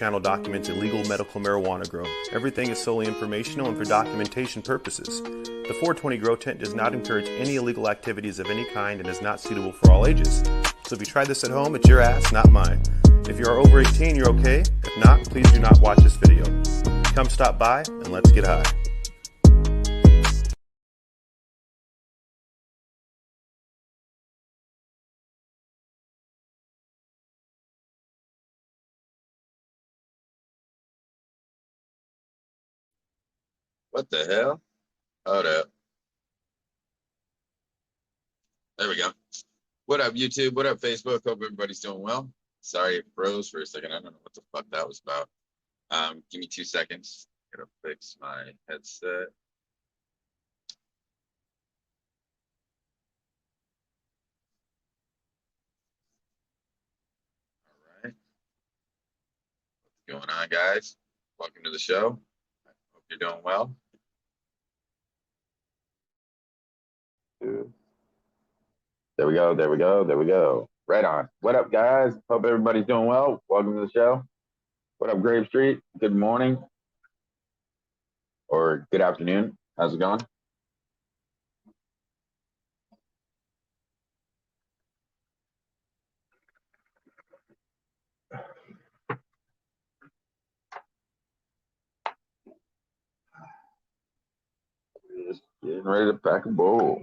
channel documents illegal medical marijuana grow. Everything is solely informational and for documentation purposes. The 420 Grow Tent does not encourage any illegal activities of any kind and is not suitable for all ages. So if you try this at home, it's your ass, not mine. If you are over 18, you're okay. If not, please do not watch this video. Come stop by and let's get high. What the hell? Hold up. There we go. What up, YouTube? What up, Facebook? Hope everybody's doing well. Sorry it froze for a second. I don't know what the fuck that was about. Give me 2 seconds. Gotta fix my headset. All right. What's going on, guys? Welcome to the show. Hope you're doing well. There we go. There we go. There we go. Right on. What up, guys? Hope everybody's doing well. Welcome to the show. What up, Grave Street? Good morning or good afternoon. How's it going? Just getting ready to pack a bowl.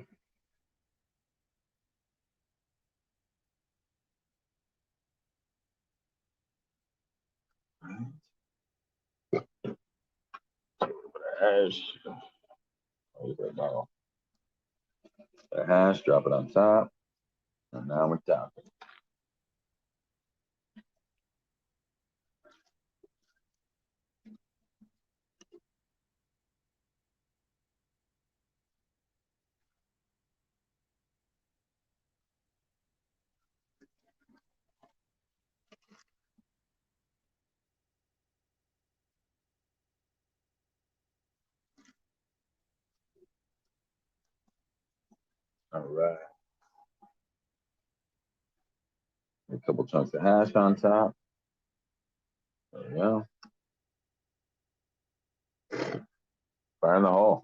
Hash. The hash, drop it on top. And now we're talking. All right. A couple chunks of hash on top. There we go. Fire in the hole.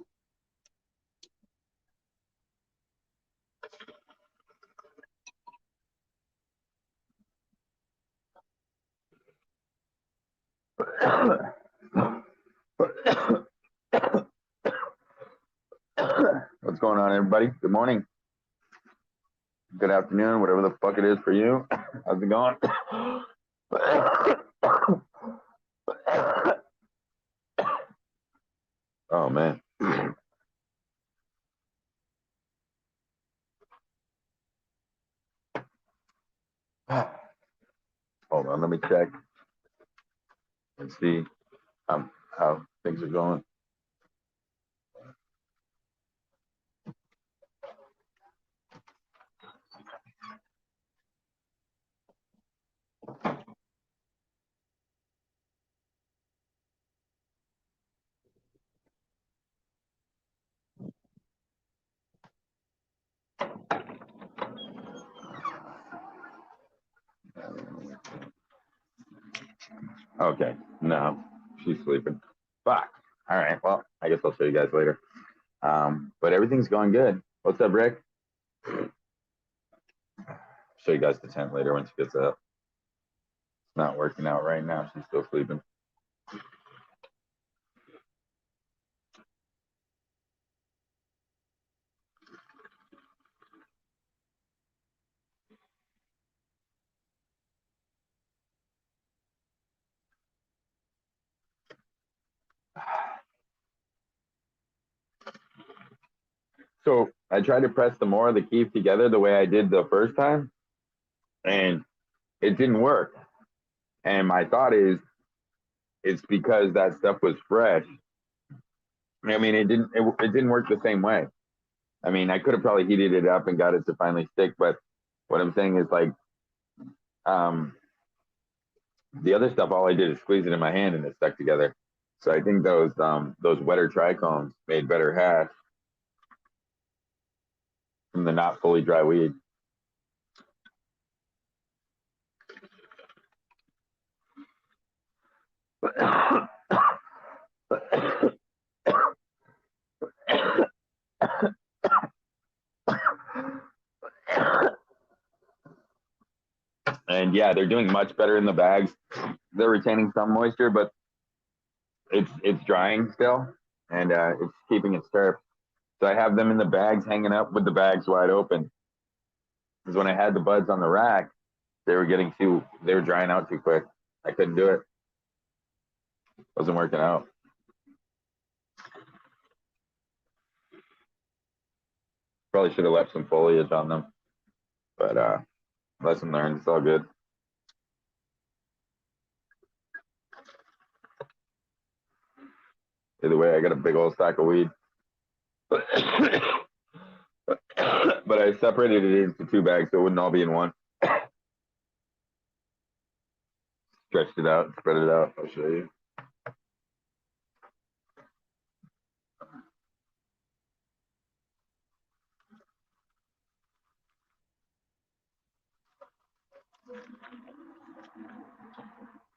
What's going on, everybody? Good morning. Good afternoon, whatever the fuck it is for you. How's it going? Oh, man. Hold on, let me check and see how things are going. Okay, no, she's sleeping. Fuck. All right, well, I guess I'll show you guys later. But everything's going good. What's up, Rick? Show you guys the tent later when she gets up. It's not working out right now. She's still sleeping. So I tried to press the more of the keef together the way I did the first time, and it didn't work. And my thought is, it's because that stuff was fresh. I mean, it didn't work the same way. I mean, I could have probably heated it up and got it to finally stick, but what I'm saying is like, the other stuff, all I did is squeeze it in my hand and it stuck together. So I think those wetter trichomes made better hash from the not fully dry weed. And yeah, they're doing much better in the bags. They're retaining some moisture, but it's drying still, and it's keeping its terp. So I have them in the bags, hanging up with the bags wide open. Because when I had the buds on the rack, they were drying out too quick. I couldn't do it. Wasn't working out. Probably should have left some foliage on them, but lesson learned. It's all good. Either way, I got a big old stack of weed. But I separated it into 2 bags so it wouldn't all be in one. Stretched it out, spread it out. I'll show you.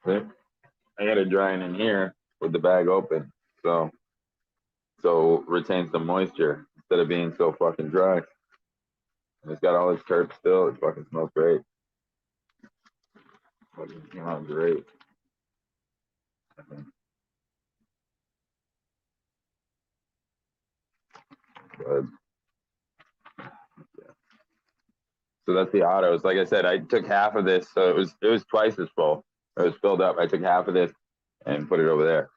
See? I got it drying in here with the bag open, so retain some moisture instead of being so fucking dry. And it's got all its terp still. It fucking smells great. Fucking smells great. But, yeah. So that's the autos. Like I said, I took half of this, so it was twice as full. It was filled up. I took half of this and put it over there.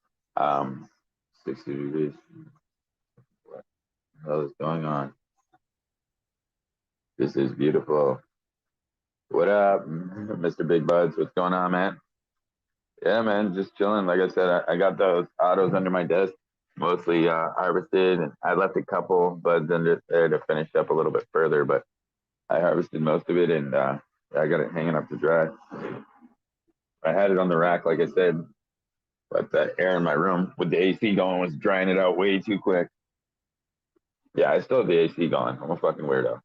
60 degrees. What the hell is going on? This is beautiful. What up, Mr. Big Buds? What's going on, man? Yeah, man, just chilling. Like I said, I got those autos under my desk, mostly harvested, and I left a couple buds under there to finish up a little bit further, but I harvested most of it, and I got it hanging up to dry. I had it on the rack, like I said, but the air in my room with the AC going was drying it out way too quick. Yeah, I still have the AC going. I'm a fucking weirdo.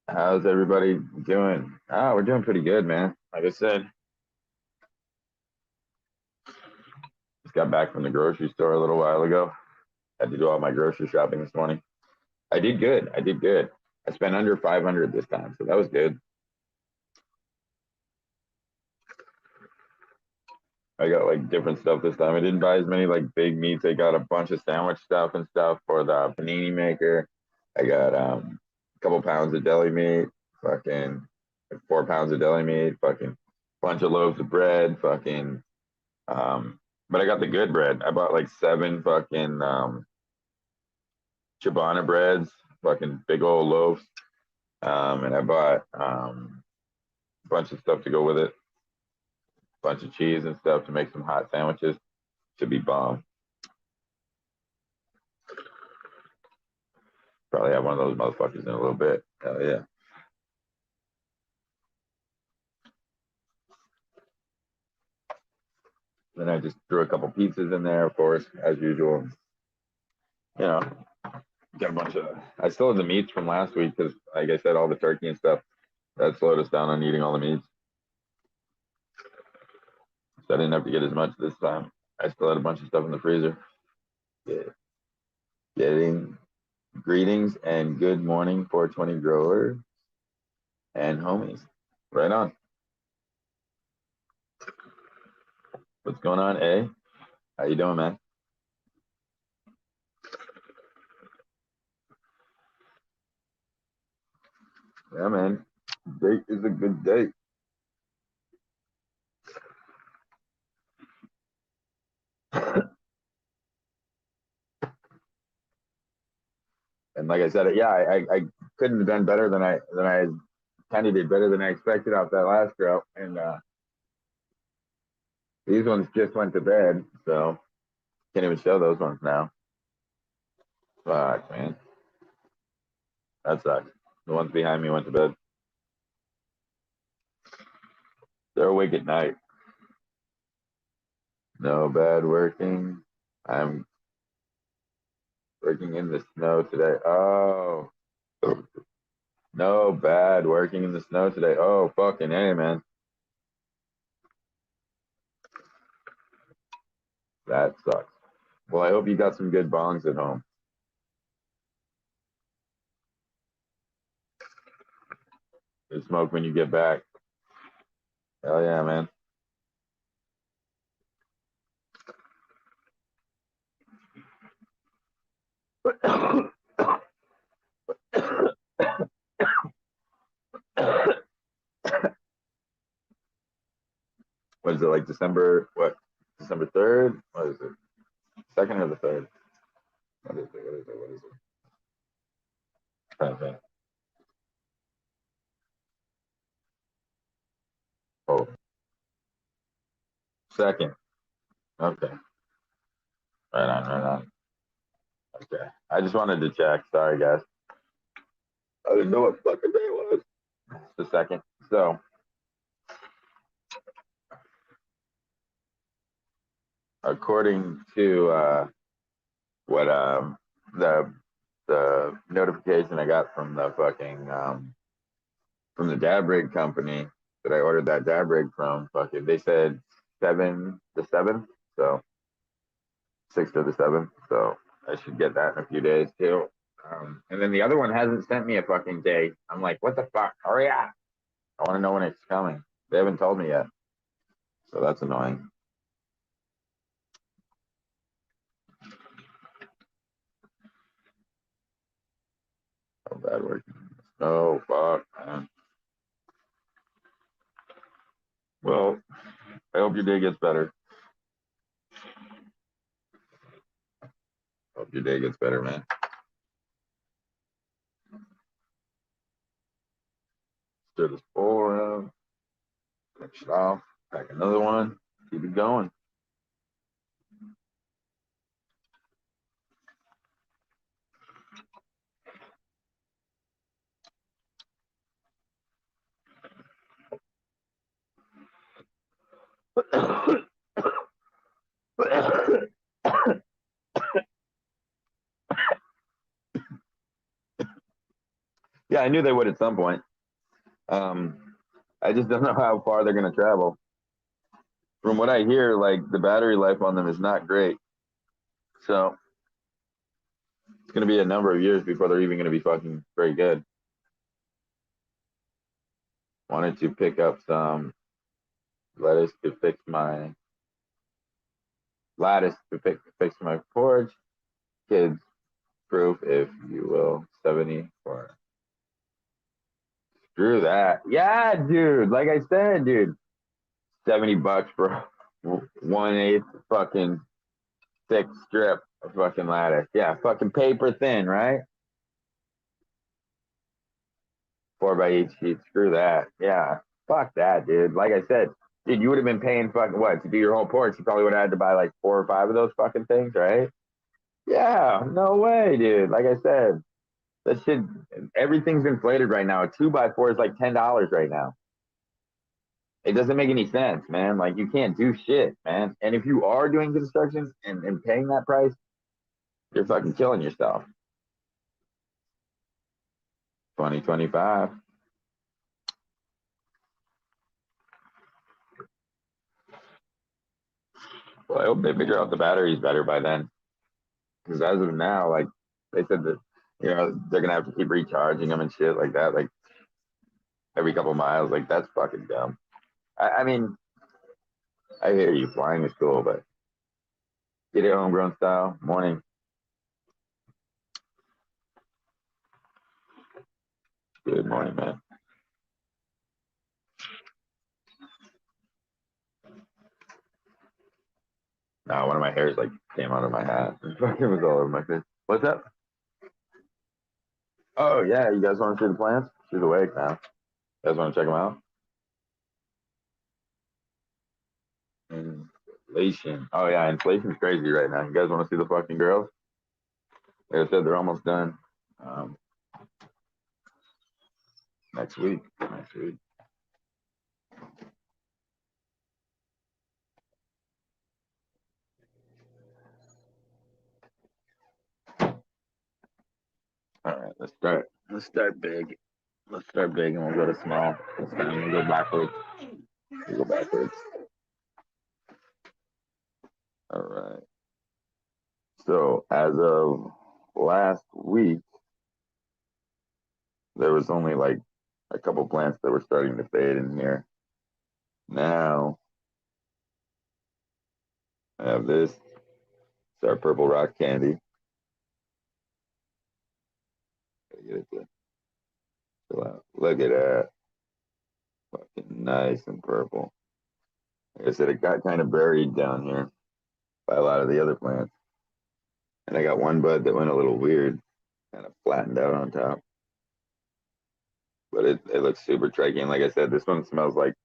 How's everybody doing? We're doing pretty good, man. Like I said, just got back from the grocery store a little while ago. Had to do all my grocery shopping this morning. I did good. I did good. I spent under 500 this time, so that was good. I got like different stuff this time. I didn't buy as many like big meats. I got a bunch of sandwich stuff and stuff for the panini maker. I got a couple pounds of deli meat, fucking like 4 pounds of deli meat, fucking bunch of loaves of bread, fucking but I got the good bread. I bought like 7 fucking Ciabatta breads, fucking big old loaves. And I bought a bunch of stuff to go with it, bunch of cheese and stuff to make some hot sandwiches. Should be bomb. Probably have one of those motherfuckers in a little bit. Hell yeah. Then I just threw a couple pizzas in there, of course, as usual. You know, got a bunch of. I still have the meats from last week because, like I said, all the turkey and stuff that slowed us down on eating all the meats. So I didn't have to get as much this time. I still had a bunch of stuff in the freezer. Yeah. Getting greetings and good morning, 420 growers and homies. Right on. What's going on, A? How you doing, man? Yeah, man. Date is a good date. And like I said, yeah, I couldn't have done better than I kind of did better than I expected off that last grow. And these ones just went to bed, so can't even show those ones now. Fuck, man. That sucks. The ones behind me went to bed. They're awake at night. No bad working. I'm working in the snow today. Oh. No bad working in the snow today. Oh, fucking A, man. That sucks. Well, I hope you got some good bongs at home. You smoke when you get back. Hell yeah, man. What is it, like December? What? December 3rd? What is it? Second or the 3rd? What is it? What is it? What is it? Trying to think. Oh, second. Okay. Right on, right on. Okay. I just wanted to check. Sorry, guys. I didn't know what fucking day it was. It's the second. So, according to what the notification I got from the fucking from the dab rig company that I ordered that dab rig from, fucking, they said 7 to 7, so 6 to the 7. So I should get that in a few days too. And then the other one hasn't sent me a fucking day. I'm like, what the fuck? Hurry up! I want to know when it's coming. They haven't told me yet, so that's annoying. So bad working. Oh fuck, man. Well, I hope your day gets better. Hope your day gets better, man. Stir this bowl around, finish it off, pack another one, keep it going. Yeah, I knew they would at some point. I just don't know how far they're gonna travel. From what I hear, like the battery life on them is not great. So it's gonna be a number of years before they're even gonna be fucking very good. Wanted to pick up some lettuce to fix my lattice to fix my porch. Kids proof, if you will. 74. Screw that. Yeah, dude. Like I said, dude. $70 for 1/8 fucking thick strip of fucking lattice. Yeah, fucking paper thin, right? 4x8 sheet. Screw that. Yeah. Fuck that, dude. Like I said, dude, you would have been paying fucking what to do your whole porch? You probably would have had to buy like 4 or 5 of those fucking things, right? Yeah, no way, dude. Like I said, that shit, everything's inflated right now. A 2x4 is like $10 right now. It doesn't make any sense, man. Like you can't do shit, man. And if you are doing construction and paying that price, you're fucking killing yourself. 2025. Well, I hope they figure out the batteries better by then. Because as of now, like they said that, they're gonna have to keep recharging them and shit like that, like every couple miles. Like that's fucking dumb. I mean, I hear you, flying is cool, but get it homegrown style. Morning. Good morning, man. No, one of my hairs like came out of my hat. It fucking was all over my face. What's up? Oh yeah, you guys want to see the plants? She's awake now. You guys want to check them out? Inflation. Oh yeah, inflation's crazy right now. You guys want to see the fucking girls? Like I said, they're almost done. Um, next week. Next week. All right, let's start. Let's start big. Let's start big, and we'll go to small. This time we'll go backwards. We'll go backwards. All right. So as of last week, there was only like a couple plants that were starting to fade in here. Now I have this. It's our purple rock candy. Gotta get it to chill out. Look at that. Fucking nice and purple. Like I said, it got kind of buried down here by a lot of the other plants. And I got one bud that went a little weird, kind of flattened out on top. But it looks super tricky. And like I said, this one smells like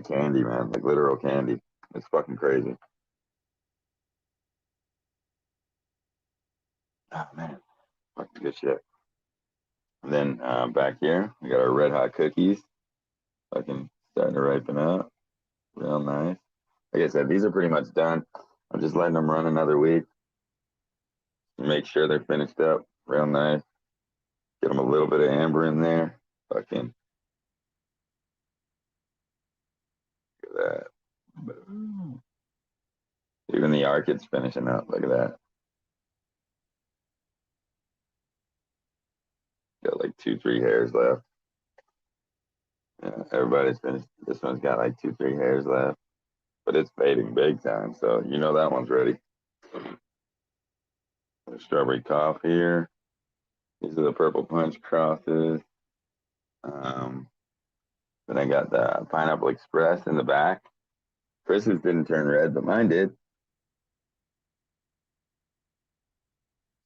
candy, man, like literal candy. It's fucking crazy. Oh man, fucking good shit. And then back here, we got our red hot cookies. Fucking starting to ripen up. Real nice. Like I said, these are pretty much done. I'm just letting them run another week. Make sure they're finished up real nice. Get them a little bit of amber in there. Fucking look at that. Even the orchid's finishing up. Look at that. Got like 2, 3 hairs left. Yeah, everybody's finished. This one's got like 2, 3 hairs left, but it's fading big time. So you know that one's ready. Strawberry cough here. These are the purple punch crosses. Um, then I got the pineapple express in the back. Chris's didn't turn red, but mine did.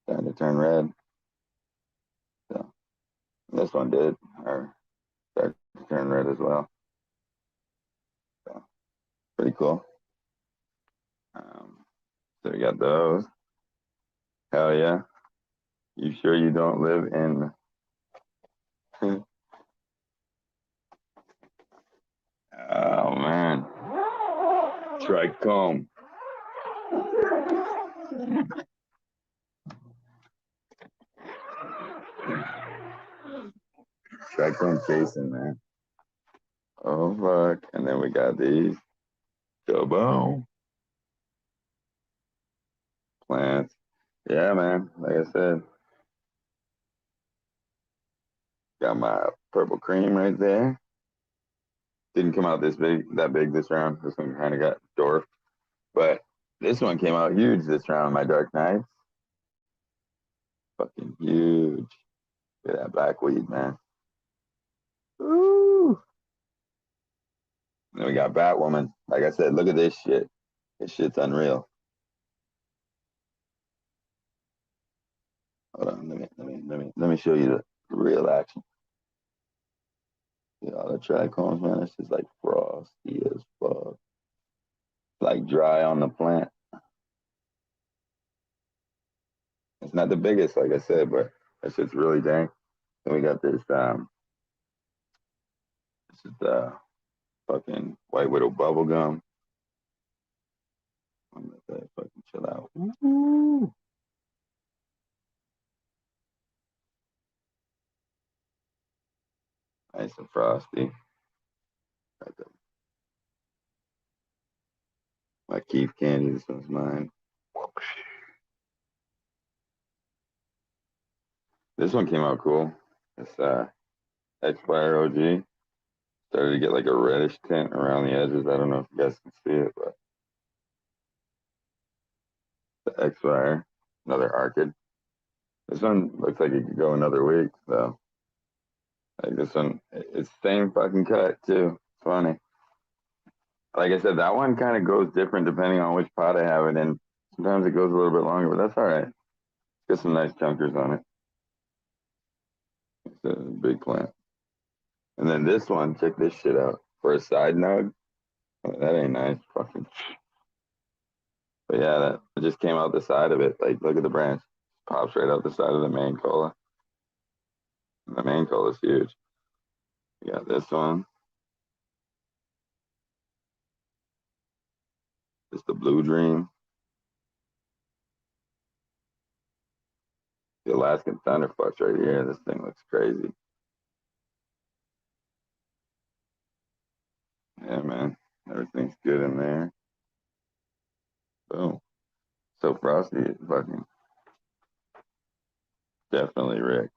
Starting to turn red. So this one did, or started to turn red as well. So pretty cool. So we got those. Hell yeah. You sure you don't live in oh man. Trichome. Trichome Jason, man. Oh fuck. And then we got these. Boom. Plants. Yeah, man. Like I said, got my purple cream right there. Didn't come out that big this round. This one kind of got dwarfed. But this one came out huge this round, my Dark Knights. Fucking huge. Look at that blackweed, man. Ooh. Then we got Batwoman. Like I said, look at this shit. This shit's unreal. Hold on, let me show you the real action. See all the trichomes, man. It's just like frosty as fuck. Like dry on the plant. It's not the biggest, like I said, but that shit's really dank. Then we got this is the fucking White Widow bubble gum. I'm gonna let that fucking chill out. Ooh. Nice and frosty. Got my Keith candy. This one's mine. This one came out cool. It's Expire OG. Started to get like a reddish tint around the edges. I don't know if you guys can see it, but the Expire, another Orchid. This one looks like it could go another week, though. Like this one, it's same fucking cut too. It's funny. Like I said, that one kind of goes different depending on which pot I have it in. Sometimes it goes a little bit longer, but that's all right. Get some nice chunkers on it. It's a big plant. And then this one, check this shit out. For a side nug, that ain't nice. Fucking. But yeah, that it just came out the side of it. Like, look at the branch. Pops right out the side of the main cola. And the main cola is huge. We got this one. It's the Blue Dream. The Alaskan Thunderfucks right here. This thing looks crazy. Yeah, man. Everything's good in there. Boom. So frosty is fucking definitely Rick.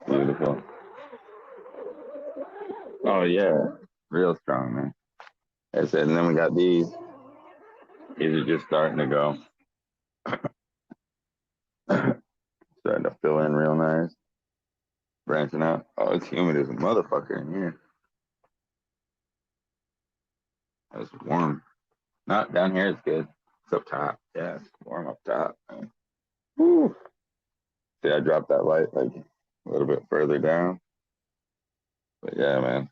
Beautiful. Oh yeah, real strong, man. Like I said, and then we got these. These are just starting to go. Starting to fill in real nice. Branching out. Oh, it's humid as a motherfucker in here. It's warm. Not down here, it's good. It's up top. Yeah, it's warm up top, man. Woo. See, I dropped that light like a little bit further down. But yeah, man,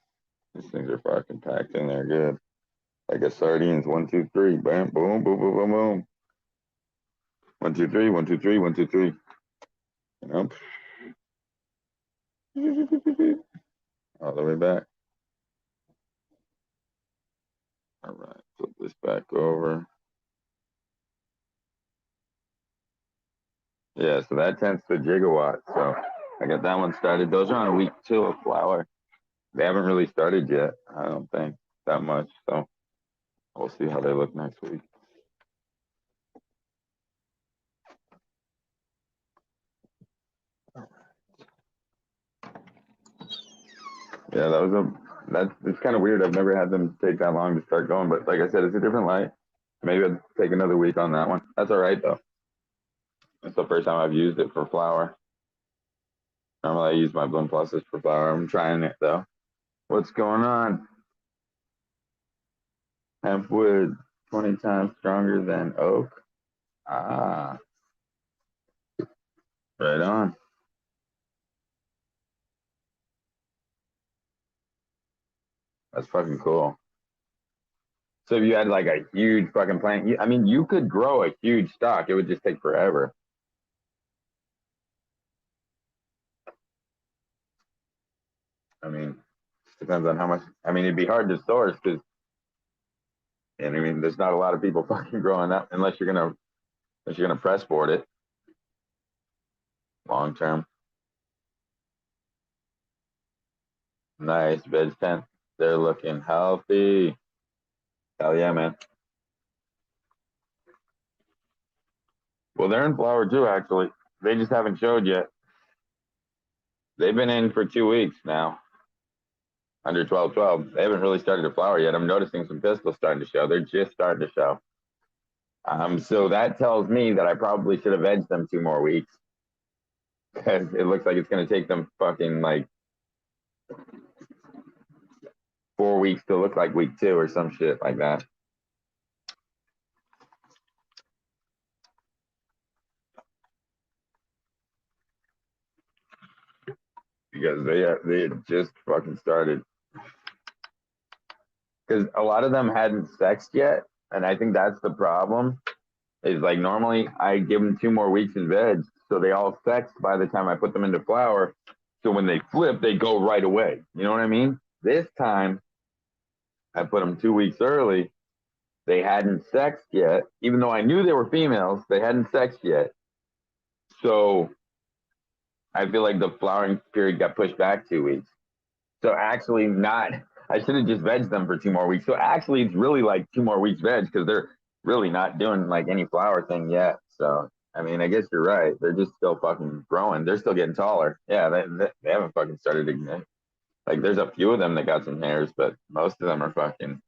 these things are fucking packed in there good. Like a sardines, 1, 2, 3, bam, boom, boom, boom, boom, boom. 1, 2, 3, 1, 2, 3, 1, 2, 3. You know, all the way back. All right, flip this back over. Yeah, so that tends to gigawatt. So I got that one started. Those are on week 2 of flower. They haven't really started yet, I don't think, that much. So we'll see how they look next week. Yeah, it's kind of weird. I've never had them take that long to start going, but like I said, it's a different light. Maybe I'd take another week on that one. That's all right though. It's the first time I've used it for flower. Normally I use my Bloom Pluses for flower. I'm trying it though. What's going on? Hemp wood 20 times stronger than oak. Ah, right on. That's fucking cool. So if you had like a huge fucking plant, I mean, you could grow a huge stock. It would just take forever. I mean, depends on how much. I mean, it'd be hard to source because, and I mean, there's not a lot of people fucking growing that unless you're gonna press board it long term. Nice veg tent. They're looking healthy. Hell yeah, man. Well, they're in flower too, actually. They just haven't showed yet. They've been in for 2 weeks now. Under 12-12. They haven't really started to flower yet. I'm noticing some pistils starting to show. They're just starting to show. So that tells me that I probably should have edged them 2 more weeks. Because it looks like it's going to take them fucking like 4 weeks to look like week 2 or some shit like that. Because they just fucking started. Because a lot of them hadn't sexed yet, and I think that's the problem. Is like normally I give them 2 more weeks in veg, so they all sexed by the time I put them into flower. So when they flip, they go right away. You know what I mean? This time I put them 2 weeks early. They hadn't sexed yet, even though I knew they were females. They hadn't sexed yet, so I feel like the flowering period got pushed back 2 weeks. So actually, not. I should have just vegged them for 2 more weeks. So actually, it's really like 2 more weeks veg because they're really not doing like any flower thing yet. So I mean, I guess you're right. They're just still fucking growing. They're still getting taller. Yeah, they haven't fucking started igniting. Like there's a few of them that got some hairs, but most of them are fucking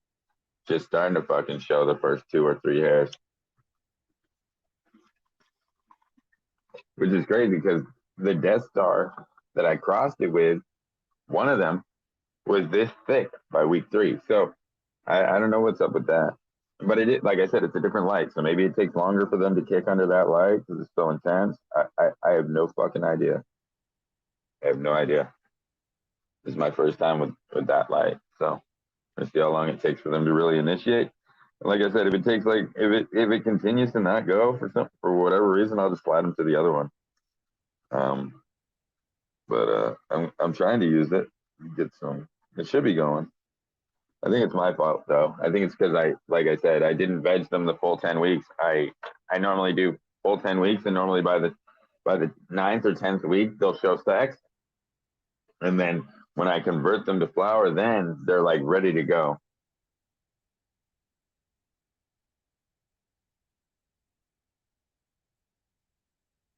just starting to fucking show the first 2 or 3 hairs, which is crazy because the Death Star that I crossed it with, one of them was this thick by week 3. So I don't know what's up with that. But it is, like I said, it's a different light. So maybe it takes longer for them to kick under that light because it's so intense. I have no fucking idea. I have no idea. This is my first time with that light. So let's see how long it takes for them to really initiate. And like I said, if it takes like if it continues to not go for whatever reason, I'll just slide them to the other one. But I'm trying to use it. Get some. It should be going. I think it's my fault though. I think it's because like I said, I didn't veg them the full 10 weeks. I normally do full 10 weeks, and normally by the 9th or 10th week they'll show sex, and then when I convert them to flower, then they're like ready to go.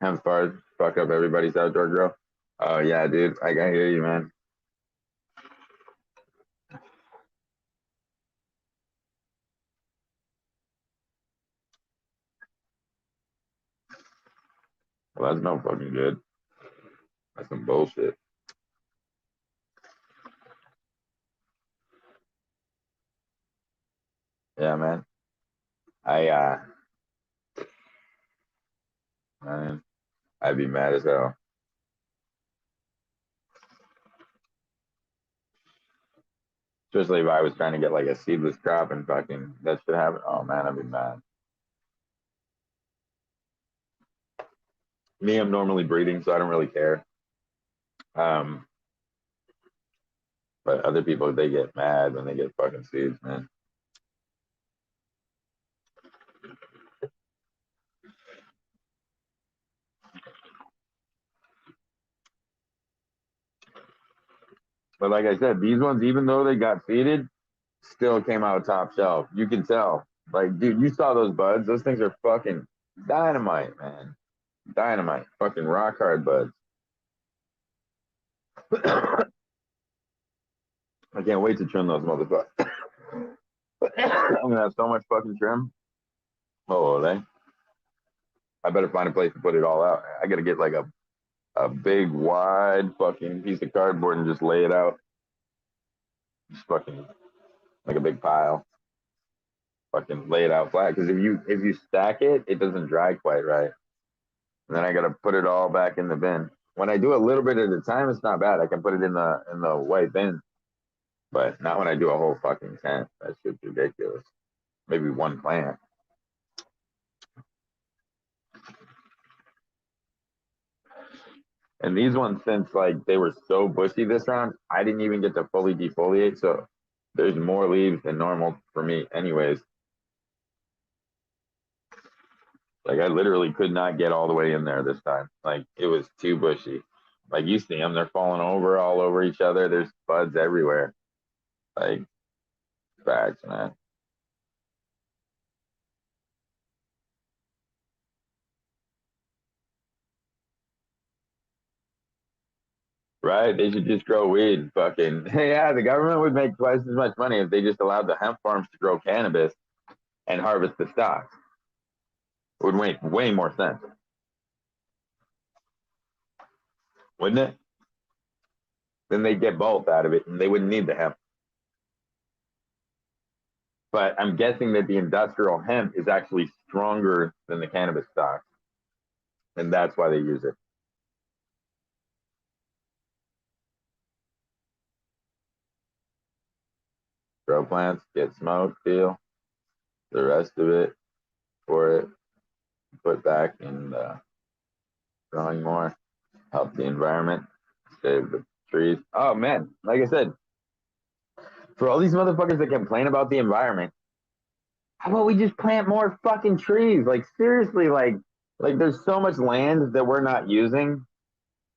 hemp bars fuck up everybody's outdoor grow. Oh yeah, dude, I can hear you, man. Well, that's no fucking good. That's some bullshit. Yeah, man. I man, I'd be mad as hell. Especially if I was trying to get like a seedless crop and fucking that should happen. Oh man, I'd be mad. Me, I'm normally breeding, so I don't really care. Um, but other people, they get mad when they get fucking seeds, man. But like I said, these ones, even though they got seeded, still came out top shelf. You can tell. Like, dude, you saw those buds. Those things are fucking dynamite, man. Dynamite. Fucking rock hard buds. I can't wait to trim those motherfuckers. I'm gonna have so much fucking trim. Oh, they. I better find a place to put it all out. I gotta get like a big wide fucking piece of cardboard and just lay it out. Just fucking like a big pile. Fucking lay it out flat. Because if you stack it, it doesn't dry quite right. And then I gotta put it all back in the bin. When I do a little bit at a time, it's not bad. I can put it in the white bin. But not when I do a whole fucking tent. That shit's ridiculous. Maybe one plant. And these ones, since like they were so bushy this round, I didn't even get to fully defoliate. So there's more leaves than normal for me, anyways. Like I literally could not get all the way in there this time. Like it was too bushy. Like you see them, they're falling over all over each other. There's buds everywhere. Like facts, man. Right? They should just grow weed. Fucking yeah, the government would make twice as much money if they just allowed the hemp farms to grow cannabis and harvest the stocks. It would make way more sense, wouldn't it? Then they'd get both out of it and they wouldn't need the hemp. But I'm guessing that the industrial hemp is actually stronger than the cannabis stocks, and that's why they use it. Grow plants, get smoked, deal. The rest of it for it, put back in growing more, help the environment, save the trees. Oh man, like I said, for all these motherfuckers that complain about the environment, how about we just plant more fucking trees? Like seriously, like there's so much land that we're not using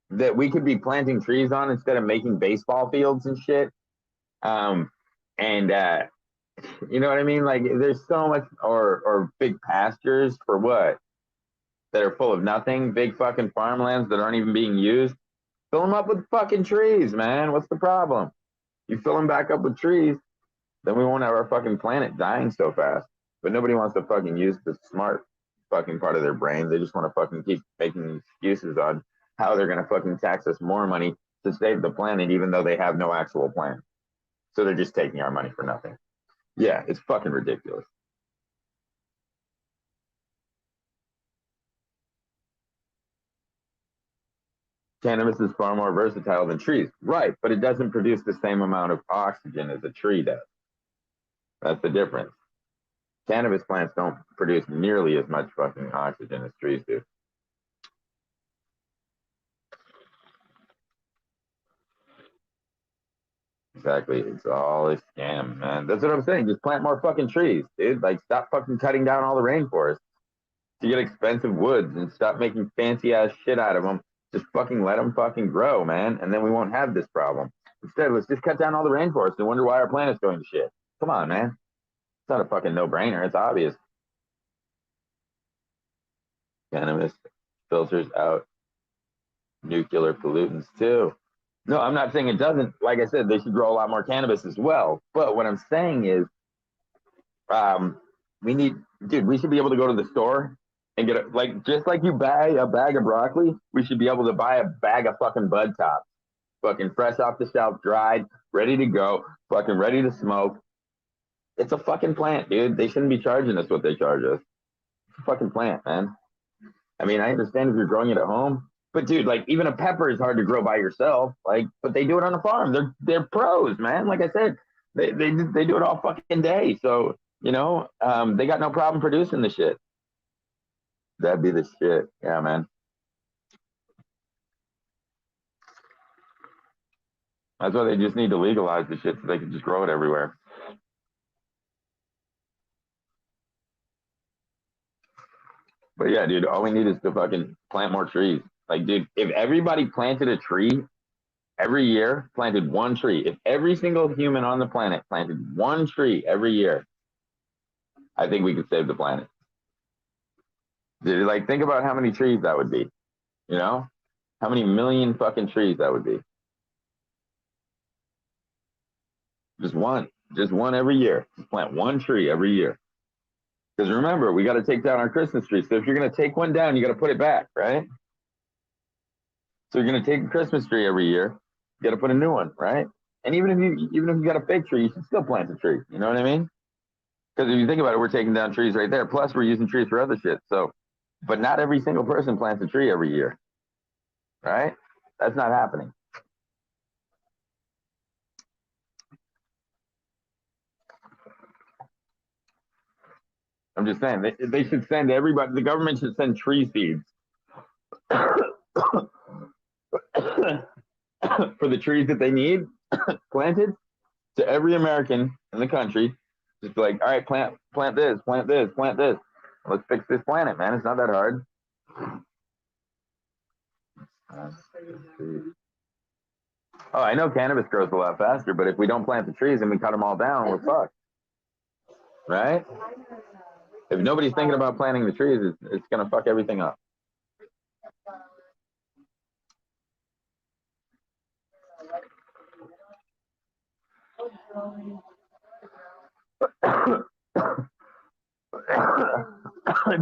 that we could be planting trees on instead of making baseball fields and shit. Um, and you know what I mean? Like there's so much, or big pastures for what that are full of nothing, big fucking farmlands that aren't even being used. Fill them up with fucking trees, man. What's the problem? You fill them back up with trees, then we won't have our fucking planet dying so fast. But nobody wants to fucking use the smart fucking part of their brain. They just want to fucking keep making excuses on how they're gonna fucking tax us more money to save the planet, even though they have no actual plan. So they're just taking our money for nothing. Yeah, it's fucking ridiculous. Cannabis is far more versatile than trees. Right, but it doesn't produce the same amount of oxygen as a tree does. That's the difference. Cannabis plants don't produce nearly as much fucking oxygen as trees do. Exactly. It's all a scam, man. That's what I'm saying. Just plant more fucking trees, dude. Like, stop fucking cutting down all the rainforests to get expensive woods and stop making fancy ass shit out of them. Just fucking let them fucking grow, man. And then we won't have this problem. Instead, let's just cut down all the rainforests and wonder why our planet's going to shit. Come on, man. It's not a fucking no brainer. It's obvious. Cannabis. filters out nuclear pollutants too. No, I'm not saying it doesn't. Like I said, they should grow a lot more cannabis as well. But what I'm saying is, um, we need, dude, we should be able to go to the store and get it, like, just like you buy a bag of broccoli, we should be able to buy a bag of fucking bud tops, fucking fresh off the shelf, dried, ready to go, fucking ready to smoke. It's a fucking plant, dude. They shouldn't be charging us what they charge us. It's a fucking plant, man. I mean, I understand if you're growing it at home, but dude, like even a pepper is hard to grow by yourself. Like, but they do it on a farm. They're pros, man. Like I said, they do it all fucking day. So they got no problem producing the shit. That'd be the shit, yeah, man. That's why they just need to legalize the shit so they can just grow it everywhere. But yeah, dude, all we need is to fucking plant more trees. Like, dude, if everybody planted a tree every year, planted one tree, if every single human on the planet planted one tree every year, I think we could save the planet. Dude, like, think about how many trees that would be. You know, how many million fucking trees that would be. Just one every year. Just plant one tree every year. Because remember, we got to take down our Christmas tree. So if you're going to take one down, you got to put it back, right? So you're going to take a Christmas tree every year. You got to put a new one, right? And even if you got a fake tree, you should still plant a tree. You know what I mean? Because if you think about it, we're taking down trees right there. Plus, we're using trees for other shit. So, but not every single person plants a tree every year, right? That's not happening. I'm just saying they should send everybody. The government should send tree seeds for the trees that they need planted to every American in the country. Just be like, all right, plant this, plant this, plant this. Let's fix this planet, man. It's not that hard. Oh, I know cannabis grows a lot faster, but if we don't plant the trees and we cut them all down, we're fucked. Right? If nobody's thinking about planting the trees, it's going to fuck everything up.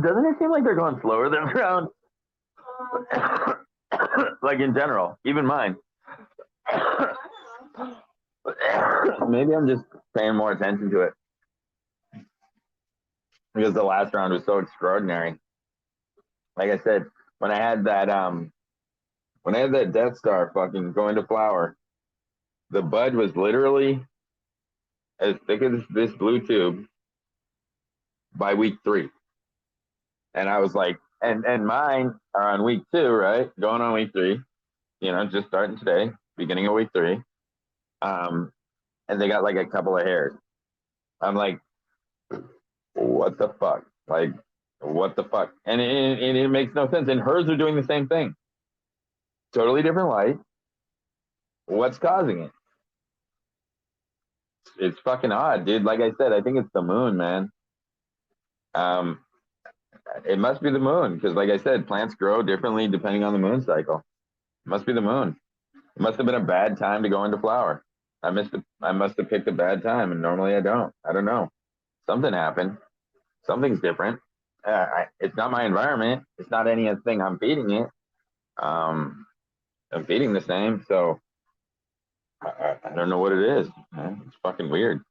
Doesn't it seem like they're going slower than around? Like in general, even mine. Maybe I'm just paying more attention to it because the last round was so extraordinary. Like I said, when I had that Death Star fucking going to flower, the bud was literally as thick as this blue tube by week 3. And I was like, and mine are on week 2, right? Going on week 3, just starting today, beginning of week 3. And they got like a couple of hairs. I'm like, what the fuck? Like, what the fuck? And it makes no sense. And hers are doing the same thing. Totally different light. What's causing it? It's fucking odd, dude. Like I said, I think it's the moon, man. It must be the moon because, like I said, plants grow differently depending on the moon cycle. It must be the moon. It must have been a bad time to go into flower. I must have picked a bad time, and normally I don't. I don't know. Something happened. Something's different. It's not my environment. It's not anything I'm feeding it. I'm feeding the same, so I don't know what it is. Man. It's fucking weird.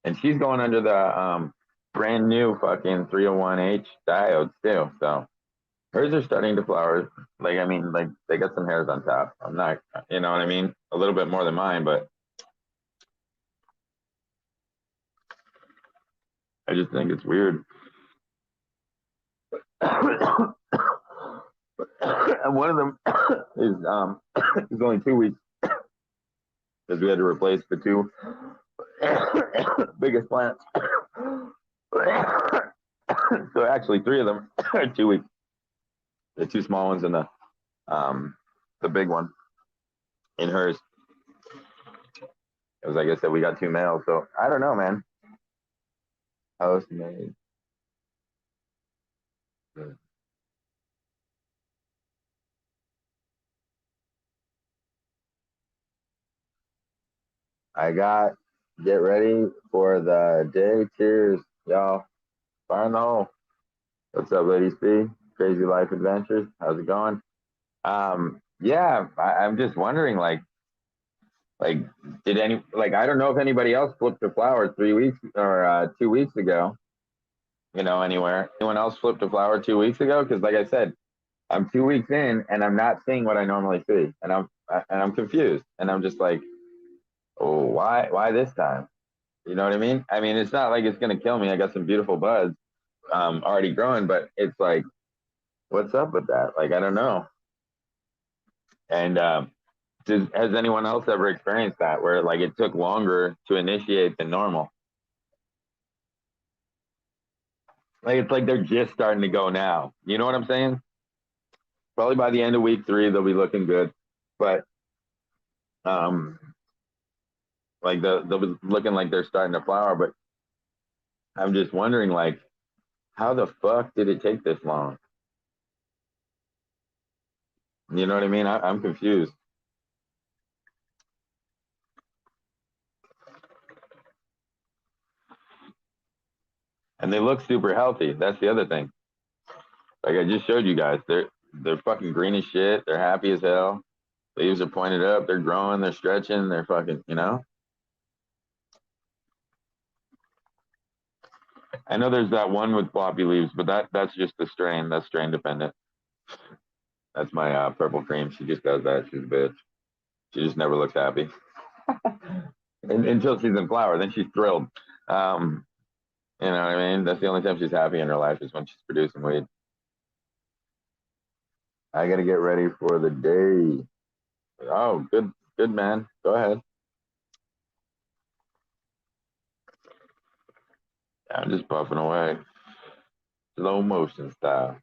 And she's going under the brand new fucking 301H diodes too. So hers are starting to flower. Like, I mean, like they got some hairs on top. I'm not, you know what I mean? A little bit more than mine, but I just think it's weird. And one of them is only 2 weeks because we had to replace the 2 biggest plants. So actually 3 of them are 2 weeks. The 2 small ones and the big one in hers. It was like I said, we got 2 males, so I don't know, man. House made. I got get ready for the day. Cheers, y'all. Fire in the hole. What's up, ladies? B? Crazy Life Adventures. How's it going? Yeah, I'm just wondering, like, did any, like, I don't know if anybody else flipped a flower 3 weeks or 2 weeks ago, anywhere. Anyone else flipped a flower 2 weeks ago? Because, like I said, I'm 2 weeks in and I'm not seeing what I normally see, and I'm confused, and I'm just like, oh, why this time? You know what I mean? I mean, it's not like it's gonna kill me. I got some beautiful buds, already growing, but it's like, what's up with that? Like, I don't know. And has anyone else ever experienced that where like it took longer to initiate than normal? Like it's like they're just starting to go now. You know what I'm saying? Probably by the end of week 3, they'll be looking good. But um, like they'll be looking like they're starting to flower. But I'm just wondering, like, how the fuck did it take this long? You know what I mean? I'm confused. And they look super healthy. That's the other thing. Like I just showed you guys, they're fucking green as shit. They're happy as hell. Leaves are pointed up. They're growing. They're stretching. They're fucking. I know there's that one with floppy leaves, but that's just the strain. That's strain dependent. That's my purple cream. She just does that. She's a bitch. She just never looks happy until she's in flower. Then she's thrilled. Um, you know what I mean? That's the only time she's happy in her life is when she's producing weed. I got to get ready for the day. Oh, good, good man. Go ahead. I'm just puffing away, slow motion style.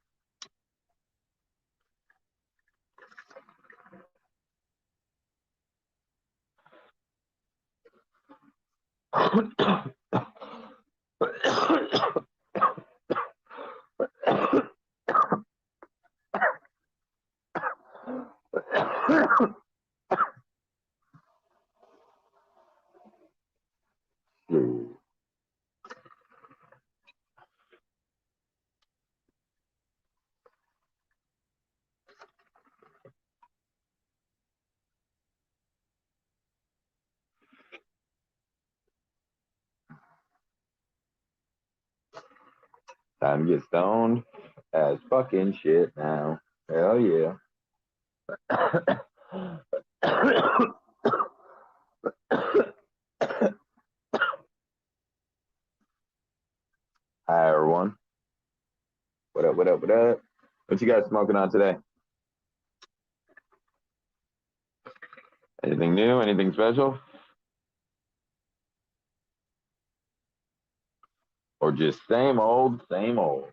Time to get stoned as fucking shit now. Hell yeah. Hi, everyone. What up, what up, what up? What you guys smoking on today? Anything new? Anything special? Or just same old, same old?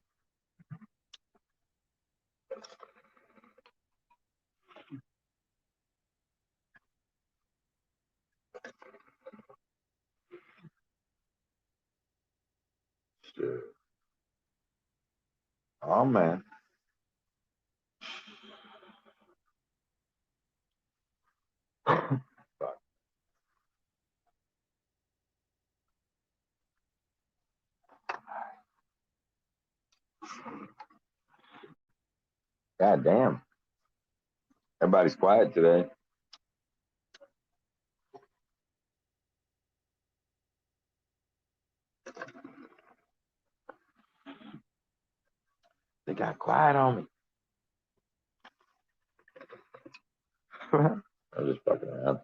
Shit. Oh, man. God damn. Everybody's quiet today. They got quiet on me. I'm just fucking around.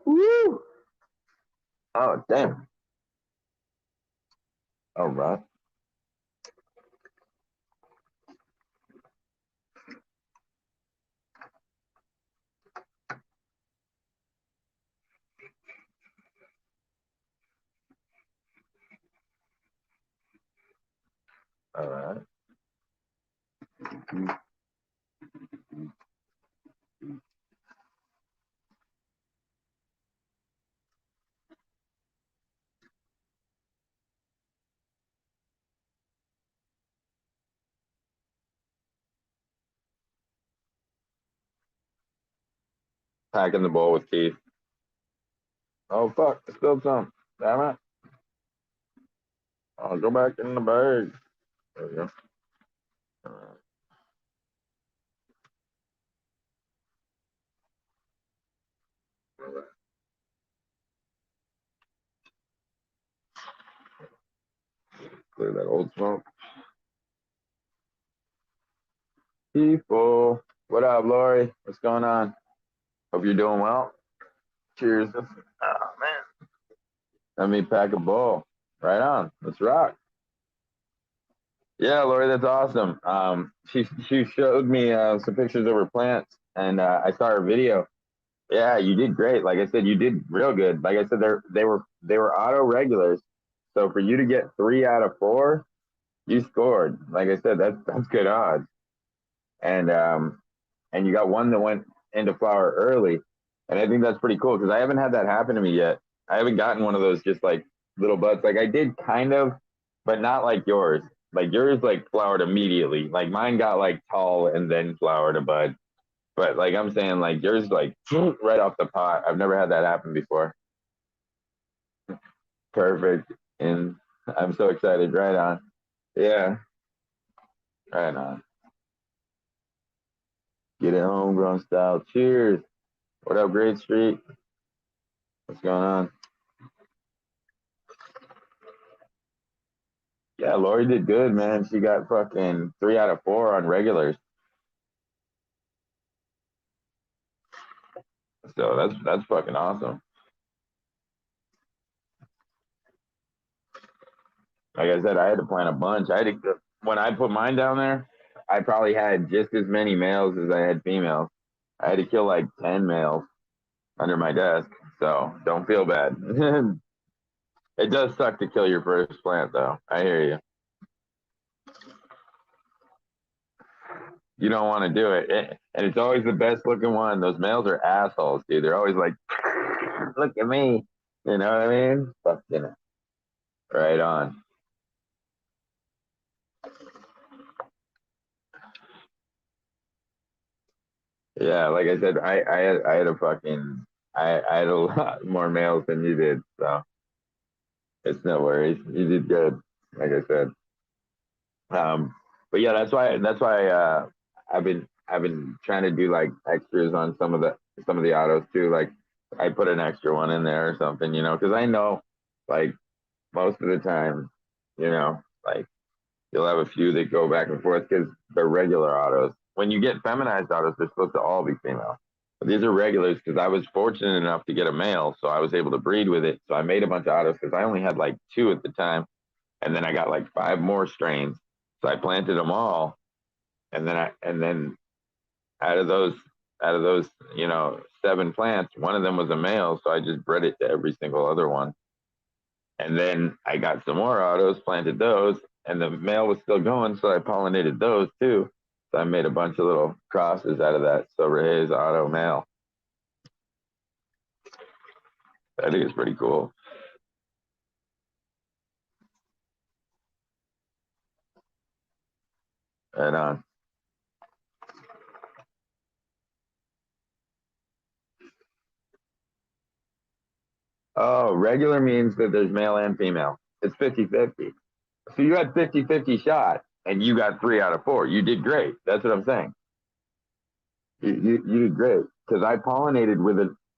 Woo! Oh, damn. All right. All right. Packing the bowl with Keith. Oh fuck! I spilled some. Damn it! I'll go back in the bag. There we go. All right. Clear that old smoke. People, what up, Lori? What's going on? Hope you're doing well. Cheers. Oh man, let me pack a bowl. Right on. Let's rock. Yeah, Lori, that's awesome. She showed me some pictures of her plants, and I saw her video. Yeah, you did great. Like I said, you did real good. Like I said, they were auto regulars. So for you to get 3 out of 4, you scored. Like I said, that's good odds. And you got one that went into flower early, and I think that's pretty cool because I haven't had that happen to me yet. I haven't gotten one of those just like little buds. Like I did kind of, but not like yours. Like yours like flowered immediately. Like mine got like tall and then flowered a bud. But like I'm saying, like yours like right off the pot. I've never had that happen before. Perfect. And I'm so excited. Right on. Yeah. Right on. Get it homegrown style. Cheers. What up, Great Street? What's going on? Yeah, Lori did good, man. She got fucking 3 out of 4 on regulars. So that's fucking awesome. Like I said, I had to plant a bunch. I had to when I put mine down there, I probably had just as many males as I had females. I had to kill like 10 males under my desk. So don't feel bad. It does suck to kill your first plant though. I hear you. You don't want to do it. And it's always the best looking one. Those males are assholes, dude. They're always like, look at me. You know what I mean? Fucking right on. Yeah, like I said, I had a fucking I had a lot more males than you did, so it's no worries. You did good, like I said. Um, but yeah, that's why I've been trying to do like extras on some of the autos too. Like I put an extra one in there or something, because I know like most of the time, like you'll have a few that go back and forth because they're regular autos. When you get feminized autos, they're supposed to all be female. But these are regulars because I was fortunate enough to get a male, so I was able to breed with it. So I made a bunch of autos because I only had like 2 at the time, and then I got like 5 more strains. So I planted them all, and then out of those out of those 7 plants, one of them was a male, so I just bred it to every single other one. And then I got some more autos, planted those, and the male was still going, so I pollinated those too. So I made a bunch of little crosses out of that Silver Haze auto male. I think it's pretty cool. And oh, regular means that there's male and female. It's 50-50. So you had 50-50 shot and you got 3 out of 4. You did great. That's what I'm saying. You did great because I pollinated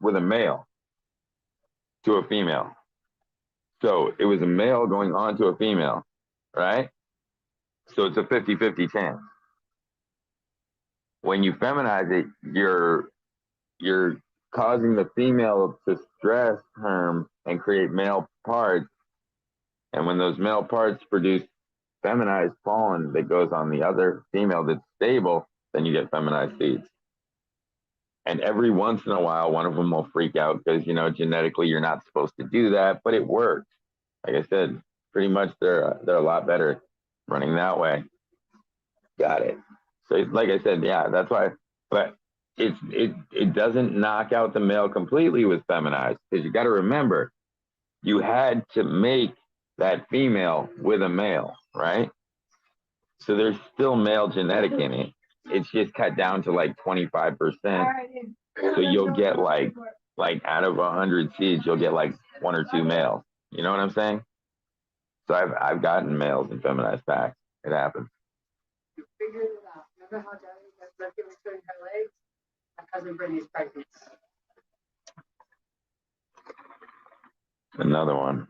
with a male to a female. So it was a male going on to a female, right? So it's a 50-50 chance. When you feminize it, you're causing the female to stress herm and create male parts. And when those male parts produce feminized pollen that goes on the other female that's stable, then you get feminized seeds. And every once in a while, one of them will freak out because, genetically you're not supposed to do that, but it works. Like I said, pretty much they're a lot better running that way. Got it. So like I said, yeah, that's why. But it doesn't knock out the male completely with feminized because you got to remember you had to make that female with a male, right? So there's still male genetic in it. It's just cut down to like 25%. So you'll get like out of 100 seeds, you'll get like 1 or 2 males. You know what I'm saying? So I've gotten males in feminized packs. It happens. You figured it out. Remember how Daddy got lucky with showing her legs? My cousin Brittany's pregnant. Another one.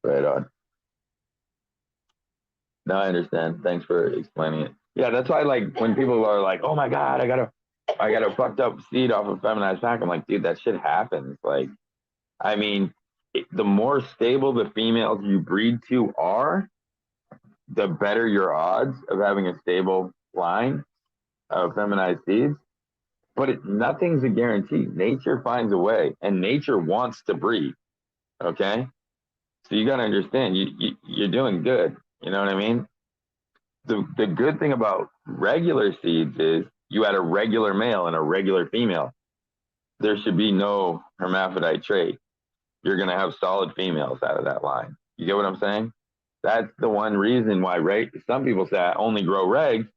Right on. No, I understand. Thanks for explaining it. Yeah, that's why like when people are like, "Oh my god, I got a fucked up seed off of feminized pack," I'm like, dude, that shit happens. Like, I mean, the more stable the females you breed to are, the better your odds of having a stable line of feminized seeds. But nothing's a guarantee. Nature finds a way, and nature wants to breed. Okay, so you got to understand, you're doing good. You know what I mean? The good thing about regular seeds is you had a regular male and a regular female. There should be no hermaphrodite trait. You're going to have solid females out of that line. You get what I'm saying? That's the one reason why some people say I only grow regs,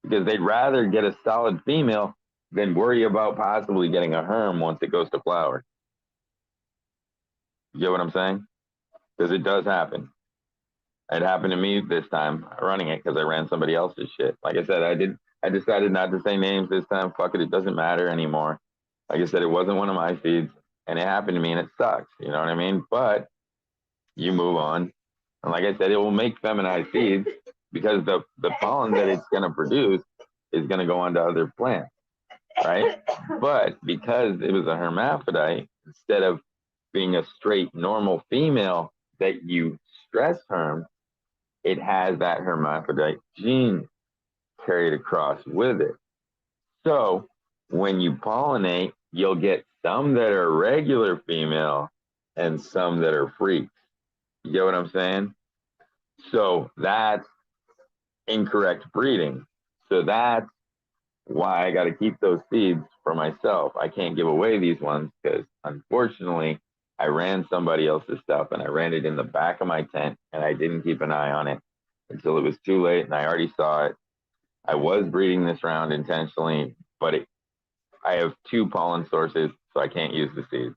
because they'd rather get a solid female than worry about possibly getting a herm once it goes to flower. You get what I'm saying? Because it does happen. It happened to me this time running it because I ran somebody else's shit. Like I said, I decided not to say names this time. Fuck it. It doesn't matter anymore. Like I said, it wasn't one of my seeds and it happened to me and it sucks. You know what I mean? But you move on. And like I said, it will make feminized seeds because the pollen that it's going to produce is going to go onto other plants. Right. But because it was a hermaphrodite, instead of being a straight normal female that you stress herm, it has that hermaphrodite gene carried across with it. So when you pollinate, you'll get some that are regular female and some that are freaks. You get what I'm saying? So that's incorrect breeding. So that's why I got to keep those seeds for myself. I can't give away these ones because unfortunately I ran somebody else's stuff and I ran it in the back of my tent and I didn't keep an eye on it until it was too late and I already saw it. I was breeding this round intentionally, but I have 2 pollen sources, so I can't use the seeds.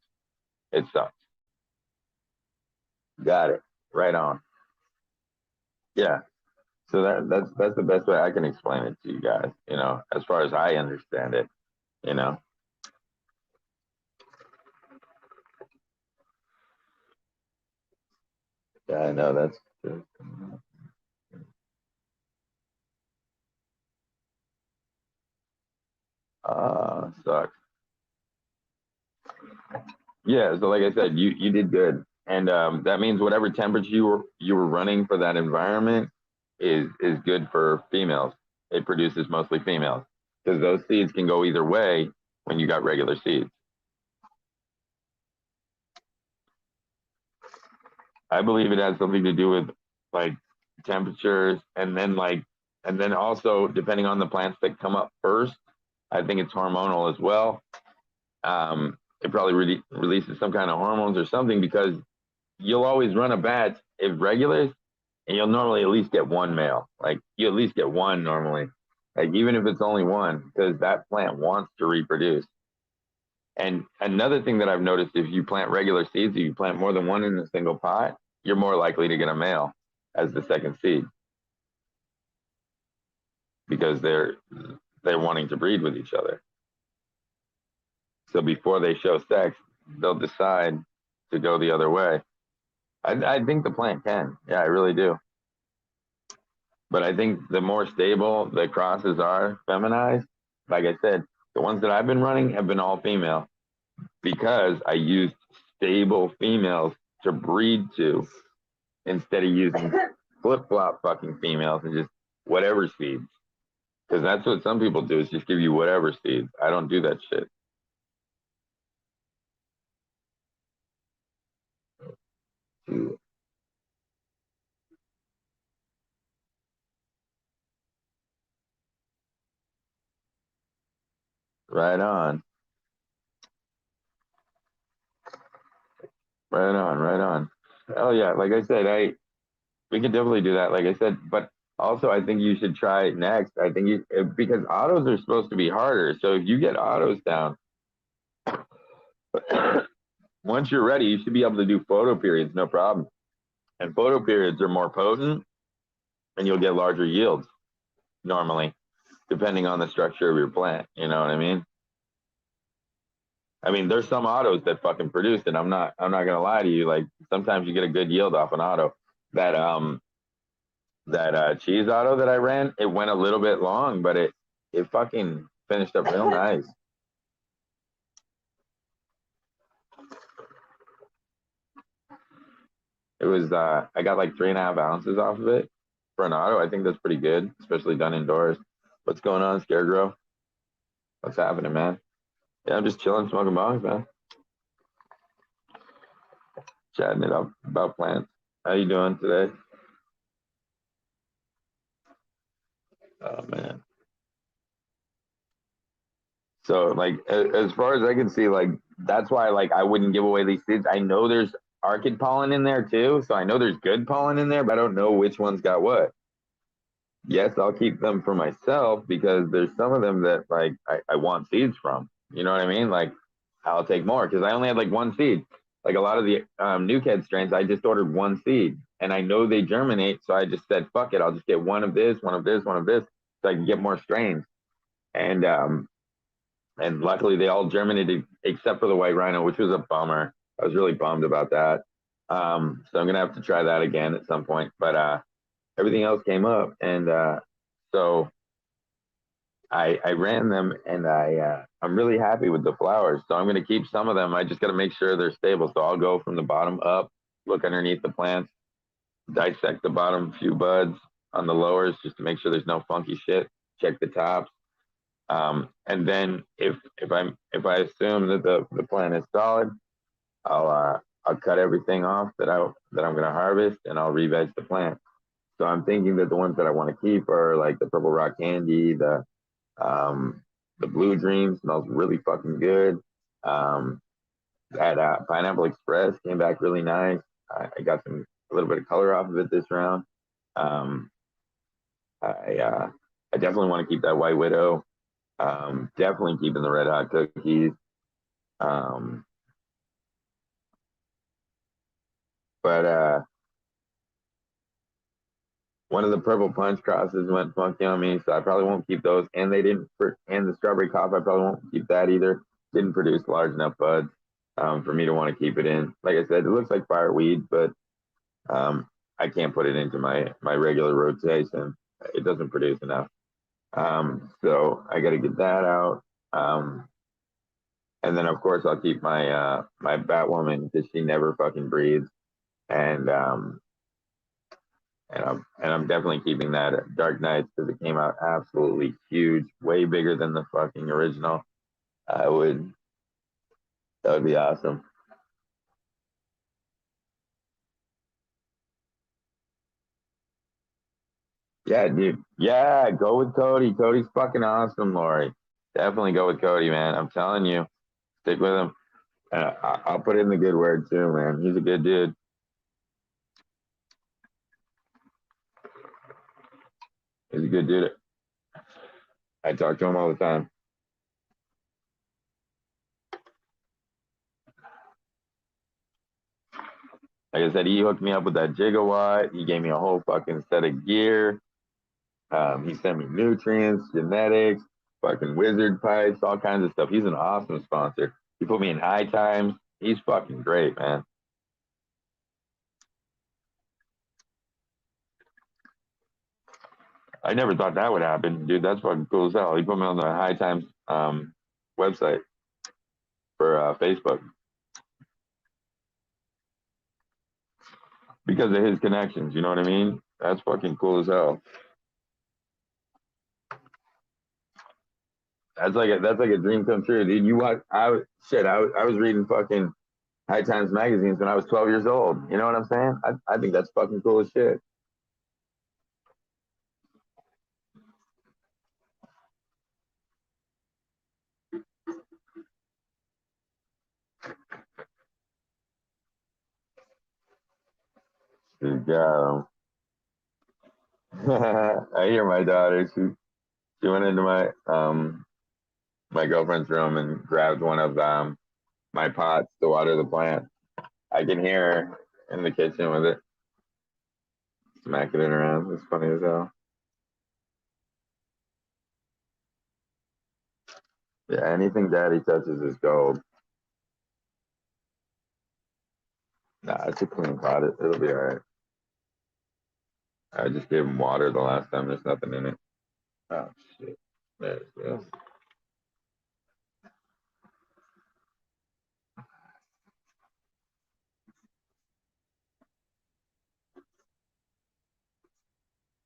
It sucks. Got it. Right on. Yeah. So that's the best way I can explain it to you guys, as far as I understand it, Yeah, I know that's sucks. Yeah, so like I said, you did good, and that means whatever temperature you were running for that environment is good for females. It produces mostly females because those seeds can go either way when you got regular seeds. I believe it has something to do with like temperatures, and then also depending on the plants that come up first. I think it's hormonal as well. It probably releases some kind of hormones or something because you'll always run a batch if regulars, and you'll normally at least get one male. Like you at least get one normally, like even if it's only one, because that plant wants to reproduce. And another thing that I've noticed, if you plant regular seeds, if you plant more than one in a single pot, you're more likely to get a male as the second seed because they're wanting to breed with each other. So before they show sex, they'll decide to go the other way. I think the plant can. Yeah, I really do. But I think the more stable the crosses are feminized, like I said, the ones that I've been running have been all female because I used stable females to breed to instead of using flip-flop fucking females and just whatever seeds. Because that's what some people do, is just give you whatever seeds. I don't do that shit. Right on. Right on, right on. Oh yeah, like I said, we could definitely do that. Like I said, but Also, I think you should try next. I think because autos are supposed to be harder. So if you get autos down, once you're ready, you should be able to do photo periods, no problem. And photo periods are more potent, and you'll get larger yields normally, depending on the structure of your plant. You know what I mean? I mean, there's some autos that fucking produce, and I'm not gonna lie to you. Like sometimes you get a good yield off an auto. That cheese auto that I ran, it went a little bit long, but it fucking finished up real nice. It was I got like 3.5 ounces off of it for an auto. I think that's pretty good, especially done indoors. What's going on, Scarecrow? What's happening, man? Yeah, I'm just chilling, smoking bongs, man. Chatting it up about plants. How you doing today? Oh man. So like as far as I can see, like that's why like I wouldn't give away these seeds. I know there's orchid pollen in there too, so I know there's good pollen in there, but I don't know which one's got what. Yes, I'll keep them for myself because there's some of them that like I want seeds from. You know what I mean? Like I'll take more because I only had like one seed. Like a lot of the new kid strains, I just ordered one seed and I know they germinate. So I just said, fuck it, I'll just get one of this, one of this, one of this, so I can get more strains. And luckily they all germinated except for the white rhino, which was a bummer. I was really bummed about that. So I'm gonna have to try that again at some point. But everything else came up, and so I ran them, and I'm really happy with the flowers. So I'm gonna keep some of them. I just gotta make sure they're stable. So I'll go from the bottom up, look underneath the plants, dissect the bottom few buds on the lowers just to make sure there's no funky shit. Check the tops. And then if I assume that the plant is solid, I'll cut everything off that I'm gonna harvest, and I'll re-veg the plant. So I'm thinking that the ones that I want to keep are like the purple rock candy, um, the blue dream smells really fucking good. Um, that pineapple express came back really nice. I got a little bit of color off of it this round. Um, I definitely want to keep that white widow. Definitely keeping the red hot cookies. Um, but one of the purple punch crosses went funky on me, so I probably won't keep those. And they didn't, and the strawberry cough, I probably won't keep that either. Didn't produce large enough buds for me to want to keep it in. Like I said, it looks like fireweed, but I can't put it into my regular rotation. It doesn't produce enough. So I got to get that out. And then of course I'll keep my Batwoman because she never fucking breathes, and I'm definitely keeping that Dark Knights because it came out absolutely huge, way bigger than the fucking original. I would That would be awesome. Yeah, dude. Yeah, go with Cody. Cody's fucking awesome, Lori. Definitely go with Cody, man. I'm telling you, stick with him. I'll put in the good word too, man. He's a good dude. He's a good dude. I talk to him all the time. Like I said, he hooked me up with that gigawatt. He gave me a whole fucking set of gear. He sent me nutrients, genetics, fucking wizard pipes, all kinds of stuff. He's an awesome sponsor. He put me in high times. He's fucking great, man. I never thought that would happen, dude. That's fucking cool as hell. He put me on the high times website for Facebook because of his connections. You know what I mean? That's fucking cool as hell. That's like a dream come true, dude. You watch? I was reading fucking High Times magazines when I was 12 years old. You know what I'm saying? I think that's fucking cool as shit. Yeah. I hear my daughter. She went into my girlfriend's room and grabbed one of my pots to water the plant. I can hear her in the kitchen with it, smacking it around. It's funny as hell. Yeah, anything daddy touches is gold. Nah, it's a clean pot. It'll be all right. I just gave him water the last time. There's nothing in it. Oh shit. There it goes.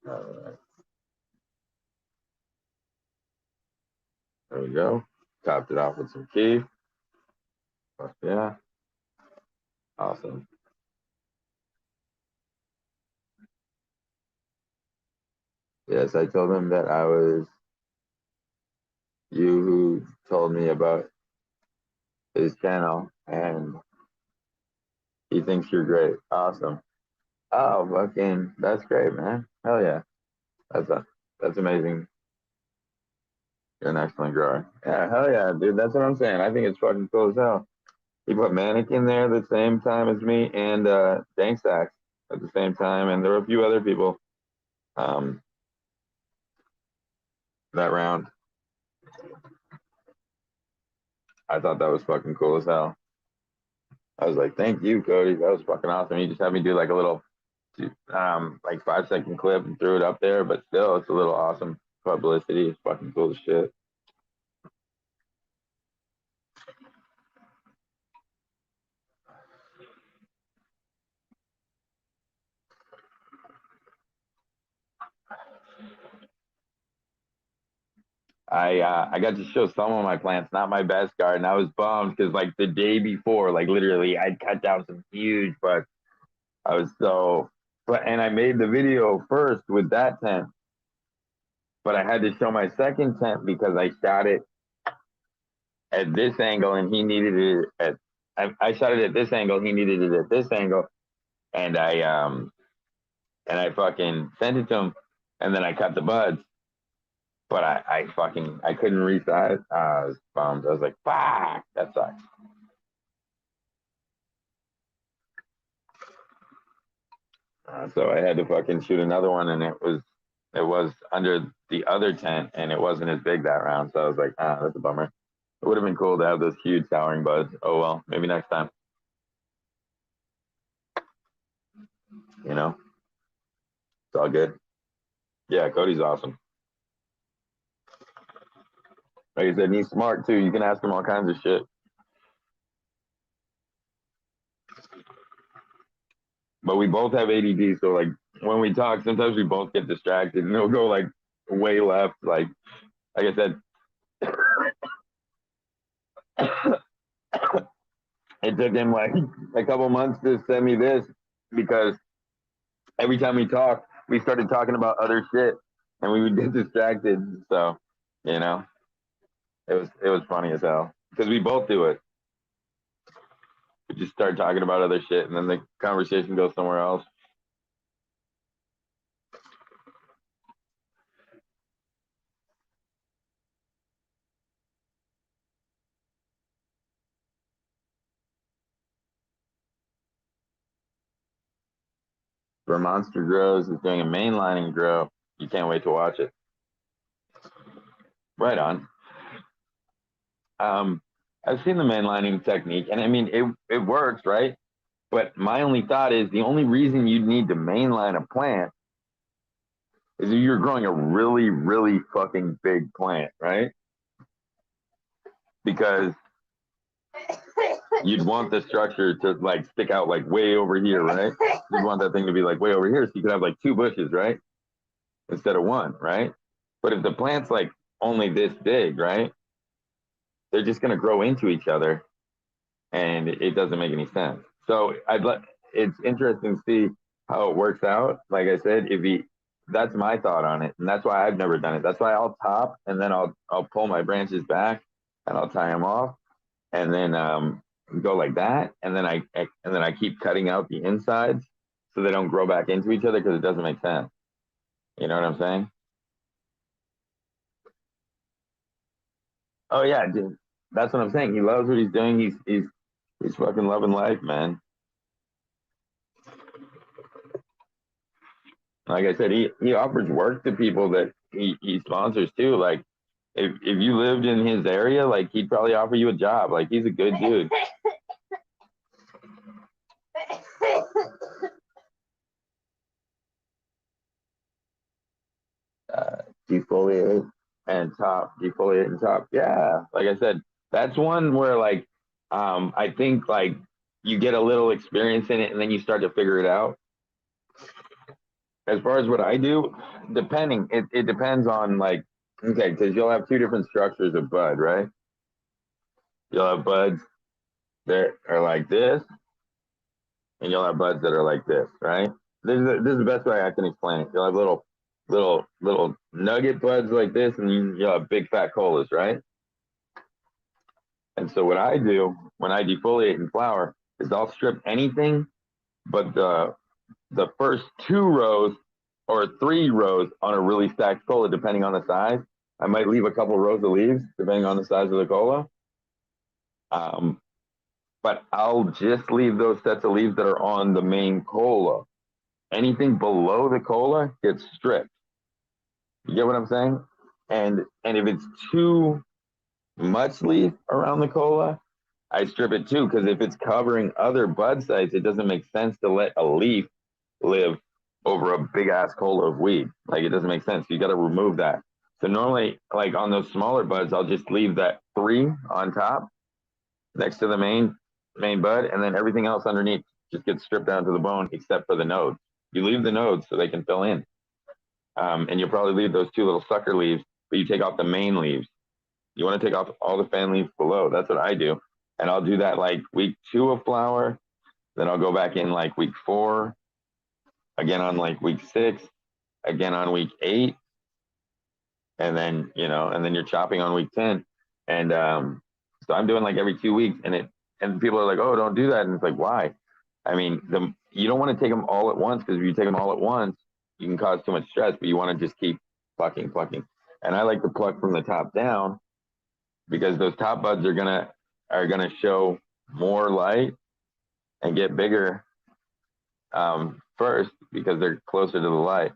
All right. There we go. Topped it off with some keef. Fuck yeah. Awesome. Yes, I told him that I was you who told me about his channel, and he thinks you're great. Awesome. Oh, fucking, that's great, man. Hell yeah. That's amazing. You're an excellent grower. Yeah, hell yeah, dude. That's what I'm saying. I think it's fucking cool as hell. He put Manic in there the same time as me and Dank Stacks at the same time, and there were a few other people um, that round. I thought that was fucking cool as hell. I was like, thank you, Cody. That was fucking awesome. He just had me do like a little, like 5-second clip and threw it up there, but still, it's a little awesome publicity. It's fucking cool as shit. I got to show some of my plants, not my best garden. I was bummed because like the day before, like literally, I'd cut down some huge bucks. I was so, but and I made the video first with that tent, but I had to show my second tent because I shot it at this angle and he needed it at. I shot it at this angle. He needed it at this angle, and I fucking sent it to him, and then I cut the buds. But I couldn't resize. I was bummed. I was like, fuck, that sucks. So I had to fucking shoot another one, and it was under the other tent, and it wasn't as big that round. So I was like, that's a bummer. It would have been cool to have those huge towering buds. Oh well, maybe next time. You know, it's all good. Yeah, Cody's awesome. Like I said, he's smart too. You can ask him all kinds of shit. But we both have ADD, so like when we talk, sometimes we both get distracted, and it'll go like way left. Like I said, it took him like a couple months to send me this because every time we talk, we started talking about other shit, and we would get distracted. So, you know, it was funny as hell because we both do it. We just start talking about other shit, and then the conversation goes somewhere else. For Monster Grows is doing a mainlining grow. You can't wait to watch it. Right on. I've seen the mainlining technique, and I mean it works, right? But my only thought is the only reason you'd need to mainline a plant is if you're growing a really, really fucking big plant, right? Because you'd want the structure to like stick out like way over here, right? You'd want that thing to be like way over here so you could have like two bushes, right? Instead of one, right? But if the plant's like only this big, right? They're just gonna grow into each other and it doesn't make any sense. So it's interesting to see how it works out. Like I said, that's my thought on it, and that's why I've never done it. That's why I'll top and then I'll pull my branches back and I'll tie them off, and then go like that, and then I keep cutting out the insides so they don't grow back into each other because it doesn't make sense. You know what I'm saying? Oh yeah, dude. That's what I'm saying. He loves what he's doing. He's fucking loving life, man. Like I said, he offers work to people that he sponsors too. Like if you lived in his area, like he'd probably offer you a job. Like he's a good dude. Defoliate defoliate and top. Yeah, like I said, that's one where like I think like you get a little experience in it and then you start to figure it out. As far as what I do, it depends on like okay, because you'll have two different structures of bud, right? You'll have buds that are like this, and you'll have buds that are like this, right? This is the best way I can explain it. You'll have little nugget buds like this, and you'll have big fat colas, right? And so what I do when I defoliate and flower is I'll strip anything but the first two rows or three rows on a really stacked cola, depending on the size. I might leave a couple rows of leaves, depending on the size of the cola. But I'll just leave those sets of leaves that are on the main cola. Anything below the cola gets stripped. You get what I'm saying? And if it's too much leaf around the cola, I strip it too, because if it's covering other bud sites, it doesn't make sense to let a leaf live over a big ass cola of weed. Like it doesn't make sense. You got to remove that. So normally, like on those smaller buds, I'll just leave that 3 on top next to the main bud, and then everything else underneath just gets stripped down to the bone except for the nodes. You leave the nodes so they can fill in. And you'll probably leave those 2 little sucker leaves, but you take off the main leaves. You want to take off all the fan leaves below. That's what I do. And I'll do that like week 2 of flower. Then I'll go back in like week 4, again on like week 6, again on week 8. And then, and then you're chopping on week 10. And so I'm doing like every 2 weeks, and people are like, oh, don't do that. And it's like, why? I mean, you don't want to take them all at once, because if you take them all at once, you can cause too much stress, but you want to just keep plucking. And I like to pluck from the top down, because those top buds are gonna show more light and get bigger first, because they're closer to the light.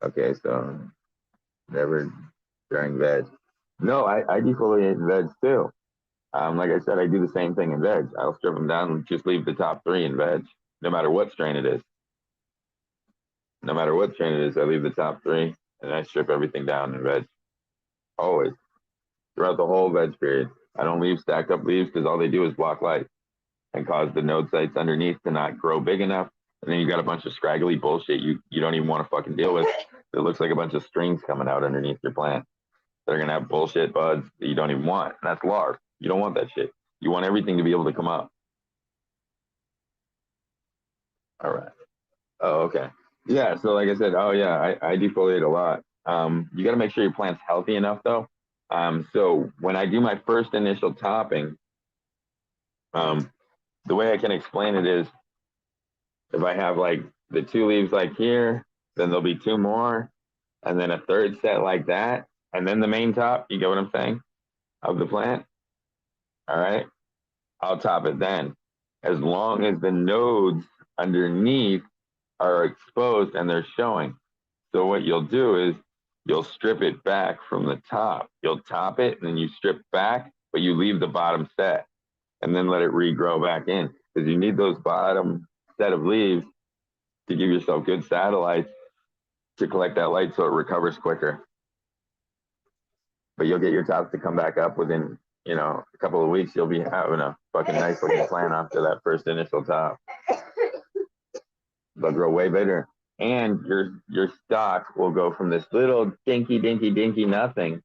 Okay, so never during veg. No, I defoliate in veg too. Like I said, I do the same thing in veg. I'll strip them down and just leave the top 3 in veg, no matter what strain it is. No matter what strain it is, I leave the top 3 and I strip everything down in veg. Always. Throughout the whole veg period. I don't leave stacked up leaves, because all they do is block light and cause the node sites underneath to not grow big enough. And then you got a bunch of scraggly bullshit you don't even want to fucking deal with. It looks like a bunch of strings coming out underneath your plant. They're going to have bullshit buds that you don't even want. And that's larv. You don't want that shit. You want everything to be able to come up. All right. Oh, okay. Yeah. So like I said, I defoliate a lot. You got to make sure your plant's healthy enough though. So when I do my first initial topping, the way I can explain it is, if I have like the 2 leaves like here, then there'll be 2 more, and then a third set like that, and then the main top. You get what I'm saying? Of the plant. All right. I'll top it then, as long as the nodes underneath are exposed and they're showing. So what you'll do is you'll strip it back from the top. You'll top it and then you strip back, but you leave the bottom set and then let it regrow back in, because you need those bottom set of leaves to give yourself good satellites to collect that light so it recovers quicker. But you'll get your tops to come back up within, a couple of weeks. You'll be having a fucking nice looking plant after that first initial top. They'll grow way bigger. And your stock will go from this little dinky nothing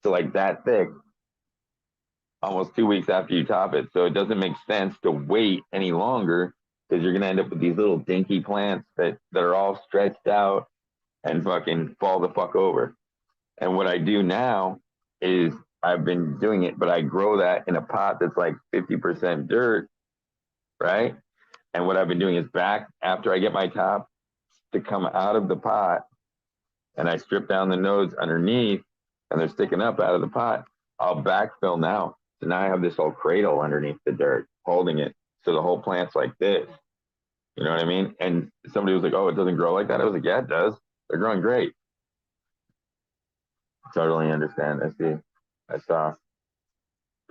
to like that thick almost 2 weeks after you top it. So it doesn't make sense to wait any longer, because you're going to end up with these little dinky plants that are all stretched out and fucking fall the fuck over. And what I do now is, I've been doing it, but I grow that in a pot that's like 50% dirt, right? And what I've been doing is, back after I get my top, to come out of the pot and I strip down the nodes underneath and they're sticking up out of the pot, I'll backfill now. So now I have this whole cradle underneath the dirt holding it. So the whole plant's like this. You know what I mean? And somebody was like, oh, it doesn't grow like that. I was like, yeah, it does. They're growing great. Totally understand. I saw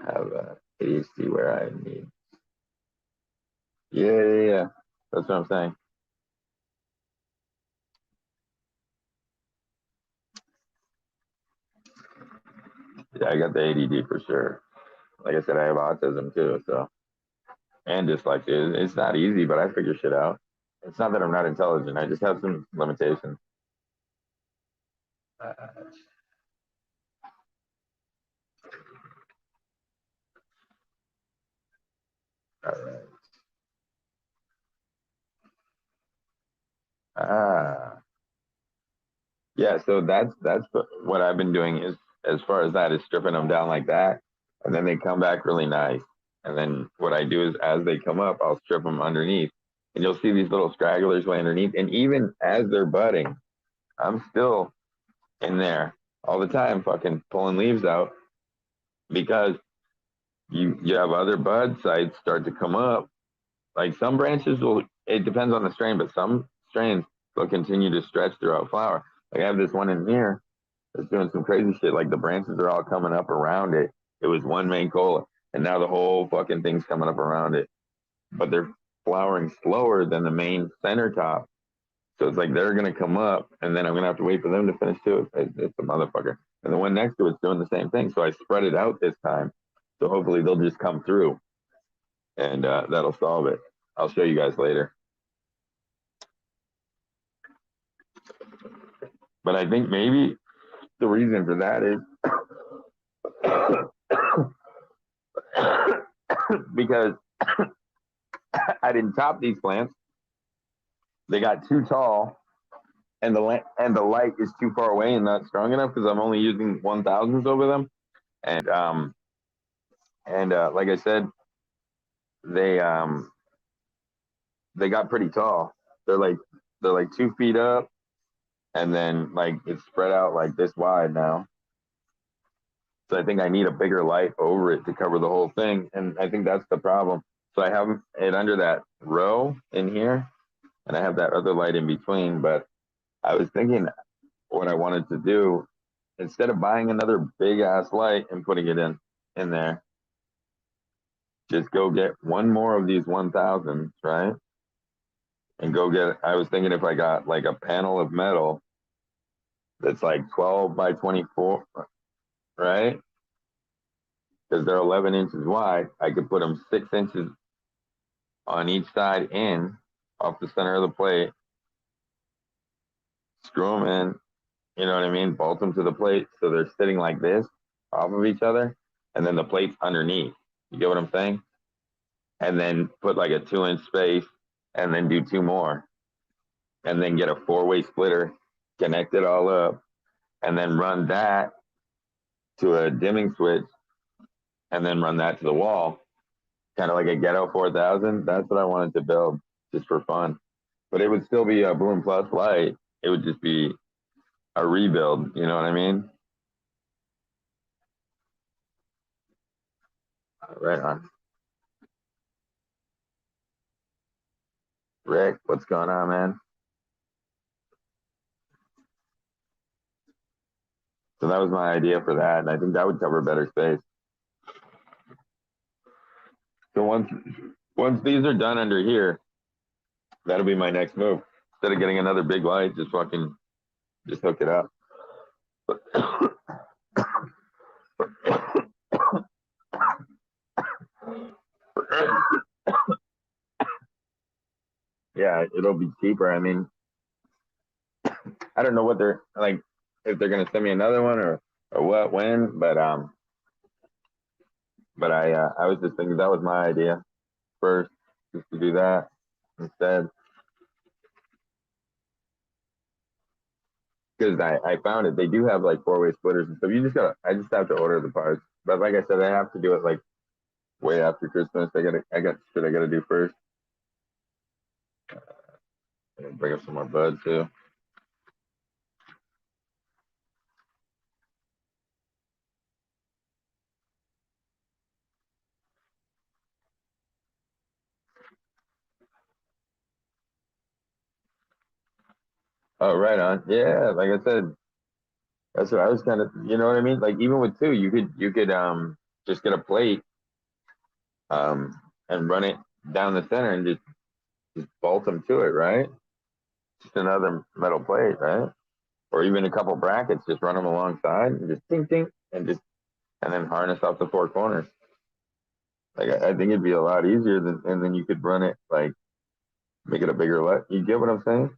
have ADHD where I need. Yeah. That's what I'm saying. Yeah, I got the ADD for sure. Like I said, I have autism too, so and dyslexia. It's not easy, but I figure shit out. It's not that I'm not intelligent. I just have some limitations. All right. Yeah. So that's what I've been doing is as far as that is stripping them down like that, and then they come back really nice. And then what I do is as they come up, I'll strip them underneath, and you'll see these little stragglers way underneath. And even as they're budding, I'm still in there all the time, fucking pulling leaves out because you have other bud sites start to come up. Like some branches will, it depends on the strain, but some strains will continue to stretch throughout flower. Like I have this one in here that's doing some crazy shit. Like the branches are all coming up around it. It was one main cola, and now the whole fucking thing's coming up around it. But they're flowering slower than the main center top. So it's like they're gonna come up, and then I'm gonna have to wait for them to finish too. It's a motherfucker. And the one next to it's doing the same thing. So I spread it out this time. So hopefully they'll just come through, and that'll solve it. I'll show you guys later. But I think maybe the reason for that is because I didn't top these plants. They got too tall, and the light is too far away and not strong enough because I'm only using 1000s over them. And like I said, they got pretty tall. They're like 2 feet up, and then like it's spread out like this wide now. So I think I need a bigger light over it to cover the whole thing, and I think that's the problem. So I have it under that row in here, and I have that other light in between. But I was thinking what I wanted to do instead of buying another big ass light and putting it in there, just go get one more of these 1000s, right? And go get. I was thinking if I got like a panel of metal that's like 12 by 24, right? Because they're 11 inches wide, I could put them 6 inches on each side in off the center of the plate, screw them in, you know what I mean? Bolt them to the plate so they're sitting like this off of each other, and then the plate's underneath. You get what I'm saying? And then put like a 2-inch space, and then do 2 more, and then get a 4-way splitter, connect it all up, and then run that to a dimming switch, and then run that to the wall, kind of like a Ghetto 4000. That's what I wanted to build just for fun. But it would still be a Bloom Plus light. It would just be a rebuild. You know what I mean? Right on. Rick, what's going on, man? So that was my idea for that, and I think that would cover better space. So once these are done under here, that'll be my next move. Instead of getting another big light, just hook it up. Yeah, it'll be cheaper. I mean, I don't know what they're like, if they're gonna send me another one or what, when, but I was just thinking that was my idea first, just to do that instead. Because I found it. They do have like 4-way splitters and stuff. I just have to order the parts. But like I said, I have to do it like way after Christmas. I got shit I gotta do first. Bring up some more bud too. Oh, right on. Yeah, like I said, that's what I was kind of, you know what I mean? Like even with two, you could just get a plate and run it down the center and just bolt them to it, right? Just another metal plate, right? Or even a couple brackets, just run them alongside and just ting ting and then harness off the four corners. Like I think it'd be a lot easier than and then you could run it like make it a bigger let. You get what I'm saying?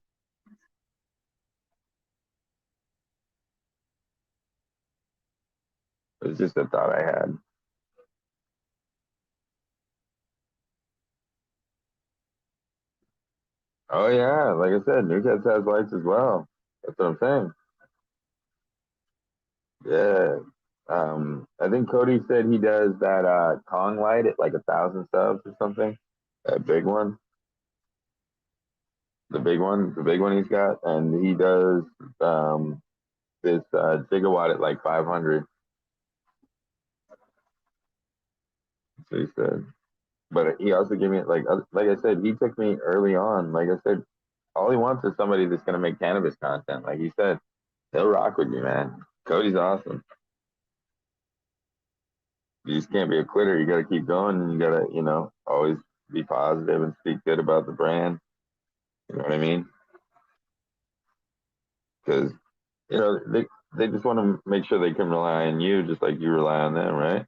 It's just a thought I had. Oh yeah, like I said, Newcastle has lights as well. That's what I'm saying. Yeah. I think Cody said he does that Kong light at like 1,000 subs or something. That big one. The big one he's got, and he does this gigawatt at like 500. So he said, but he also gave me like I said, he took me early on. Like I said, all he wants is somebody that's gonna make cannabis content. Like he said, he'll rock with you, man. Cody's awesome. You just can't be a quitter. You got to keep going, and you got to, always be positive and speak good about the brand. You know what I mean? Because they just want to make sure they can rely on you, just like you rely on them, right?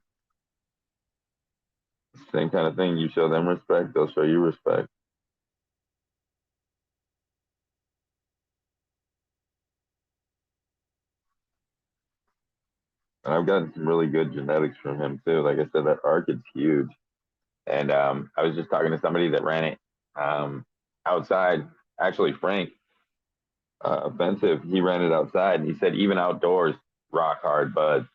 Same kind of thing. You show them respect, they'll show you respect. And I've gotten some really good genetics from him too. Like I said, that Arkid's huge. And I was just talking to somebody that ran it outside. Actually, Frank Offensive, he ran it outside, and he said even outdoors, rock hard buds,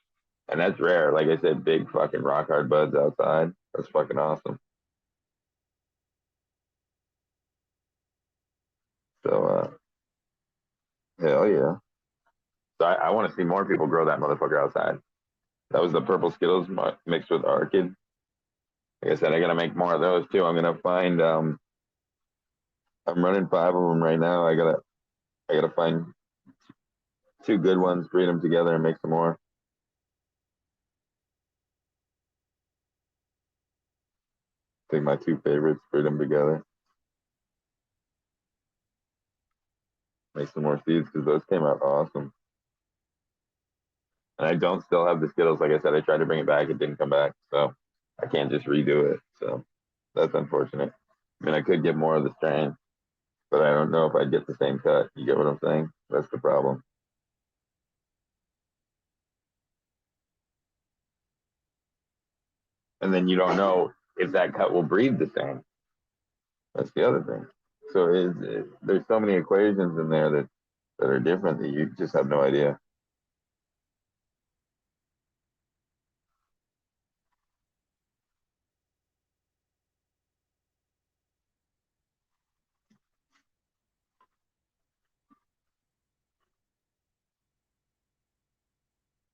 and that's rare. Like I said, big fucking rock hard buds outside. That's fucking awesome. So hell yeah. So I want to see more people grow that motherfucker outside. That was the purple Skittles mixed with Orchid. Like I said, I gotta make more of those too. I'm gonna find. I'm running five of them right now. I gotta find two good ones, breed them together, and make some more. Take my two favorites, breed them together, make some more seeds because those came out awesome. And I don't still have the Skittles. Like I said, I tried to bring it back, it didn't come back, so I can't just redo it. So that's unfortunate. I mean, I could get more of the strain, but I don't know if I'd get the same cut. You get what I'm saying? That's the problem. And then you don't know if that cut will breed the same. That's the other thing. So there's so many equations in there that are different that you just have no idea.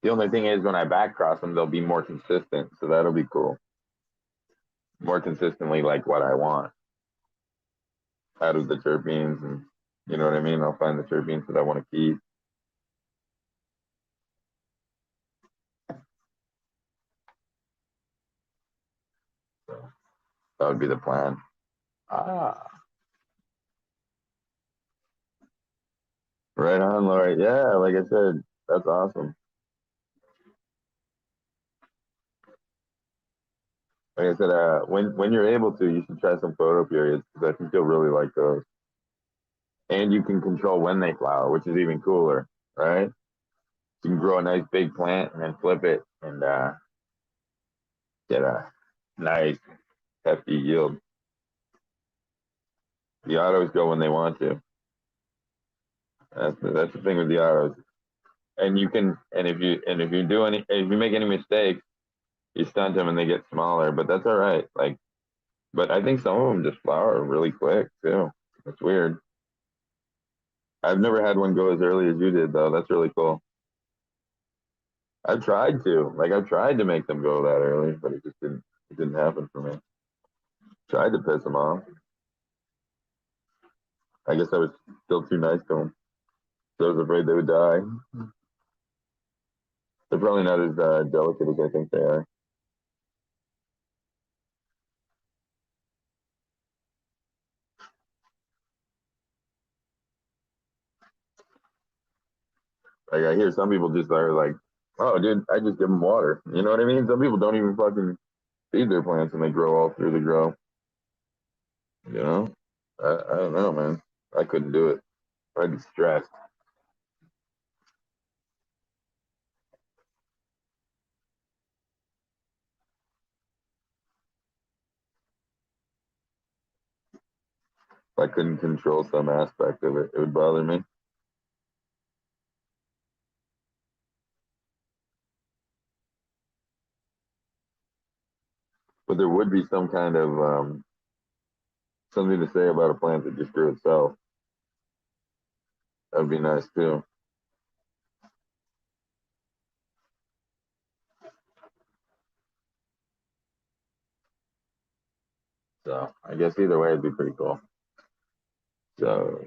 The only thing is when I back cross them, they'll be more consistent. So that'll be cool. More consistently like what I want out of the terpenes, and you know what I mean? I'll find the terpenes that I want to keep. So that would be the plan. Ah, right on, Lori. Yeah, like I said, that's awesome. Like I said, when you're able to, you should try some photo periods because I think you'll really like those. And you can control when they flower, which is even cooler, right? You can grow a nice big plant and then flip it and get a nice hefty yield. The autos go when they want to. That's the thing with the autos. And you can if you make any mistakes, you stunt them and they get smaller. But that's all right. Like, but I think some of them just flower really quick too. It's weird. I've never had one go as early as you did, though. That's really cool. I've tried to make them go that early, but it didn't happen for me. Tried to piss them off. I guess I was still too nice to them. So I was afraid they would die. They're probably not as delicate as I think they are. Like I hear some people just are like, "Oh, dude, I just give them water." You know what I mean? Some people don't even fucking feed their plants and they grow all through the grow. You know? I don't know, man. I couldn't do it. I'd be stressed. If I couldn't control some aspect of it, it would bother me. But there would be some kind of something to say about a plant that just grew itself. That'd be nice too. So I guess either way, it'd be pretty cool. So,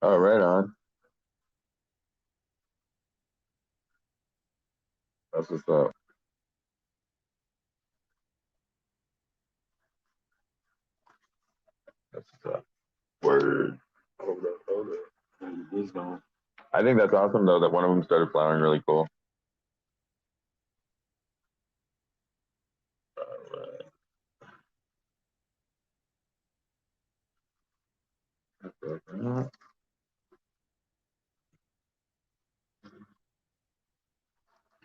oh, right on. That's what's up. That's what's up. Word. Hold up. He's gone. I think that's awesome though that one of them started flowering really cool. Alright.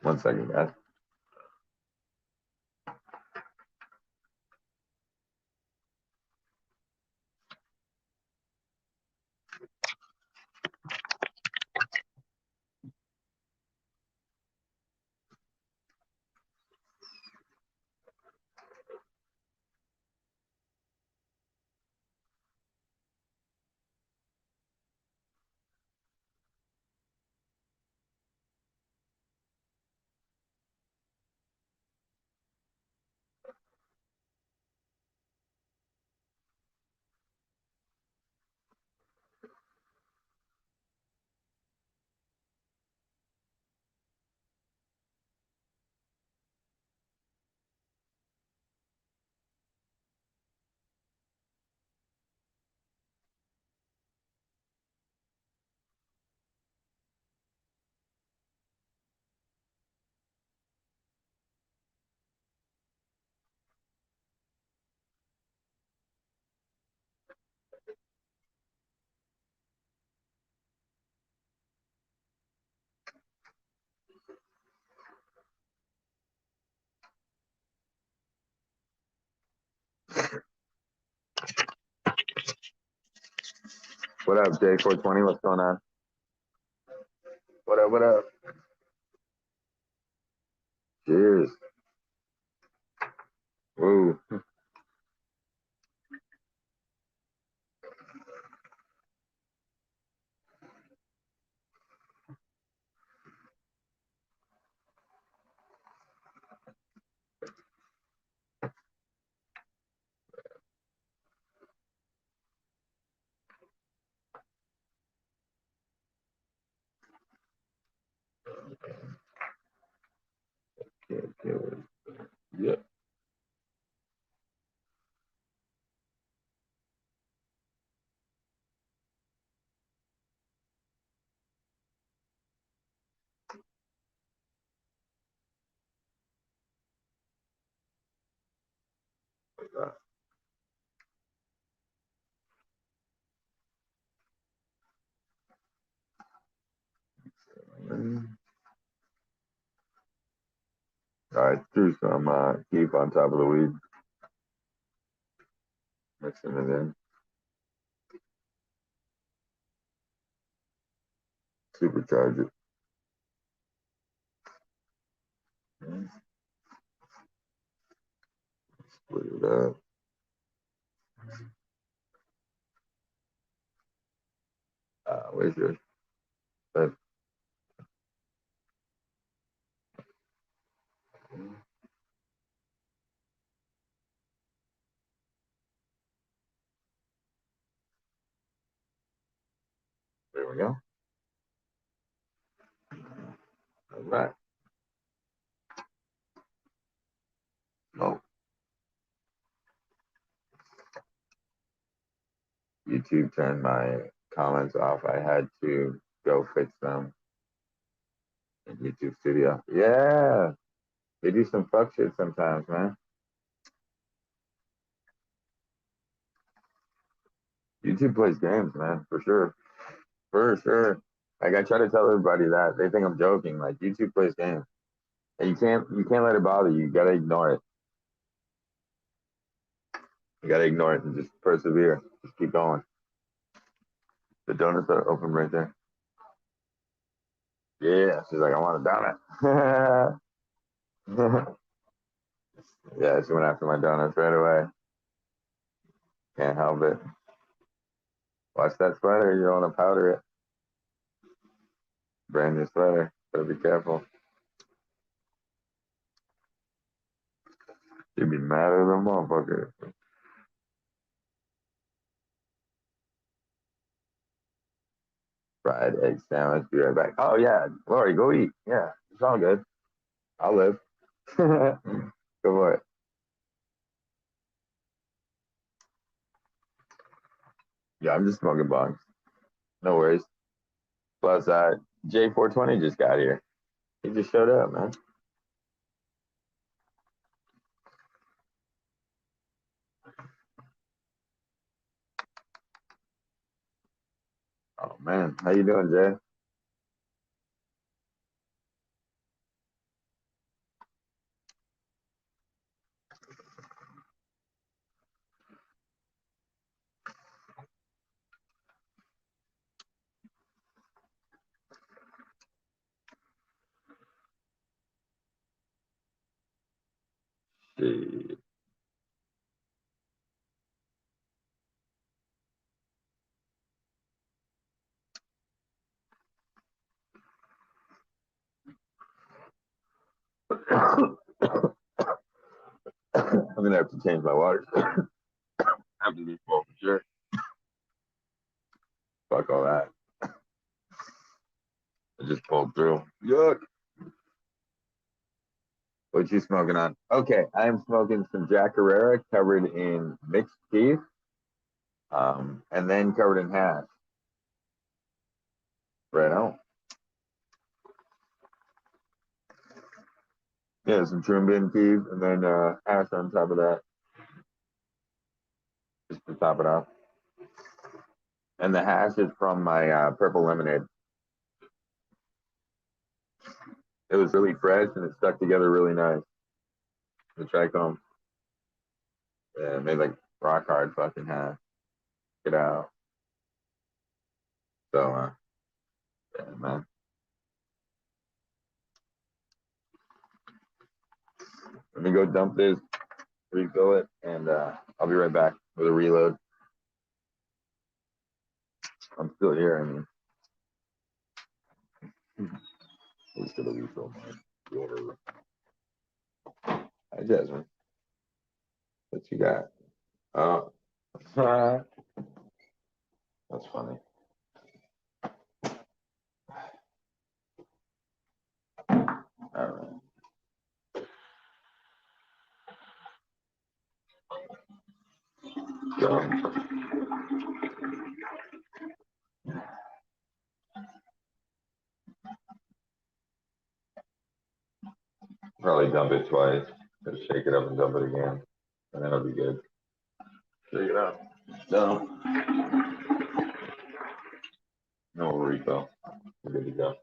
1 second, guys. What up, J420? What's going on? What up? What up? Cheers. Woo. Okay. Yeah. All right, threw some keep on top of the weed, mixing it in. Supercharge it. Put it up. Where's yours? There we go. All right. Oh, YouTube turned my comments off. I had to go fix them in YouTube Studio. Yeah, they do some fuck shit sometimes, man. YouTube plays games, man, for sure. For sure. Like I try to tell everybody that. They think I'm joking. Like YouTube plays games. And you can't let it bother you. You gotta ignore it. You gotta ignore it and just persevere. Just keep going. The donuts are open right there. Yeah, she's like, I want a donut. Yeah, she went after my donuts right away. Can't help it. Watch that sweater. You don't want to powder it. Brand new sweater. Gotta be careful. You'd be mad at the motherfucker. Fried egg sandwich. Be right back. Oh yeah, Lori, go eat. Yeah, it's all good. I'll live. Go for it. Yeah, I'm just smoking bongs. No worries. Plus, J420 just got here. He just showed up, man. Oh man, how you doing, Jay? Shit. I'm gonna have to change my water. After this ball for sure. Fuck all that. I just pulled through. Yuck. What you smoking on? Okay, I'm smoking some Jack Herrera covered in mixed teeth, and then covered in hash. Right on. Yeah, some trim bin teeth, and then hash on top of that, just to top it off. And the hash is from my purple lemonade. It was really fresh and it stuck together really nice. The trichome. Yeah, made like rock hard fucking hash. Get out. So, yeah, man. Let me go dump this, refill it, and I'll be right back with a reload. I'm still here. I mean, who's gonna refill my water? Hi, Jasmine. What you got? Oh, that's funny. All right. So, probably dump it twice. Just shake it up and dump it again, and then it'll be good. Shake it up. No. No refill. We're good to go.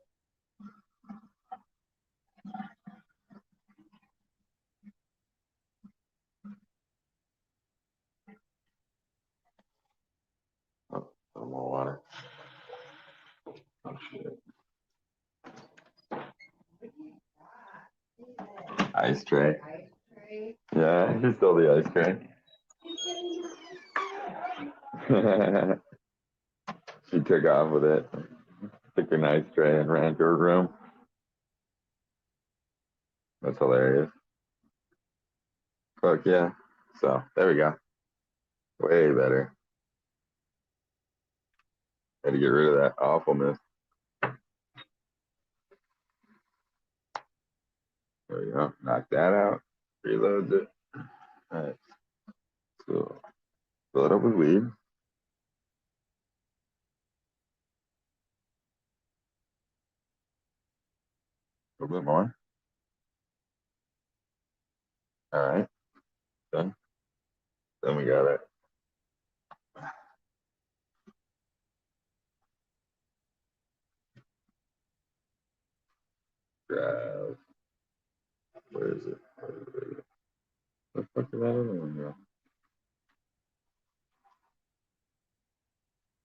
Oh, some more water. Oh shit. Ice tray. Yeah. Yeah, you stole the ice cream. She took off with it, took her nice tray and ran to her room. That's hilarious. Fuck yeah. So there we go. Way better. Had to get rid of that awfulness. There we go. Knock that out. Reload it. All right. So fill it up with weed. A little bit more. All right. Done. Then we got it. Grab. Where is it? Where the fuck did that other one go?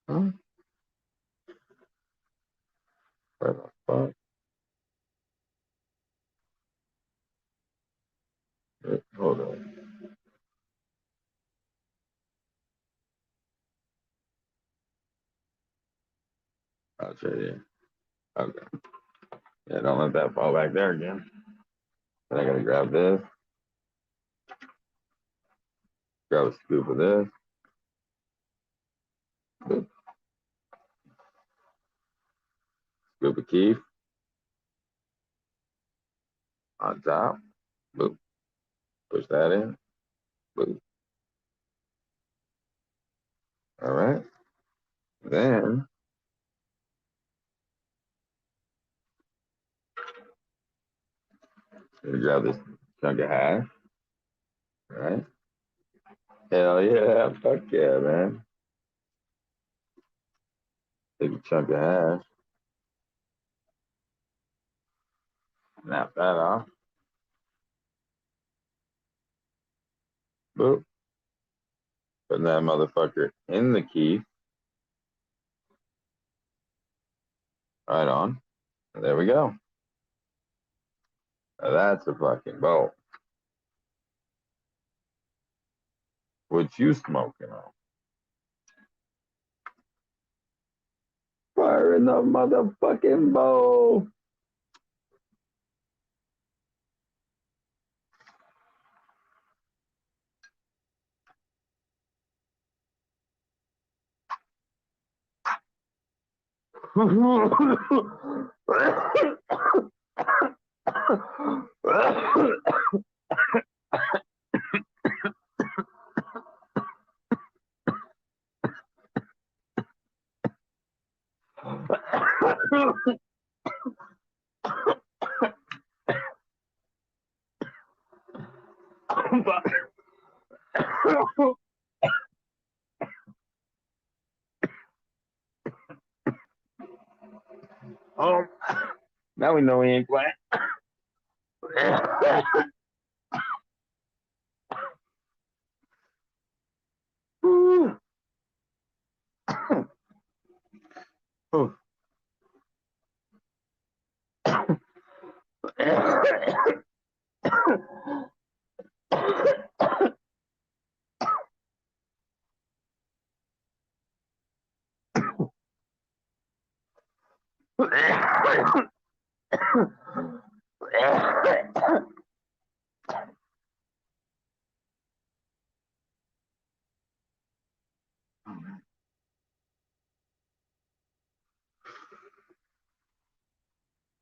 Huh? Where the fuck? Wait, hold on. I'll show you. Okay. Yeah, don't let that fall back there again. Then I gotta grab this. Grab a scoop of this. Scoop of keef on top. Boop. Push that in. Boop. All right. Then you grab this chunk of hash. All right. Hell yeah. Fuck yeah, man. Take a chunk of hash. Snap that off. Boop. Putting that motherfucker in the keef. Right on. And there we go. Now that's a fucking bolt. What you smoking on? Fire in the motherfucking bowl. Oh, now we know he ain't playing.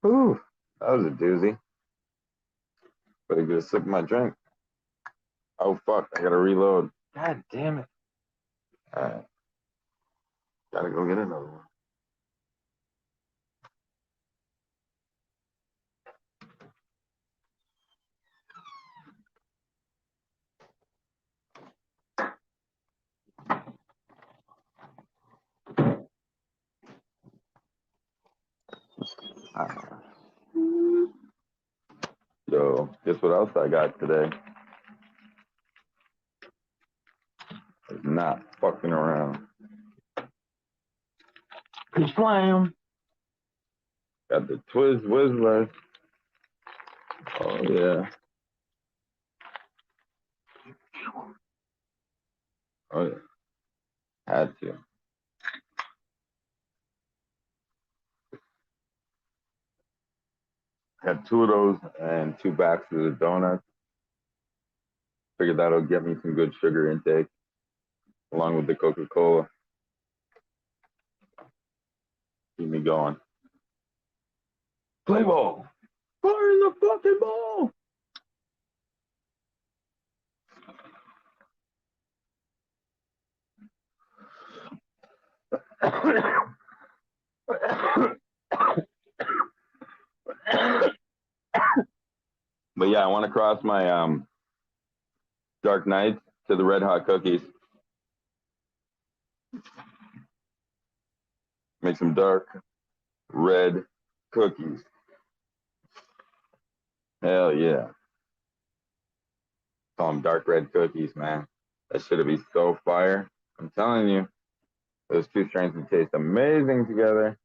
Ooh, that was a doozy. Better get a sip of my drink. Oh fuck, I gotta reload. God damn it. Alright. Gotta go get another one. Yo, guess what else I got today? It's not fucking around. Slam. Got the Twiz Whizzler. Oh yeah. Oh yeah, had to. Had two of those and two boxes of donuts. Figured that'll get me some good sugar intake along with the Coca-Cola. Keep me going. Play ball. Fire in the fucking ball. But yeah, I want to cross my Dark Knights to the Red Hot cookies. Make some dark red cookies. Hell yeah. Call them dark red cookies, man. That should be so fire. I'm telling you, those two strains would taste amazing together.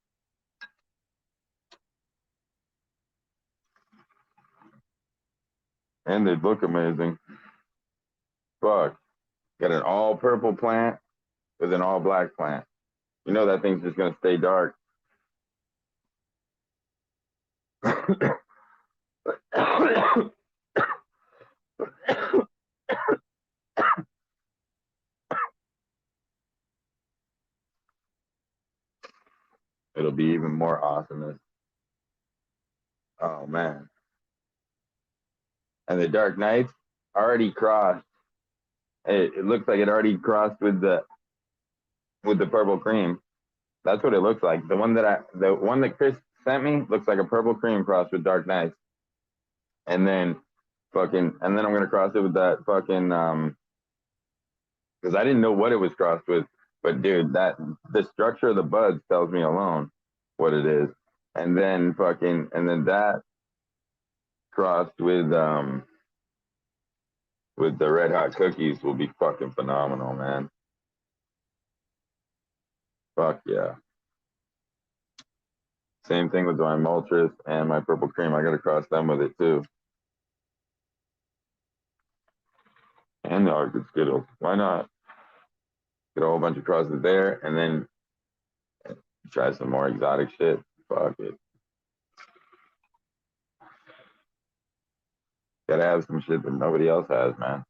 And they'd look amazing. Fuck. Got an all purple plant with an all black plant. You know that thing's just gonna stay dark. It'll be even more awesomeness. Oh man. And the Dark Knights already crossed. It looks like it already crossed with the purple cream. That's what it looks like. The one that Chris sent me looks like a purple cream crossed with Dark Knights. And then I'm gonna cross it with that fucking because I didn't know what it was crossed with. But dude, that the structure of the buds tells me alone what it is. And then that crossed with the Red Hot cookies will be fucking phenomenal, man. Fuck yeah. Same thing with my Moltres and my purple cream. I gotta cross them with it too. And the Arctic Skittles. Why not? Get a whole bunch of crosses there and then try some more exotic shit. Fuck it. Gotta have some shit that nobody else has, man.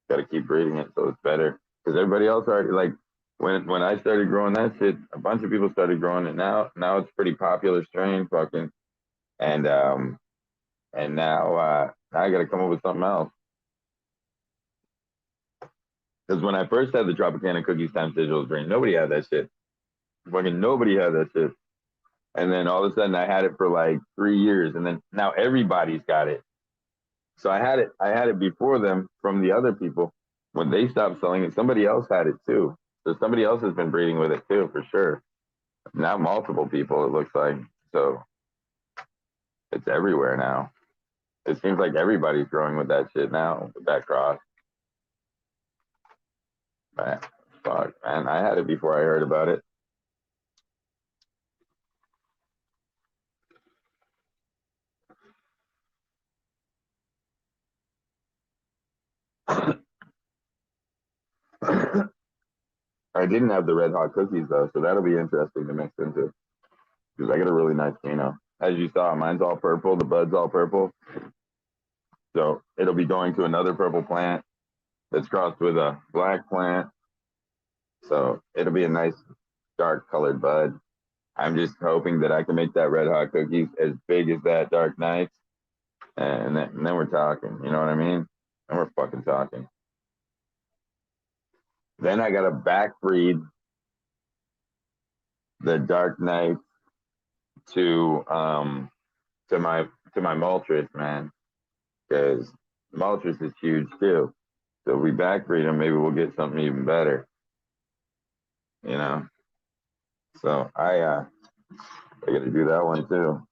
Gotta keep breeding it so it's better. Because everybody else already like when I started growing that shit, a bunch of people started growing it now. Now it's pretty popular strain, fucking and now I gotta come up with something else. Because when I first had the Tropicana Cookies Time Sigil strain, nobody had that shit. Fucking nobody had that shit. And then all of a sudden I had it for like 3 years, and then now everybody's got it. So I had it before them from the other people. When they stopped selling it, somebody else had it too. So somebody else has been breeding with it too, for sure. Now multiple people, it looks like. So it's everywhere now. It seems like everybody's growing with that shit now, with that cross. Man, fuck, man. I had it before I heard about it. I didn't have the Red Hot cookies though, so that'll be interesting to mix into. Because I got a really nice Kano. As you saw, mine's all purple, the bud's all purple. So it'll be going to another purple plant that's crossed with a black plant. So it'll be a nice dark colored bud. I'm just hoping that I can make that Red Hot cookies as big as that Dark Knights. And then we're talking, you know what I mean? And we're fucking talking. Then I gotta backbreed the Dark Knights to my Moltres, man. Because Moltres is huge too. So if we backbreed them, maybe we'll get something even better. You know? So I gotta do that one too.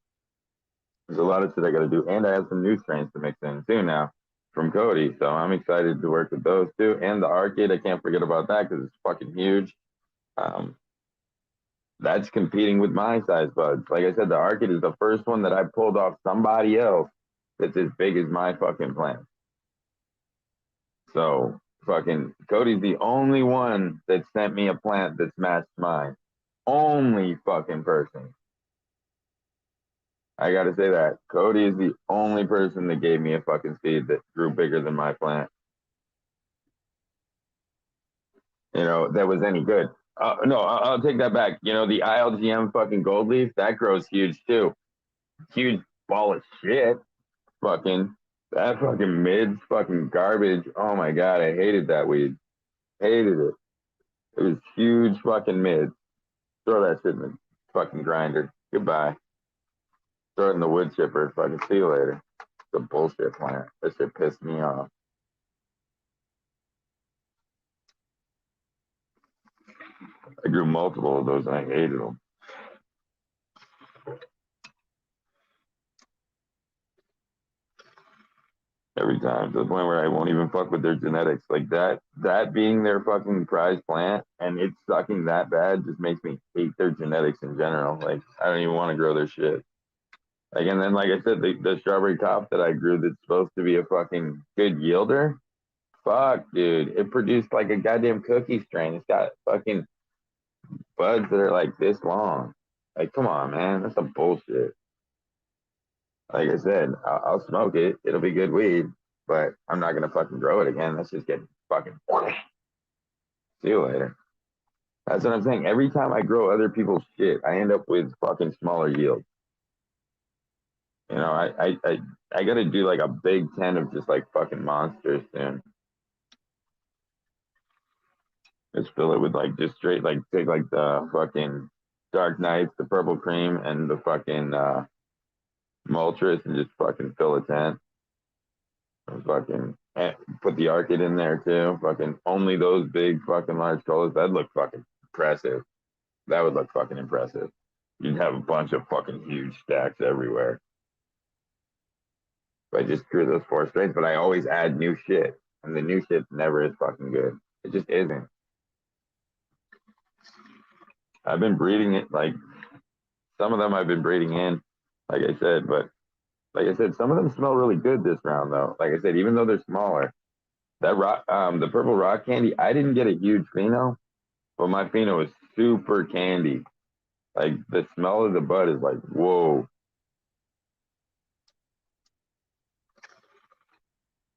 There's a lot of shit I gotta do. And I have some new strains to mix in too now from Cody. So I'm excited to work with those too. And the Arcade, I can't forget about that because it's fucking huge. That's competing with my size buds. Like I said, the Arcade is the first one that I pulled off somebody else that's as big as my fucking plant. So fucking Cody's the only one that sent me a plant that's matched mine. Only fucking person. I gotta say that. Cody is the only person that gave me a fucking seed that grew bigger than my plant. That was any good. No, I'll take that back. The ILGM fucking gold leaf, that grows huge too. Huge ball of shit. Fucking, that fucking mid's fucking garbage. Oh my God, I hated that weed. Hated it. It was huge fucking mid. Throw that shit in the fucking grinder. Goodbye. Throw it in the wood chipper. Fucking see you later. It's a bullshit plant. That shit pissed me off. I grew multiple of those and I hated them. Every time, to the point where I won't even fuck with their genetics. Like that being their fucking prize plant and it's sucking that bad just makes me hate their genetics in general. Like I don't even want to grow their shit. Like, and then like I said, the strawberry top that I grew that's supposed to be a fucking good yielder. Fuck, dude, it produced like a goddamn cookie strain. It's got fucking buds that are like this long. Like, come on, man, that's some bullshit. Like I said, I'll smoke it. It'll be good weed, but I'm not gonna fucking grow it again. Let's just get fucking. See you later. That's what I'm saying. Every time I grow other people's shit, I end up with fucking smaller yields. I gotta do like a big 10 of just like fucking monsters soon. Just fill it with like just straight like take like the fucking Dark Knights, the purple cream, and the fucking Moltres and just fucking fill a tent. And fucking put the Arcade in there too. Fucking only those big fucking large colors. That'd look fucking impressive. That would look fucking impressive. You'd have a bunch of fucking huge stacks everywhere. But I just grew those 4 strains, but I always add new shit. And the new shit never is fucking good. It just isn't. I've been breeding it like some of them I've been breeding in, like I said, but like I said, some of them smell really good this round though. Like I said, even though they're smaller, that rock, the purple rock candy, I didn't get a huge pheno, but my pheno is super candy. Like the smell of the bud is like, whoa.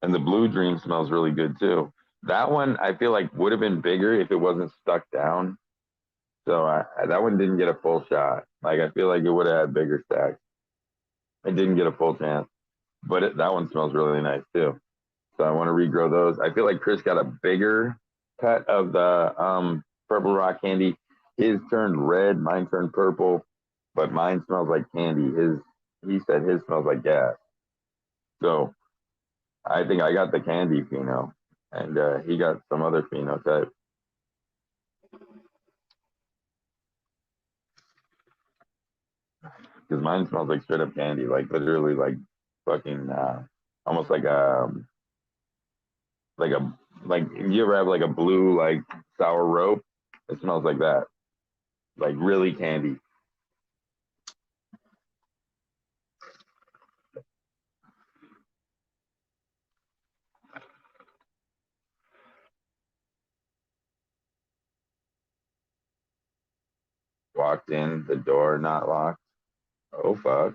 And the blue dream smells really good too. That one I feel like would have been bigger if it wasn't stuck down. So that one didn't get a full shot. Like I feel like it would have had bigger stacks. It didn't get a full chance, but that one smells really nice too. So I want to regrow those. I feel like Chris got a bigger cut of the purple rock candy. His turned red, mine turned purple, but mine smells like candy. He said his smells like gas. So I think I got the candy pheno, and he got some other phenotype. Because mine smells like straight up candy, like literally like fucking almost like like you ever have like a blue like sour rope? It smells like that, like really candy. Walked in, the door not locked. Oh fuck.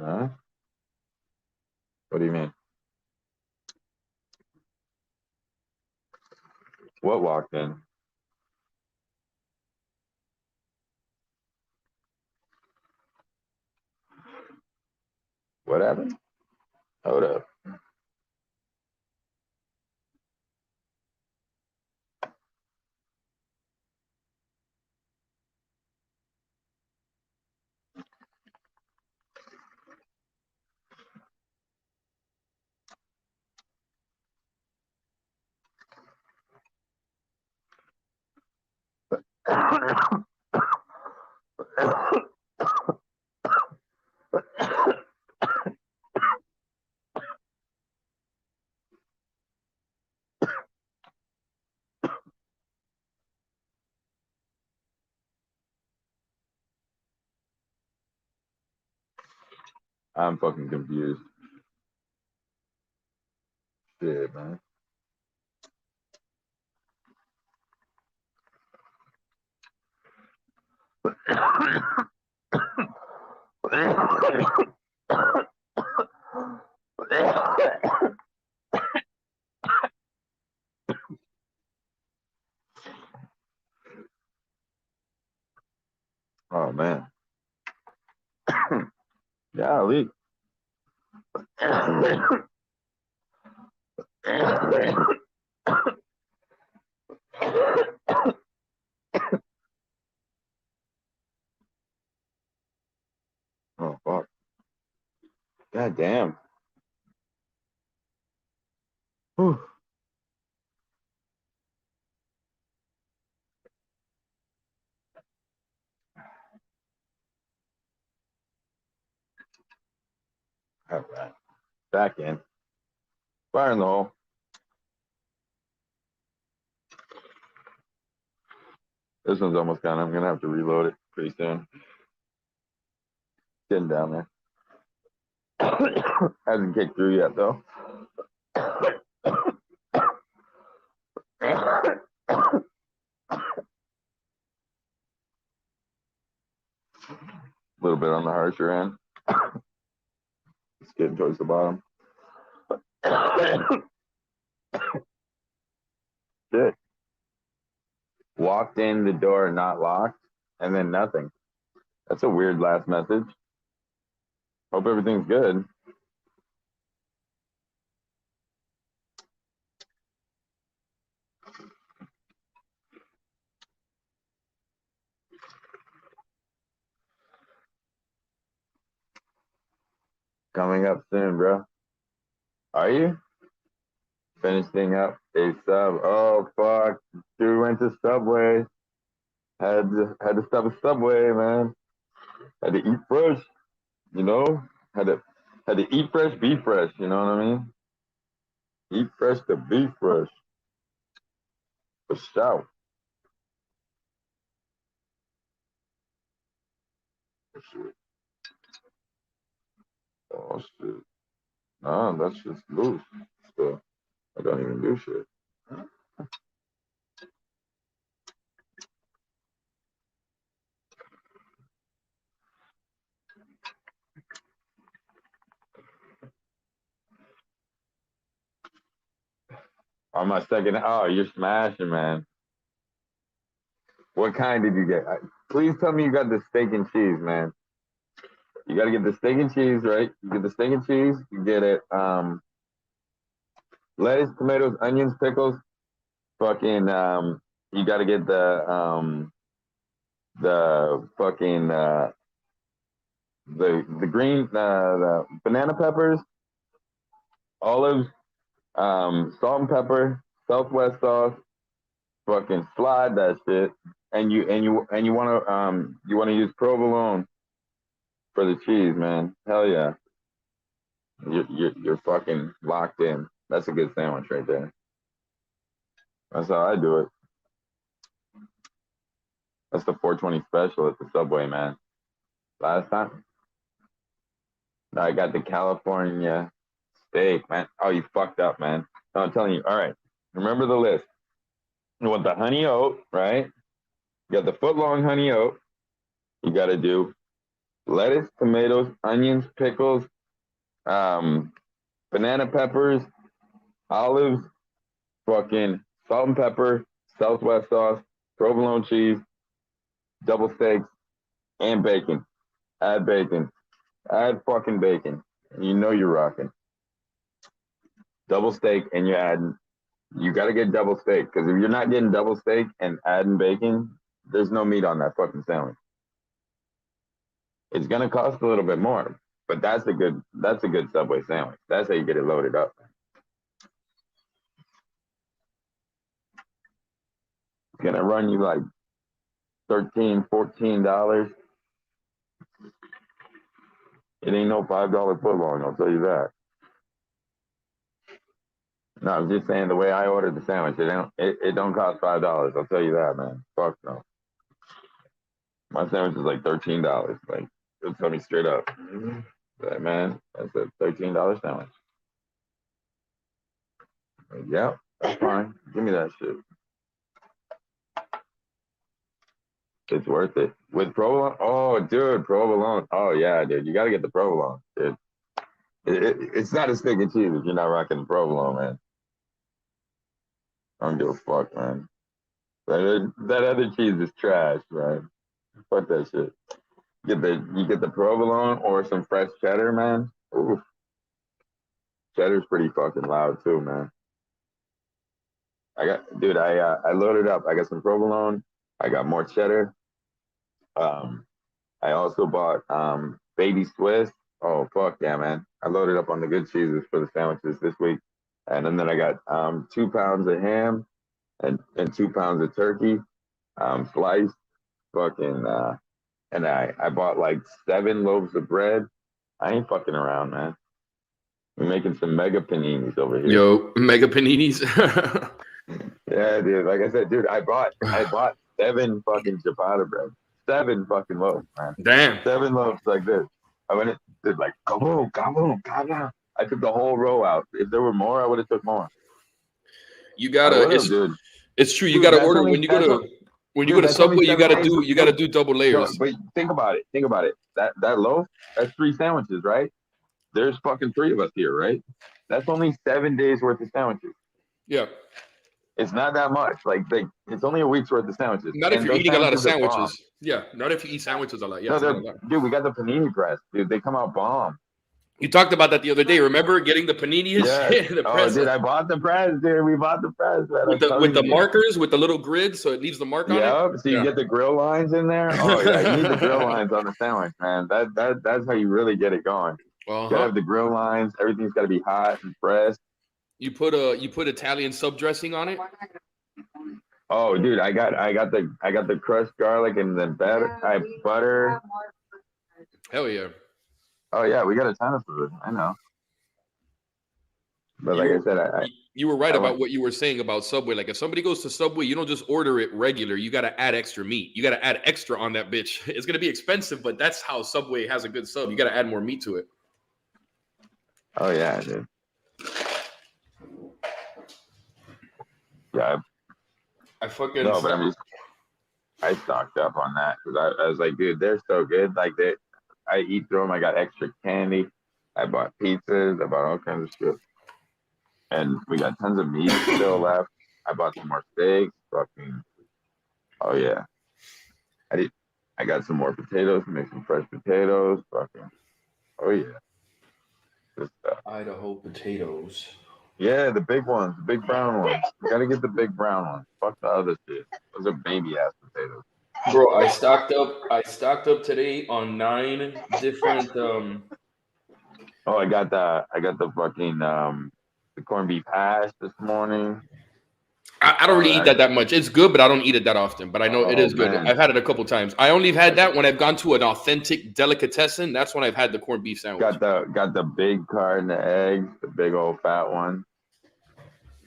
Huh? What do you mean? What walked in? What happened? Hold up. I'm fucking confused. Shit, man. Oh man. Golly. Oh fuck. God damn. Whew. All right. Back in. Fire in the hole. This one's almost gone. I'm gonna have to reload it pretty soon. Getting down there. Hasn't kicked through yet though. A little bit on the harsher end. It's getting towards the bottom. Shit. Walked in the door not locked, and then nothing. That's a weird last message. Hope everything's good. Coming up soon, bro. Are you? Finishing up a sub. Oh fuck. Dude went to Subway. Had to stop at Subway, man. Had to eat fresh, you know? Had to eat fresh, be fresh, you know what I mean? Eat fresh to be fresh. For sure. For sure. Oh shit. Nah, that's just loose. So I don't even do shit. On my second, oh, you're smashing, man. What kind did you get? Please tell me you got the steak and cheese, man. You got to get the steak and cheese, right? You get the steak and cheese. You get it. Lettuce, tomatoes, onions, pickles. Fucking. You got to get the fucking the green the banana peppers, olives, salt and pepper, Southwest sauce. Fucking slide that shit, and you want to use provolone for the cheese, man. Hell yeah, you're fucking locked in. That's a good sandwich right there. That's how I do it. That's the 420 special at the Subway, man. Last time, I got the California steak, man. Oh, you fucked up, man. No, I'm telling you. All right, remember the list. You want the honey oat, right? You got the foot long honey oat. You got to do lettuce, tomatoes, onions, pickles, banana peppers, olives, fucking salt and pepper, Southwest sauce, provolone cheese, double steaks, and bacon. Add bacon. Add fucking bacon. You know you're rocking. Double steak, and you got to get double steak, because if you're not getting double steak and adding bacon, there's no meat on that fucking sandwich. It's gonna cost a little bit more, but that's a good Subway sandwich. That's how you get it loaded up. It's gonna run you like $13, $14. It ain't no $5 footlong, I'll tell you that. No, I'm just saying the way I ordered the sandwich, it don't cost $5. I'll tell you that, man. Fuck no. My sandwich is like $13. Like, it'll tell me straight up. That man, that's a $13 sandwich. Yeah, that's fine. Give me that shit. It's worth it. With provolone? Oh, dude, provolone. Oh, yeah, dude. You got to get the provolone, dude. It's not a steak and cheese if you're not rocking the provolone, man. I don't give a fuck, man. That other cheese is trash, man. Fuck that shit. You get the provolone or some fresh cheddar, man. Oof. Cheddar's pretty fucking loud too, man. I loaded up. I got some provolone. I got more cheddar. Um, I also bought baby Swiss. Oh fuck yeah, man! I loaded up on the good cheeses for the sandwiches this week, and then I got 2 pounds of ham and 2 pounds of turkey, sliced. Fucking and I bought like 7 loaves of bread. I ain't fucking around, man. We're making some mega paninis over here. Yo, mega paninis. Yeah, dude. Like I said, dude, I bought 7 fucking ciabatta bread. 7 fucking loaves, man. Damn. 7 loaves like this. I went and did like kaboom, kaboom, kaboom. I took the whole row out. If there were more, I would have took more. You gotta. Dude. It's true. You Dude, gotta that's order only- when you go that's to only- when you dude, go to that's Subway. only You gotta 7 do. You gotta do double No, layers. but think about it. Think about it. That loaf, that's 3 sandwiches, right? There's fucking 3 of us here, right? That's only 7 days worth of sandwiches. Yeah. It's not that much. Like it's only a week's worth of sandwiches. Not if And you're those eating a lot of sandwiches are bomb. sandwiches. Yeah. Not if you eat sandwiches a lot. Yeah. No, it's not a lot. dude, we got the panini press, dude. They come out bomb. You talked about that the other day. Remember getting the panini and Yeah. shit? The Oh, press dude, I bought the press, dude. We bought the press, man. with the markers, with the little grid, so it leaves the mark on it. Yeah, so you get the grill lines in there. Oh yeah, you need the grill lines on the sandwich, man. That's how you really get it going. You gotta have the grill lines. Everything's gotta be hot and fresh. You put Italian sub dressing on it. Oh, dude, I got the crushed garlic and then butter. Hell yeah. Oh yeah, we got a ton of food. I know. But like I said, you were right about what you were saying about Subway. Like if somebody goes to Subway, you don't just order it regular. You got to add extra meat. You got to add extra on that bitch. It's gonna be expensive, but that's how Subway has a good sub. You got to add more meat to it. Oh yeah, dude. Yeah. I fucking No, but I stocked up on that because I was like, dude, they're so good. Like I eat through them. I got extra candy. I bought pizzas. I bought all kinds of shit. And we got tons of meat still left. I bought some more steaks. Fucking, oh yeah. I got some more potatoes. Make some fresh potatoes. Fucking, oh yeah. This stuff. Idaho potatoes. Yeah, the big ones, the big brown ones. We gotta get the big brown ones. Fuck the other shit. Those are baby ass potatoes. Bro, I stocked up today on 9 different Oh, I got the fucking the corned beef hash this morning. I don't really eat that much. It's good, but I don't eat it that often. But I know it is good. Man. I've had it a couple times. I only have had that when I've gone to an authentic delicatessen. That's when I've had the corned beef sandwich. Got the big carton of eggs, the big old fat one.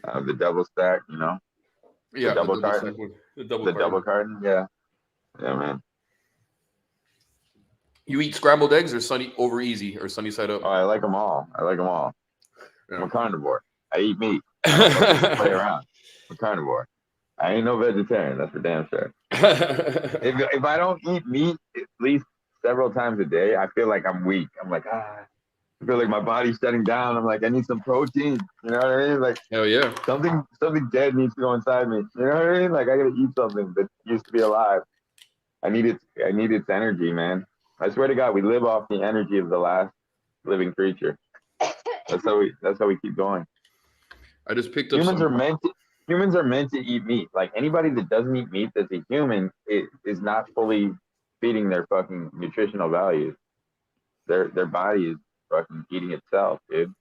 The double stack, you know. Yeah, the double carton. The double Carton, yeah. Yeah, man. You eat scrambled eggs or sunny over easy or sunny side up? Oh, I like them all. Yeah. I'm a carnivore. I eat meat. Play around. I'm a carnivore. I ain't no vegetarian. That's for damn sure. If I don't eat meat at least several times a day, I feel like I'm weak. I'm like, I feel like my body's shutting down. I'm like, I need some protein. You know what I mean? Like, hell yeah. Something dead needs to go inside me. You know what I mean? Like, I gotta eat something that used to be alive. I need its energy, man. I swear to God, we live off the energy of the last living creature. That's how we keep going. I just picked up Humans are meant to eat meat. Like anybody that doesn't eat meat that's a human is not fully feeding their fucking nutritional values. Their body is fucking eating itself, dude.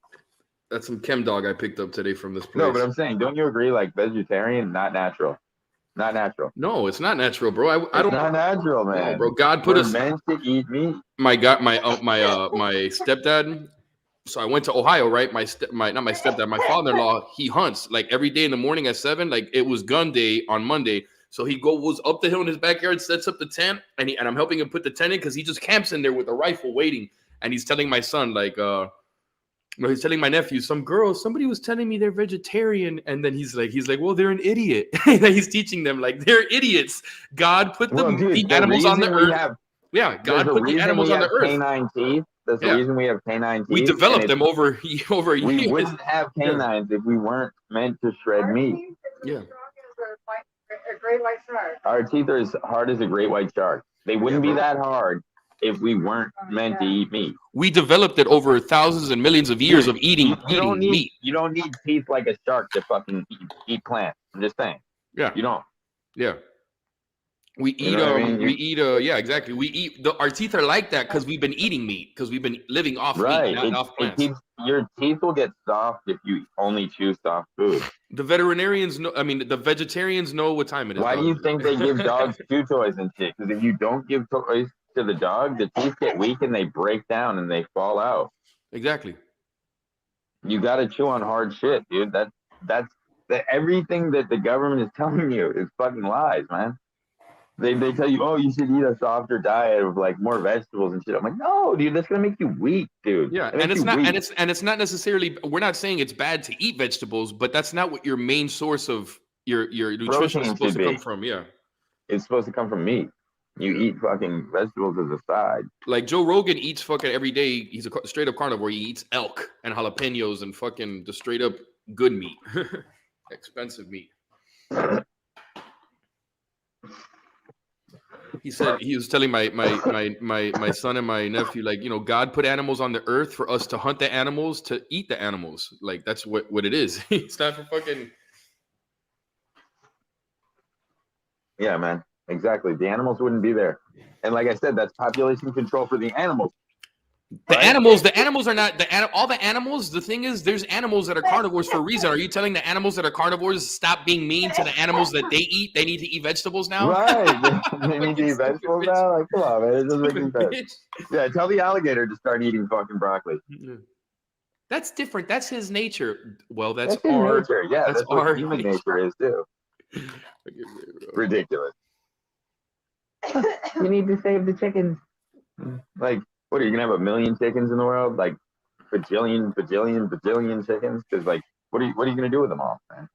That's some chem dog I picked up today from this place. No, but I'm saying, don't you agree? Like vegetarian, not natural. Not natural. No, it's not natural, bro. I don't. It's not natural, man. No, bro, God put us meant to eat meat. My stepdad. So I went to Ohio, right? My father-in-law. He hunts like every day in the morning at 7. Like it was gun day on Monday. So he goes up the hill in his backyard, sets up the tent, and I'm helping him put the tent in because he just camps in there with a rifle waiting. and he's telling my son like, he's telling my nephew, somebody was telling me they're vegetarian, and then he's like, well, they're an idiot. He's teaching them like they're idiots. God put the animals on the earth. God put the animals on the earth. Canine teeth. That's the reason we have canine teeth. We developed them over years. We wouldn't have canines if we weren't meant to shred meat. Yeah. A great white shark. Our teeth are as hard as a great white shark. They wouldn't be that hard if we weren't meant to eat meat. We developed it over thousands and millions of years of eating meat. You don't need teeth like a shark to fucking eat plants. I'm just saying. Yeah. You don't. Yeah. We eat, exactly. Our teeth are like that because we've been eating meat, because we've been living off meat, not off plants. Your teeth will get soft if you only chew soft food. The veterinarians know, the vegetarians know what time it is. Why do you think they give dogs chew toys and shit? Because if you don't give toys to the dog, the teeth get weak and they break down and they fall out. Exactly. You got to chew on hard shit, dude. That's everything that the government is telling you is fucking lies, man. They tell you, oh, you should eat a softer diet of like more vegetables and shit. I'm like, no, dude, that's gonna make you weak, dude. Yeah, and it's not necessarily. We're not saying it's bad to eat vegetables, but that's not what your main source of your nutrition is supposed to come from. Yeah, it's supposed to come from meat. You eat fucking vegetables as a side. Like Joe Rogan eats fucking every day. He's a straight up carnivore. He eats elk and jalapenos and fucking the straight up good meat, expensive meat. He said, he was telling my son and my nephew, like, God put animals on the earth for us to hunt the animals, to eat the animals. Like, that's what it is. It's not for fucking. Yeah, man. Exactly. The animals wouldn't be there. And like I said, that's population control for the animals. The animals are not all the animals. The thing is, there's animals that are carnivores for a reason. Are you telling the animals that are carnivores stop being mean to the animals that they eat? They need to eat vegetables now. Right? They need to eat vegetables now. Like, come on, man. It doesn't make any sense. Yeah, tell the alligator to start eating fucking broccoli. That's different. That's his nature. Well, that's our nature. Yeah, that's what human nature is too. Ridiculous. You need to save the chickens. Like. What are you gonna have 1 million chickens in the world? Like bajillion chickens? Because like, what are you gonna do with them all, man?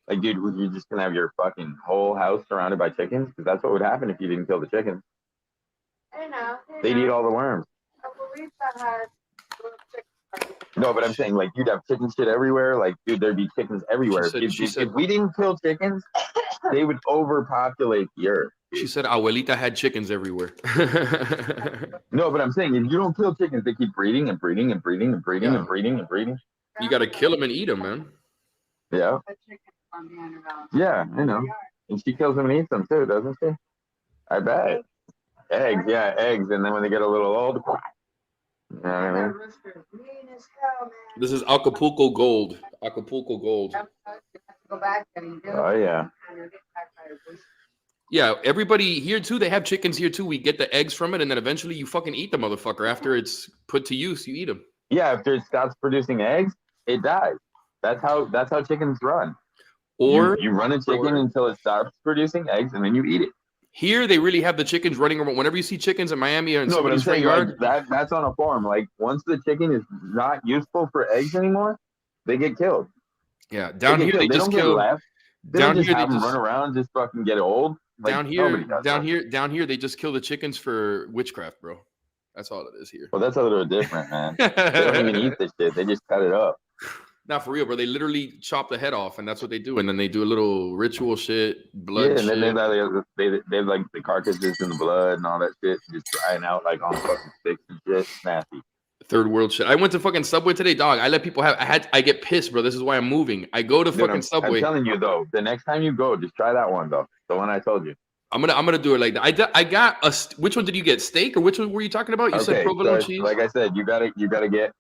Like, dude, you're just gonna have your fucking whole house surrounded by chickens? Because that's what would happen if you didn't kill the chickens. I know. They'd eat all the worms. I believe that had little chickens. No, but I'm saying like you'd have chicken shit everywhere. Like, dude, there'd be chickens everywhere. If we didn't kill chickens, they would overpopulate the earth. She said Abuelita had chickens everywhere. No, but I'm saying if you don't kill chickens, they keep breeding and breeding and breeding and breeding and breeding and breeding. You got to kill them and eat them, man. Yeah. Yeah, I know. And she kills them and eats them too, doesn't she? I bet. Eggs, yeah, eggs. And then when they get a little old, you know what I mean? This is Acapulco Gold. Acapulco Gold. Oh, yeah. Yeah, everybody here too, they have chickens here too. We get the eggs from it, and then eventually you fucking eat the motherfucker. After it's put to use, you eat them. Yeah, if it stops producing eggs, it dies. That's how chickens run. Or you run a chicken until it stops producing eggs, and then you eat it. Here, they really have the chickens running around. Whenever you see chickens in Miami or in somebody's front yard, that's on a farm. Like once the chicken is not useful for eggs anymore, they get killed. Yeah, down here they just kill. Down here they just run around, just fucking get old. Like, down here, they just kill the chickens for witchcraft, bro. That's all it is here. Well, that's a little different, man. They don't even eat this shit. They just cut it up. Not for real, bro. They literally chop the head off, and that's what they do. And then they do a little ritual shit, blood. Yeah, and then they have like the carcasses and the blood and all that shit, just drying out like on fucking sticks and shit. Nasty. Third world shit. I went to fucking Subway today, dog. I let people have. I get pissed, bro. This is why I'm moving. I go to fucking Subway. I'm telling you though, the next time you go, just try that one though. The one I told you. I'm gonna do it like that. I got a. Which one did you get? Steak or which one were you talking about? You said provolone cheese. Like I said, you gotta get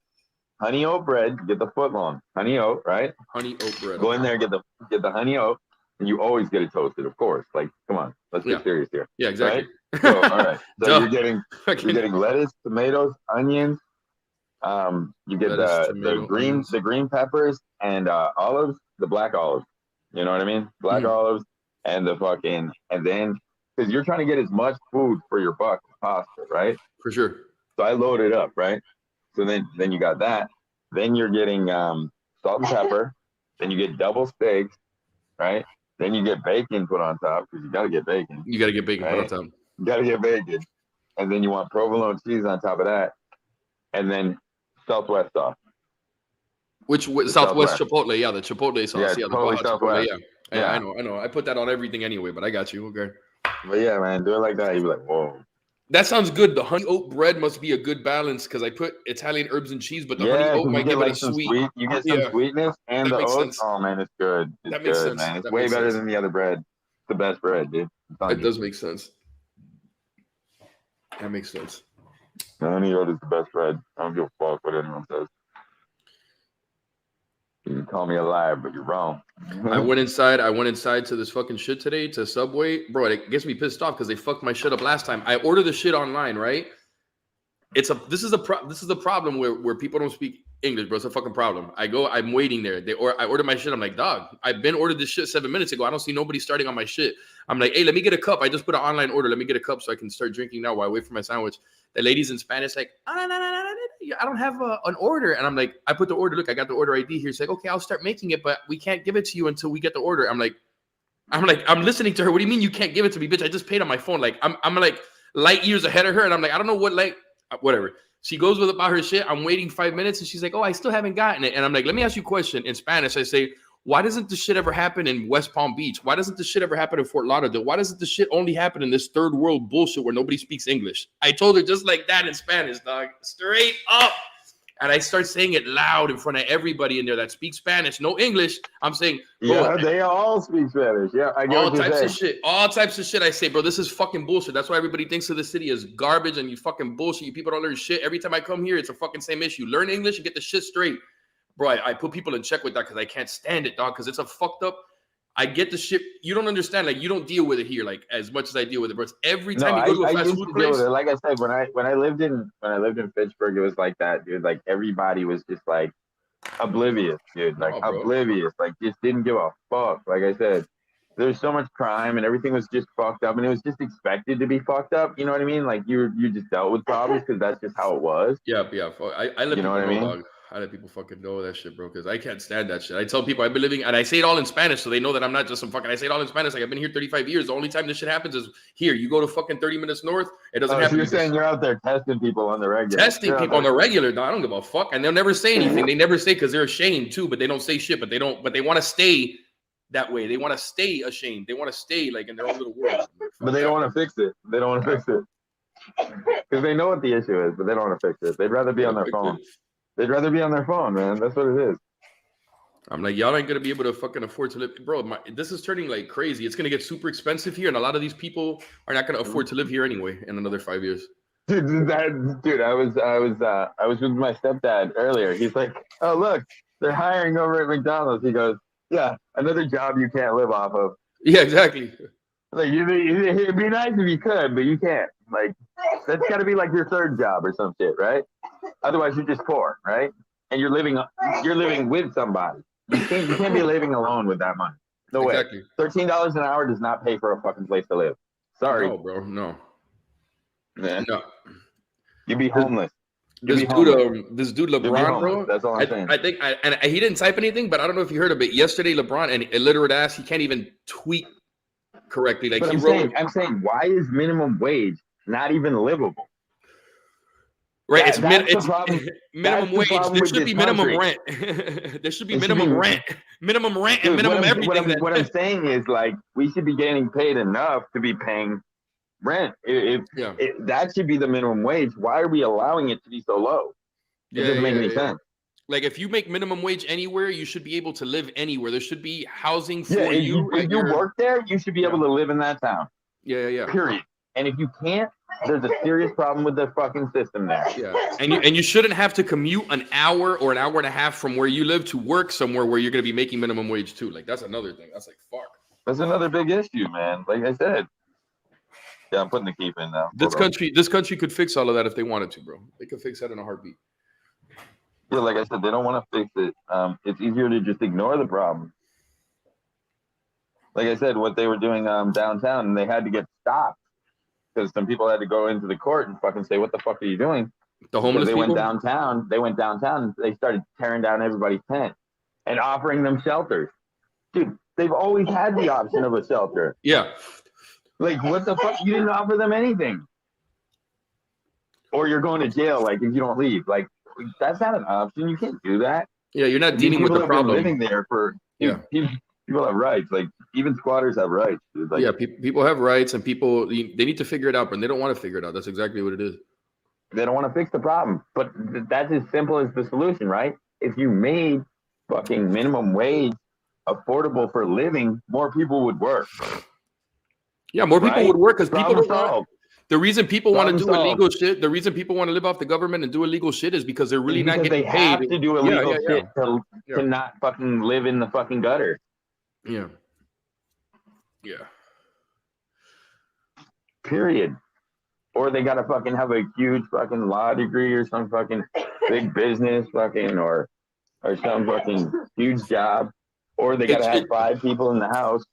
honey oat bread. Get the foot long honey oat, right? Honey oat bread. Go in there, get the honey oat, and you always get it toasted, of course. Like, come on, let's get serious here. Yeah, exactly. Right? So, all right. So you're getting lettuce, tomatoes, onions. You get the green peppers and olives, the black olives. You know what I mean? Black olives and then because you're trying to get as much food for your buck as possible, right? For sure. So I load it up, right? So then you got that. Then you're getting salt and pepper. Then you get double steaks, right? Then you get bacon put on top because you got to get bacon. You got to get bacon put on right? top. You got to get bacon. And then you want provolone cheese on top of that. And then Southwest sauce. Which Southwest Chipotle? Yeah, the Chipotle sauce. Yeah, Yeah, the totally Baja Southwest. Chipotle. Yeah, I know. I put that on everything anyway, but I got you. Okay. But yeah, man, do it like that. You'd be like, whoa. That sounds good. The honey oat bread must be a good balance because I put Italian herbs and cheese, but the honey oat might give it a sweet. You get some sweetness and the oats. Sense. Oh man, it's good. It's good, man. It's way better than the other bread. It's the best bread, dude. It does make sense. That makes sense. The honey oat is the best bread. I don't give a fuck what anyone says. You can call me a liar, but you're wrong. I went inside to this fucking shit today to Subway. Bro, it gets me pissed off because they fucked my shit up last time. I ordered the shit online, right? This is the problem where people don't speak English, bro. It's a fucking problem. I'm waiting there. I order my shit. I'm like, dog, I've been ordered this shit 7 minutes ago. I don't see nobody starting on my shit. I'm like, hey, let me get a cup. I just put an online order. Let me get a cup so I can start drinking now while I wait for my sandwich. The lady's in Spanish, like, I don't have an order. And I'm like, I put the order. Look, I got the order ID here. She's like, okay, I'll start making it, but we can't give it to you until we get the order. I'm listening to her. What do you mean you can't give it to me, bitch? I just paid on my phone. Like, I'm like light years ahead of her. And I'm like, I don't know what, like, whatever. She goes with about her shit. I'm waiting 5 minutes. And she's like, oh, I still haven't gotten it. And I'm like, let me ask you a question. In Spanish, I say, why doesn't this shit ever happen in West Palm Beach? Why doesn't this shit ever happen in Fort Lauderdale? Why doesn't this shit only happen in this third world bullshit where nobody speaks English? I told her just like that in Spanish, dog. Straight up. And I start saying it loud in front of everybody in there that speaks Spanish, no English. I'm saying, bro, yeah, they all speak Spanish. Yeah, I get all types of shit. All types of shit. I say, bro, this is fucking bullshit. That's why everybody thinks of the city as garbage and you fucking bullshit. You people don't learn shit. Every time I come here, it's a fucking same issue. Learn English and get the shit straight. Bro, I put people in check with that because I can't stand it, dog, because it's a fucked up. I get the shit. You don't understand. Like, you don't deal with it here, like, as much as I deal with it. But every time you go to a fast food place. Like I said, when I lived in Fitchburg, it was like that, dude. Like, everybody was just like oblivious, dude. Like, oblivious. Like, just didn't give a fuck. Like I said, there's so much crime and everything was just fucked up, and it was just expected to be fucked up. You know what I mean? Like, you just dealt with problems because that's just how it was. Yeah. I let people know, dog. I let people fucking know that shit, bro, because I can't stand that shit. I tell people I've been living, and I say it all in Spanish, so they know that I'm not just some fucking. I say it all in Spanish, like I've been here 35 years. The only time this shit happens is here. You go to fucking 30 minutes north, it doesn't happen. So you're saying you're out there testing people on the regular? Testing people on the regular. No, I don't give a fuck, and they'll never say anything. They never say because they're ashamed too, but they don't say shit. But they don't. But they want to stay that way. They want to stay ashamed. They want to stay like in their own little world. But they don't want to fix it. They don't want to fix it because they know what the issue is, but they don't want to fix it. They'd rather be on their phone. They'd rather be on their phone, man. That's what it is. I'm like, y'all ain't gonna be able to fucking afford to live, bro. This is turning like crazy. It's gonna get super expensive here, and a lot of these people are not gonna afford to live here anyway in another 5 years. Dude, I was with my stepdad earlier. He's like, oh look, they're hiring over at McDonald's. He goes, yeah, another job you can't live off of. Yeah, exactly. Like, it'd be nice if you could, but you can't. Like, that's got to be like your third job or some shit, right? Otherwise, you're just poor, right? And you're living with somebody. You can't be living alone with that money. No way. Exactly. $13 an hour does not pay for a fucking place to live. Sorry. No, bro. No. Man. No. You'd be homeless. This dude LeBron, bro. That's all I'm saying. I think, and he didn't type anything, but I don't know if you heard of it. Yesterday, LeBron, an illiterate ass, he can't even tweet correctly. Like, but I'm saying, why is minimum wage not even livable? Right, it's minimum wage. There should be minimum rent. There should be minimum rent, and minimum everything. What I'm saying is, like, we should be getting paid enough to be paying rent. That should be the minimum wage. Why are we allowing it to be so low? It doesn't make any sense. Like, if you make minimum wage anywhere, you should be able to live anywhere. There should be housing for you. If you work there, you should be able to live in that town. Yeah. Period. And if you can't, there's a serious problem with the fucking system there. Yeah. And you shouldn't have to commute an hour or an hour and a half from where you live to work somewhere where you're going to be making minimum wage too. Like, that's another thing. That's like, fuck. That's another big issue, man. Like I said. Yeah, I'm putting the keep in now. This country could fix all of that if they wanted to, bro. They could fix that in a heartbeat. Yeah, like I said, they don't want to fix it. It's easier to just ignore the problem. Like I said, what they were doing downtown, and they had to get stopped because some people had to go into the court and fucking say, what the fuck are you doing? The homeless they people? went downtown. They went downtown. They started tearing down everybody's tent and offering them shelters. Dude, they've always had the option of a shelter. Yeah. Like, what the fuck? You didn't offer them anything. Or you're going to jail, like, if you don't leave. Like, that's not an option. You can't do that. Yeah, you're not dealing with the problem. Living there for people have rights. Like, even squatters have rights. Dude. Like, yeah, people have rights, and people they need to figure it out, but they don't want to figure it out. That's exactly what it is. They don't want to fix the problem, but that's as simple as the solution, right? If you made fucking minimum wage affordable for living, more people would work. Yeah, more people would work because people don't solved. The reason people want to do solved. illegal shit, the reason people want to live off the government and do illegal shit is because they're really not getting they paid. have to do illegal shit to not fucking live in the fucking gutter. Yeah. Yeah. Period. Or they gotta fucking have a huge fucking law degree or some fucking big business fucking or some fucking huge job. Or they gotta have 5 people in the house.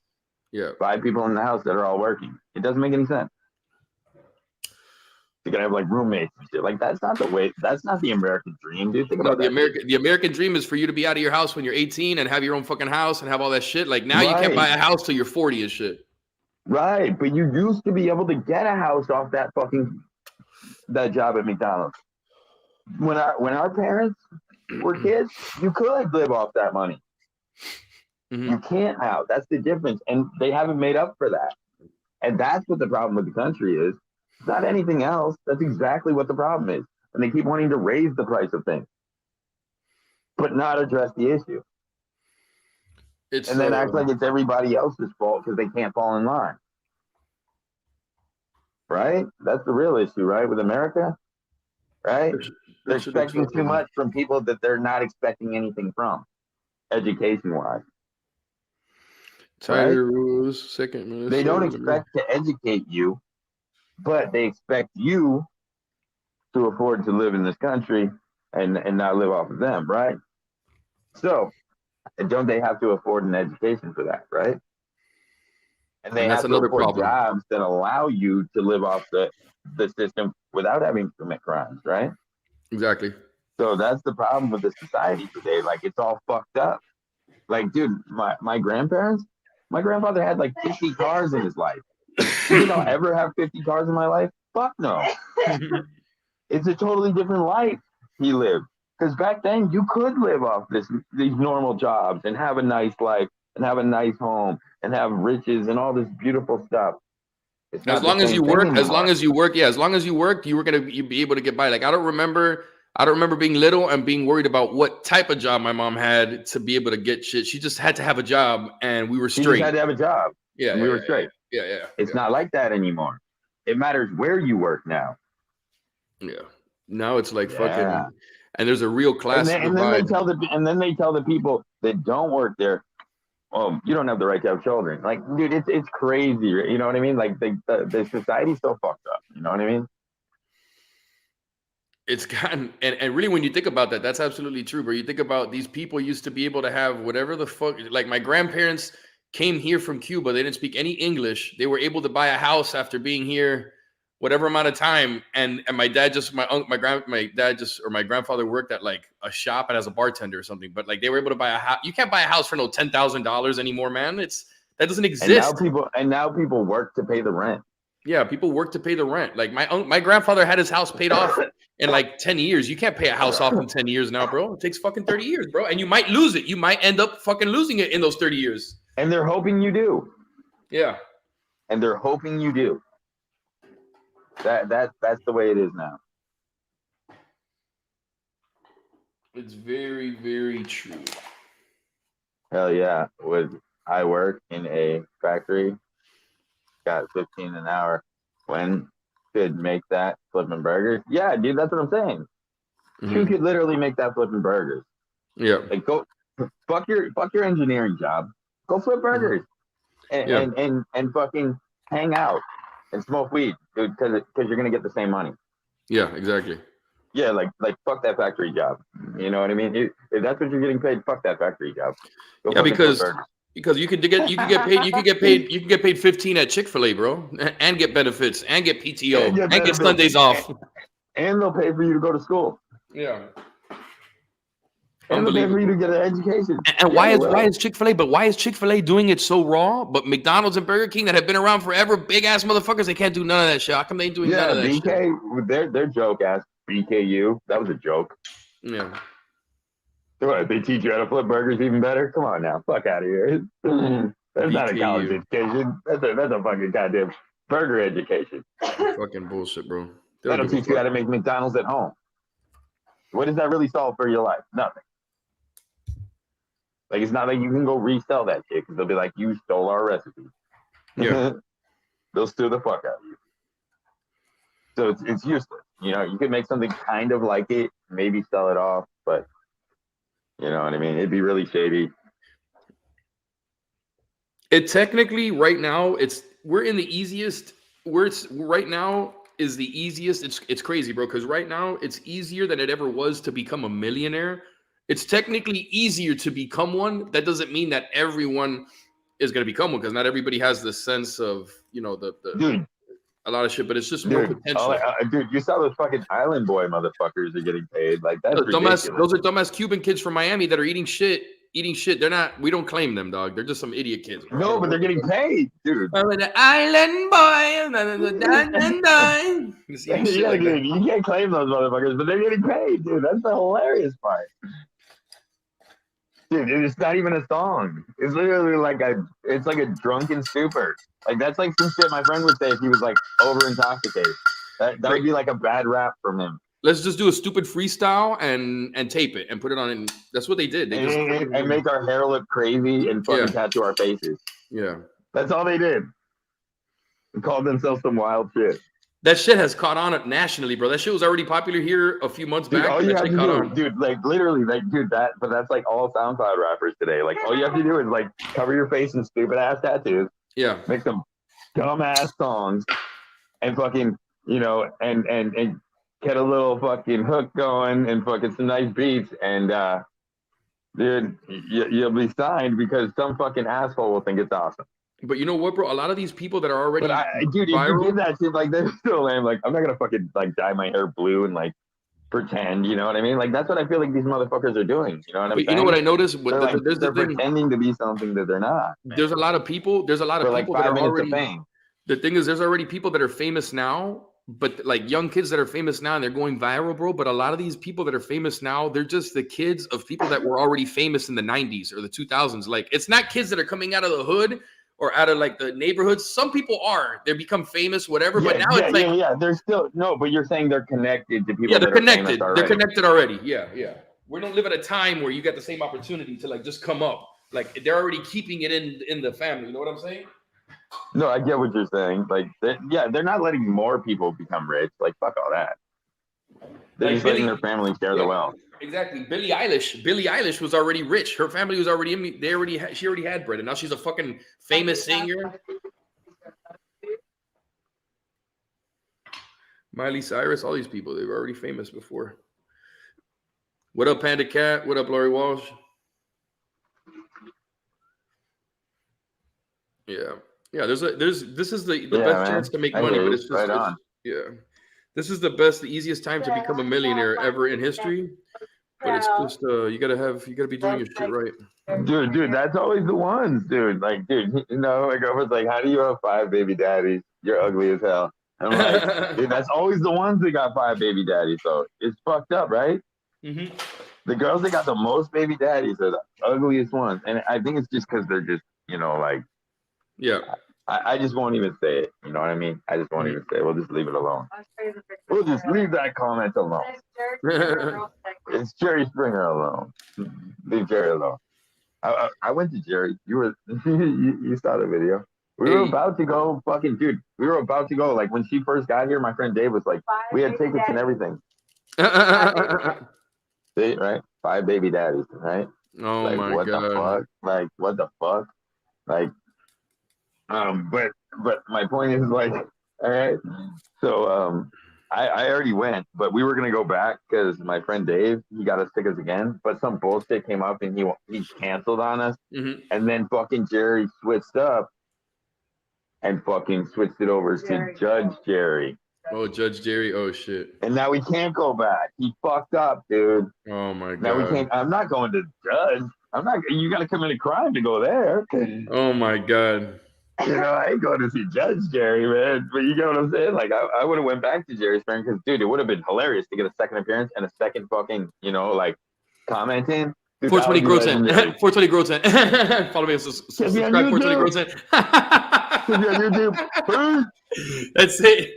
Yeah. 5 people in the house that are all working. It doesn't make any sense. You're gonna have like roommates and shit. Like, that's not the way. That's not the American dream, dude. Think about the American dream is for you to be out of your house when you're 18 and have your own fucking house and have all that shit. Like, now you can't buy a house till you're 40 and shit. Right, but you used to be able to get a house off that job at McDonald's. When our parents were kids, you could live off that money. Mm-hmm. You can't now. That's the difference, and they haven't made up for that. And that's what the problem with the country is. It's not anything else. That's exactly what the problem is. And they keep wanting to raise the price of things, but not address the issue. And then act like it's everybody else's fault because they can't fall in line. Right? That's the real issue, right? With America, right? They're expecting too much from people that they're not expecting anything from, education-wise. Tiger Woods, second minute. They don't expect to educate you, but they expect you to afford to live in this country and not live off of them, right? So, don't they have to afford an education for that, right? And they have to afford jobs that allow you to live off the system without having to commit crimes, right? Exactly. So that's the problem with the society today. Like, it's all fucked up. Like, dude, my grandfather had like 50 cars in his life. You think I'll ever have 50 cars in my life? Fuck no. It's a totally different life he lived. Because back then you could live off these normal jobs and have a nice life and have a nice home and have riches and all this beautiful stuff. As long as you worked, you were gonna be able to get by. Like, I don't remember being little and being worried about what type of job my mom had to be able to get shit. She just had to have a job, and we were straight. She just had to have a job. Yeah, we were straight. Yeah. It's not like that anymore. It matters where you work now. Yeah. Now it's like fucking, and there's a real class divide. And then they tell the people that don't work there, oh, you don't have the right to have children. Like, dude, it's crazy. You know what I mean? Like, the society's so fucked up. You know what I mean? It's gotten, and really, when you think about that, that's absolutely true. But you think about these people used to be able to have whatever the fuck, like my grandparents came here from Cuba. They didn't speak any English. They were able to buy a house after being here whatever amount of time. And my grandfather worked at like a shop and as a bartender or something. But like, they were able to buy a house. You can't buy a house for no $10,000 anymore, man. That doesn't exist. And now people work to pay the rent. Yeah, people work to pay the rent. Like my grandfather had his house paid off in like 10 years. You can't pay a house off in 10 years now, bro. It takes fucking 30 years, bro. And you might lose it. You might end up fucking losing it in those 30 years. And they're hoping you do. Yeah. And they're hoping you do. That's the way it is now. It's very, very true. Hell yeah. I work in a factory, got 15 an hour. When could make that flipping burgers? Yeah, dude, that's what I'm saying. Mm-hmm. You could literally make that flipping burgers. Yeah. Like, go fuck your engineering job. Go flip burgers. Mm-hmm. And fucking hang out and smoke weed, dude, because you're gonna get the same money. Yeah, exactly. Yeah, like fuck that factory job. You know what I mean? If that's what you're getting paid, fuck that factory job. Yeah, because you can get paid 15 at Chick-fil-A, bro, and get benefits and get PTO and get Sundays off. and they'll pay for you to go to school. Yeah. And they'll pay for you to get an education. And why is Chick-fil-A? But why is Chick-fil-A doing it so raw? But McDonald's and Burger King that have been around forever, big ass motherfuckers, they can't do none of that shit. How come they ain't doing none of that shit? BK, their joke ass BKU. That was a joke. Yeah. What, they teach you how to flip burgers even better? Come on now, fuck out of here. That's not a college education. That's a fucking goddamn burger education. Fucking bullshit, bro. That'll teach you how to make McDonald's at home. What does that really solve for your life? Nothing. Like, it's not like you can go resell that shit because they'll be like, you stole our recipe. Yeah. They'll steal the fuck out of you. So it's useless. You know, you could make something kind of like it, maybe sell it off, but you know what I mean? It'd be really shady. It technically right now we're in the easiest. Right now is the easiest. It's crazy, bro. Because right now it's easier than it ever was to become a millionaire. It's technically easier to become one. That doesn't mean that everyone is going to become one because not everybody has the sense of the a lot of shit. But it's just more potential. Dude, you saw those fucking Island Boy motherfuckers are getting paid. Like that's those are dumbass Cuban kids from Miami that are eating shit. They're not. We don't claim them, dog. They're just some idiot kids. Bro. No, but they're getting paid, dude. The Island Boy. Yeah, dude, you can't claim those motherfuckers, but they're getting paid, dude. That's the hilarious part. Dude, it's not even a song. It's literally like it's like a drunken stupor. Like that's like some shit my friend would say if he was like over intoxicated. That would be like a bad rap from him. Let's just do a stupid freestyle and tape it and put it on. And that's what they did. They and make our hair look crazy and fucking tattoo our faces. Yeah, that's all they did. They called themselves some wild shit. That shit has caught on nationally, bro. That shit was already popular here a few months back. All you have to do, dude, like literally, like, dude, but that's like all SoundCloud rappers today. Like, all you have to do is like cover your face in stupid ass tattoos. Yeah. Make some dumb ass songs, and fucking, you know, and get a little fucking hook going and fucking some nice beats, and dude, you'll be signed because some fucking asshole will think it's awesome. But you know what, bro? A lot of these people that are already dude, if you did that shit, like they're still lame. Like, I'm not gonna fucking like dye my hair blue and like pretend, you know what I mean? Like that's what I feel like these motherfuckers are doing. You know what I mean? You know what I noticed? They're pretending to be something that they're not. There's a lot of people. There's a lot of people like 5 that are already. Fame. The thing is, there's already people that are famous now, but like young kids that are famous now and they're going viral, bro. But a lot of these people that are famous now, they're just the kids of people that were already famous in the 90s or the 2000s. Like, it's not kids that are coming out of the hood or out of like the neighborhoods. Some people are. They become famous, whatever. But now it's like they're still but you're saying they're connected to people. Yeah, they're connected. They're connected already. Yeah. We don't live at a time where you got the same opportunity to like just come up. Like they're already keeping it in the family. You know what I'm saying? No, I get what you're saying. Like, they're not letting more people become rich. Like, fuck all that. They're just letting their family share the wealth. Exactly. Billie Eilish was already rich. Her family was already she already had bread, and now she's a fucking famous singer. Miley Cyrus, all these people, they were already famous before. What up, Panda Cat? What up, Lori Walsh? Yeah. This is the best chance to make money, but it's just this is the easiest time to become a millionaire ever in history. But it's just you gotta be doing your shit right. Dude, that's always the ones, dude. Like, dude, you know, my girlfriend's like, how do you have 5 baby daddies? You're ugly as hell. I'm like, dude, that's always the ones that got 5 baby daddies. So it's fucked up, right? Mm-hmm. The girls that got the most baby daddies are the ugliest ones. And I think it's just because they're just, you know, like, yeah. I just won't even say it. You know what I mean? I just won't even say it. We'll just leave it alone. We'll just leave that comment alone. It's Jerry Springer alone. Leave Jerry alone. I went to Jerry. You saw the video. We were about to go, fucking dude. We were about to go. Like when she first got here, my friend Dave was like, we had tickets and everything. See, right? 5 baby daddies, right? Oh like, my what god! The fuck? Like what the fuck? Like, but my point is like, all right. So I already went, but we were gonna go back because my friend Dave, he got us tickets again, but some bullshit came up and he canceled on us, and then fucking Jerry switched up and fucking switched it over to Judge Jerry. Oh, Judge Jerry. Oh shit. And now we can't go back. He fucked up, dude. Oh my Now we god. can't. I'm not going to judge. I'm not. You got to commit a crime to go there. Oh my god. You know, I ain't going to see Judge Jerry, man. But you get what I'm saying? Like, I would have went back to Jerry's friend because, dude, it would have been hilarious to get a second appearance and a second fucking, you know, like commenting. Dude, 420 that would be Grow 10. legendary. 420 Grow 10. Follow me and subscribe. 420 Grow 10. Should be on YouTube. Peace. That's it.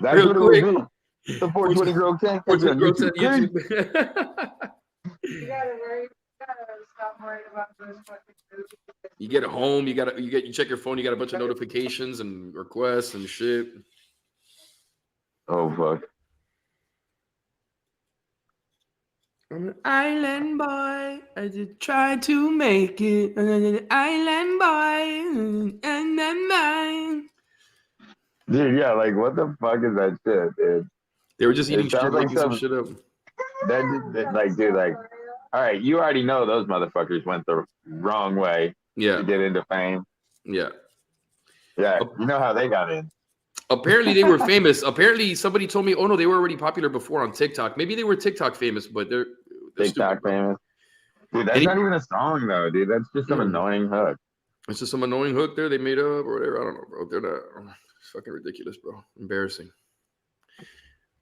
That's Real what quick. it would be. The 420 Grow 10. 420 Grow 10 YouTube. YouTube. You gotta stop worrying about those fucking movies. You get home, you check your phone, you got a bunch of notifications and requests and shit. Oh, fuck. I'm an island boy. I just try to make it. I'm an island boy. And I'm mine. Dude, yeah, like, what the fuck is that shit, dude? They were just It eating shit, sounds like making some some- shit up. Like, dude, like, all right, you already know those motherfuckers went the wrong way Yeah, to get into fame. yeah. Yeah, you know how they got in. Apparently they were famous. Apparently somebody told me, oh no, they were already popular before on TikTok. Maybe they were TikTok famous, but they're TikTok stupid, bro. famous. Dude, that's Any- not even a song though, dude. That's just some Mm. annoying hook. It's just some annoying hook there they made up or whatever. I don't know, bro. They're not. It's fucking ridiculous, bro. Embarrassing.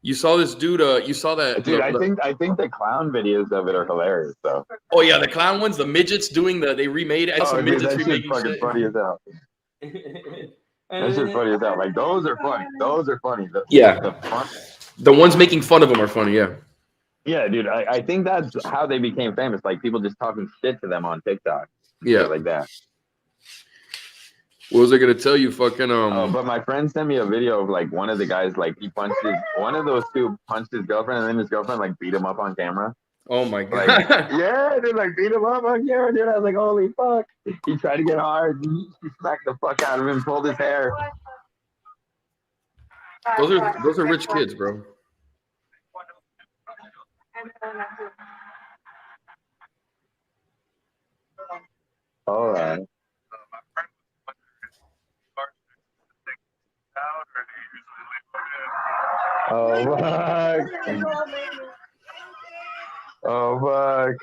You saw this dude. You saw that. Dude, I think the clown videos of it are hilarious though. Oh yeah, the clown ones. The midgets doing the. They remade it. And some Dude, midgets that shit's remaking fucking shit. funny as hell. That shit's funny as hell. Like those are funny. Those are funny. Yeah. The fun. The ones making fun of them are funny. Yeah. Yeah, dude. I think that's how they became famous. Like people just talking shit to them on TikTok. Yeah. Shit like that. What was I gonna tell you? Fucking Oh, but my friend sent me a video of like one of the guys, like he punched one of those two punched his girlfriend, and then his girlfriend like beat him up on camera. Oh my god. Like, yeah, dude, like beat him up on camera, dude. I was like, holy fuck. He tried to get hard. He smacked the fuck out of him, pulled his hair. those are rich kids, bro. All right. Oh fuck. Oh fuck.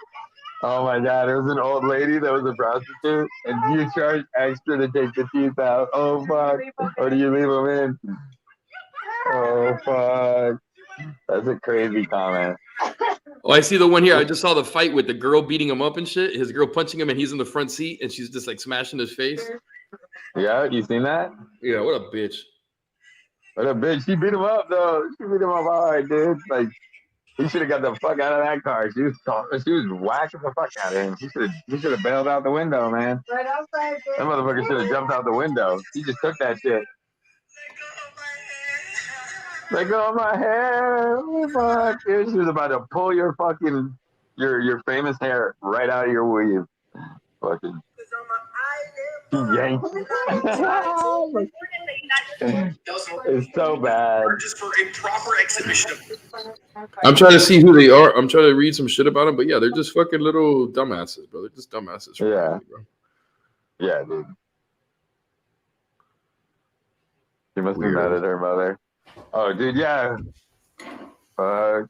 Oh my god, there was an old lady that was a prostitute, and you charge extra to take the teeth out. Oh fuck. Or do you leave them in? Oh fuck. That's a crazy comment. Oh, I see the one here. I just saw the fight with the girl beating him up and shit. His girl punching him, and he's in the front seat, and she's just like smashing his face. Yeah, you seen that? Yeah, what a bitch. What a bitch. She beat him up though. She beat him up hard, dude. Like he should have got the fuck out of that car. She was whacking the fuck out of him. He should have bailed out the window, man. Right outside. That motherfucker should have jumped out the window. He just took that shit. Let go of my hair. Oh, fuck. Dude, she was about to pull your fucking your famous hair right out of your weave. Fucking yank. It's so bad. Just for a proper exhibition of I'm trying to see who they are. I'm trying to read some shit about them, but yeah, they're just fucking little dumbasses, bro. They're just dumbasses. Yeah. Bro. Yeah, dude. She must be Weird. mad at her mother. Oh, dude, yeah. Fuck.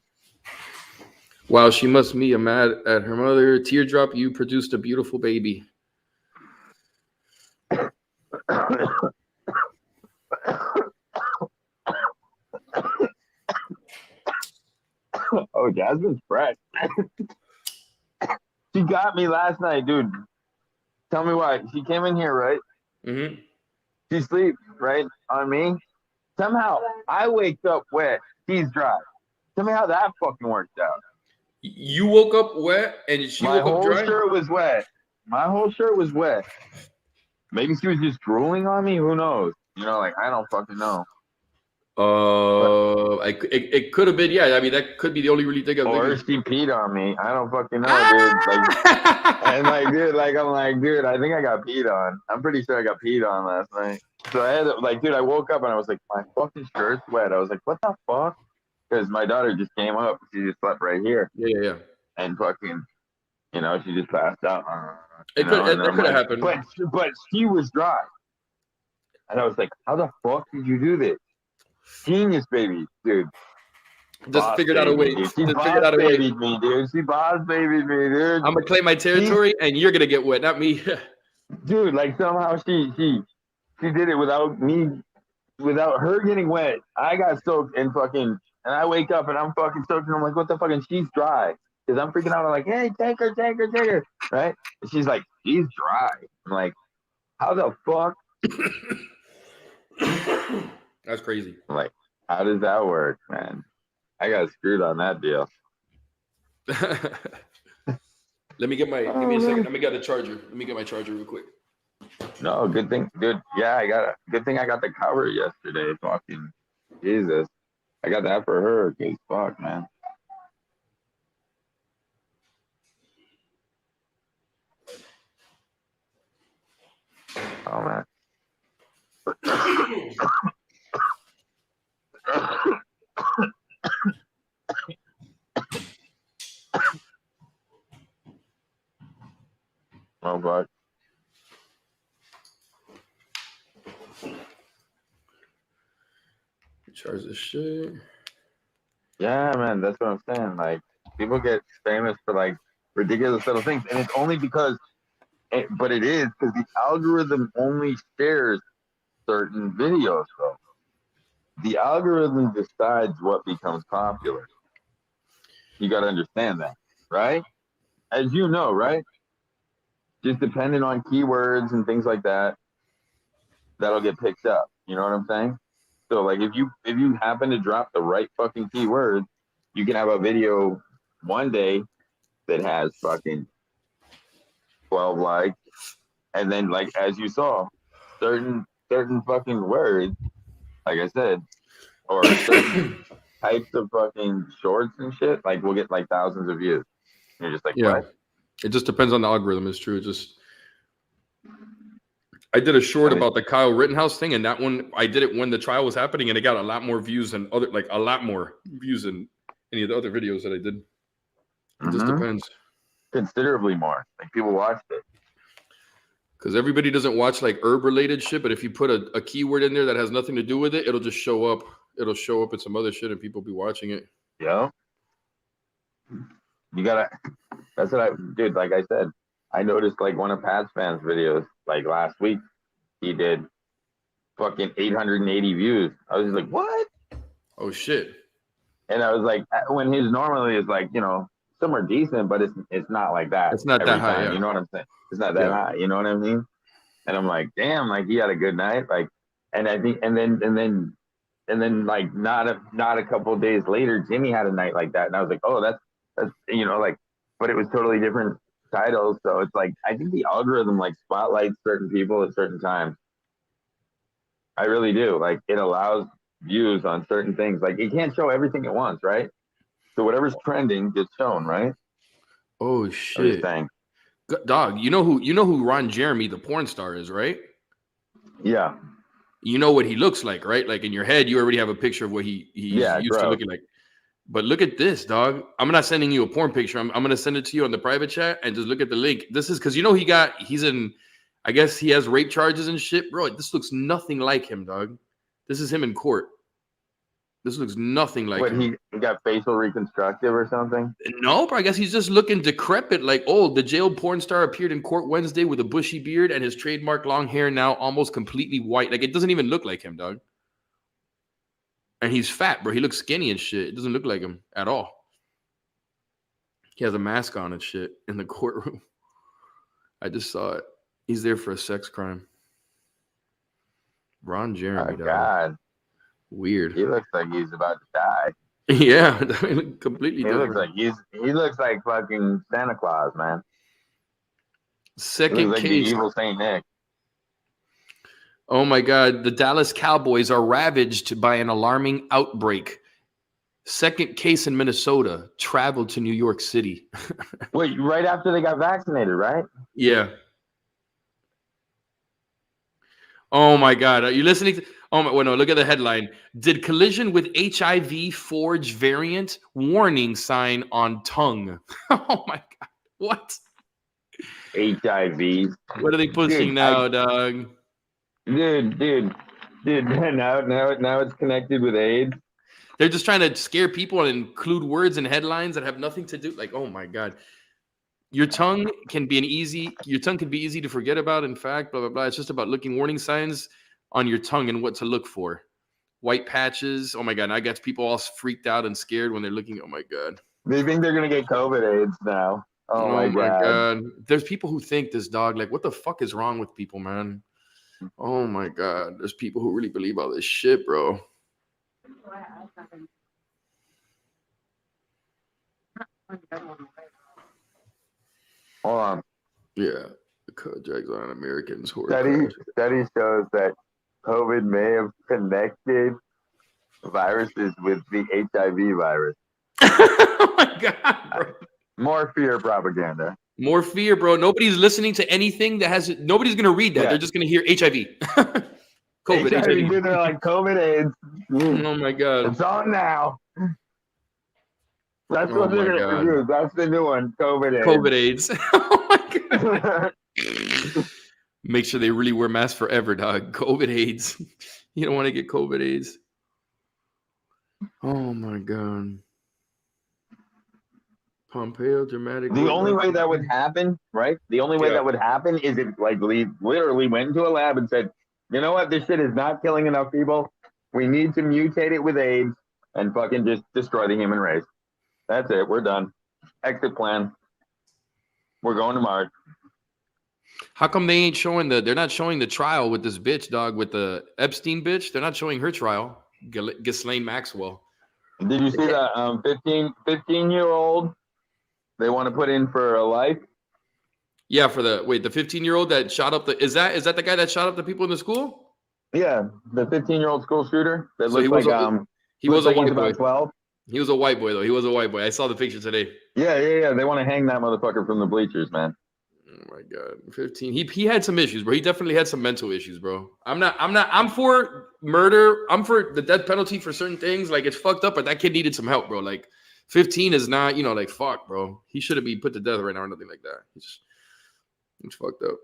Wow, she must be mad at her mother. Teardrop, you produced a beautiful baby. Oh, Jasmine's fresh. She got me last night, dude. Tell me why. She came in here, right? Mm-hmm. She sleeps, right, on me. Somehow, I wake up wet. She's dry. Tell me how that fucking worked out. You woke up wet and she My woke up whole dry? shirt was wet. My whole shirt was wet. Maybe she was just drooling on me. Who knows? You know, like, I don't fucking know. It could have been, yeah. I mean, that could be the only really thing I'm Or thinking. she peed on me. I don't fucking know, dude. Like, and like, dude, like, I'm like, dude, I think I got peed on. I'm pretty sure I got peed on last night. So I had to, like, dude, I woke up and I was like, my fucking shirt's wet. I was like, what the fuck? Because my daughter just came up. She just slept right here. Yeah. And fucking, you know, she just passed out. It You know, could and I'm have like, happened. But she was dry. And I was like, how the fuck did you do this? Genius baby, dude. Just Boss figured out a way. baby, dude. She Just boss figured out a way. babied me, dude. She boss babied me, dude. I'm gonna claim my territory, and you're gonna get wet, not me. Dude, like somehow she did it without me, without her getting wet. I got soaked and fucking, and I wake up and I'm fucking soaked and I'm like, what the fuck? And she's dry because I'm freaking out. I'm like, hey, take her, right? And she's like, she's dry. I'm like, how the fuck? That's crazy. I'm like, how does that work, man? I got screwed on that deal. Give me a second. Let me get the charger. Let me get my charger real quick. No, good thing, dude. Yeah, good thing I got the cover yesterday. Fucking Jesus. I got that for her. Cause fuck, man. Oh man. Oh god. Charge this shit. Yeah, man, that's what I'm saying. Like, people get famous for like ridiculous little things, and it's only because, but it is because the algorithm only shares certain videos. Though the algorithm decides what becomes popular. You got to understand that, right? As you know, right? Just depending on keywords and things like that, that'll get picked up. You know what I'm saying? So like if you happen to drop the right fucking keywords, you can have a video one day that has fucking 12 likes, and then like as you saw, certain fucking words, like I said, or certain types of fucking shorts and shit, like we'll get like thousands of views. And you're just like, Yeah. what? It just depends on the algorithm. It's true. I did a short about the Kyle Rittenhouse thing, and that one I did it when the trial was happening, and it got a lot more views than a lot more views than any of the other videos that I did. It just depends. Considerably more. Like people watched it. Because everybody doesn't watch like herb related shit, but if you put a keyword in there that has nothing to do with it, it'll just show up. It'll show up in some other shit, and people be watching it. Yeah. You gotta. That's what I did. Like I said, I noticed like one of Pat's fans' videos, like last week, he did fucking 880 views. I was just like, what? Oh shit. And I was like, when his normally is like, you know, somewhere decent, but it's not like that. It's not that high. Yeah. You know what I'm saying? It's not that high. You know what I mean? And I'm like, damn, like he had a good night. Like, and I think, and then like not a couple of days later, Jimmy had a night like that, and I was like, oh, that's you know, like, but it was totally different titles. So it's like I think the algorithm like spotlights certain people at certain times. I really do. Like it allows views on certain things. Like it can't show everything at once, right? So whatever's trending gets shown, right? Oh shit. Dog, you know who Ron Jeremy, the porn star, is, right? Yeah. You know what he looks like, right? Like in your head, you already have a picture of what he's used to looking like. But look at this, dog. I'm not sending you a porn picture. I'm going to send it to you on the private chat and just look at the link. This is because you know he's in, I guess he has rape charges and shit. Bro, this looks nothing like him, dog. This is him in court. This looks nothing like him. He got facial reconstructive or something? No, bro. I guess he's just looking decrepit, like old. The jailed porn star appeared in court Wednesday with a bushy beard and his trademark long hair now almost completely white. Like it doesn't even look like him, dog. And he's fat, bro. He looks skinny and shit. It doesn't look like him at all. He has a mask on and shit in the courtroom. I just saw it. He's there for a sex crime. Ron Jeremy, dog. God. Weird. He looks like he's about to die. Yeah, completely different. He looks like fucking Santa Claus, man. Second case. Like the evil Saint Nick. Oh my God, the Dallas Cowboys are ravaged by an alarming outbreak. Second case in Minnesota traveled to New York City. Wait, right after they got vaccinated, right? Yeah. Oh my God, are you listening to? Oh my, well, no, look at the headline. Did collision with HIV forge variant? Warning sign on tongue. Oh my God, what? HIV. What are they pushing now, dog? Dude, Dude, now it's connected with AIDS. They're just trying to scare people and include words and headlines that have nothing to do. Like, oh my God. Your tongue can be easy to forget about. In fact, blah, blah, blah. It's just about looking warning signs on your tongue and what to look for. White patches. Oh my God. And I got people all freaked out and scared when they're looking. Oh my God. They think they're going to get COVID AIDS now. Oh my God. There's people who think this, dog. Like, what the fuck is wrong with people, man? Oh my God. There's people who really believe all this shit, bro. Hold on. Yeah. The code drags on Americans who are Study shows that COVID may have connected viruses with the HIV virus. Oh my God, bro. More fear propaganda. More fear, bro. Nobody's listening to anything that has. Nobody's gonna read that. Yeah. They're just gonna hear HIV. COVID, HIV. Dude, they're like COVID AIDS. Oh my God. It's on now. That's Oh what they're my gonna God. do. That's the new one. COVID AIDS. COVID AIDS. Oh my God. Make sure they really wear masks forever, dog. COVID AIDS. You don't want to get COVID AIDS. Oh my God. Pompeo dramatic. The only way that would happen, right? The only way Yeah. that would happen is if like we literally went into a lab and said, you know what, this shit is not killing enough people. We need to mutate it with AIDS and fucking just destroy the human race. That's it. We're done. Exit plan. We're going to Mars. How come they ain't showing they're not showing the trial with this bitch, dog, with the Epstein bitch? They're not showing her trial. Ghislaine Maxwell. Did you see that 15-year-old they want to put in for a life? Yeah, for the 15-year-old that shot up is that the guy that shot up the people in the school? Yeah, the 15-year-old school shooter that So looks he was like he was a like he's white boy. about 12. He was a white boy though. He was a white boy. I saw the picture today. Yeah. They want to hang that motherfucker from the bleachers, man. Oh my God, 15. He had some issues, bro. He definitely had some mental issues, bro. I'm for murder. I'm for the death penalty for certain things. Like, it's fucked up, but that kid needed some help, bro. Like, 15 is not, like, fuck, bro. He shouldn't be put to death right now or nothing like that. It's fucked up.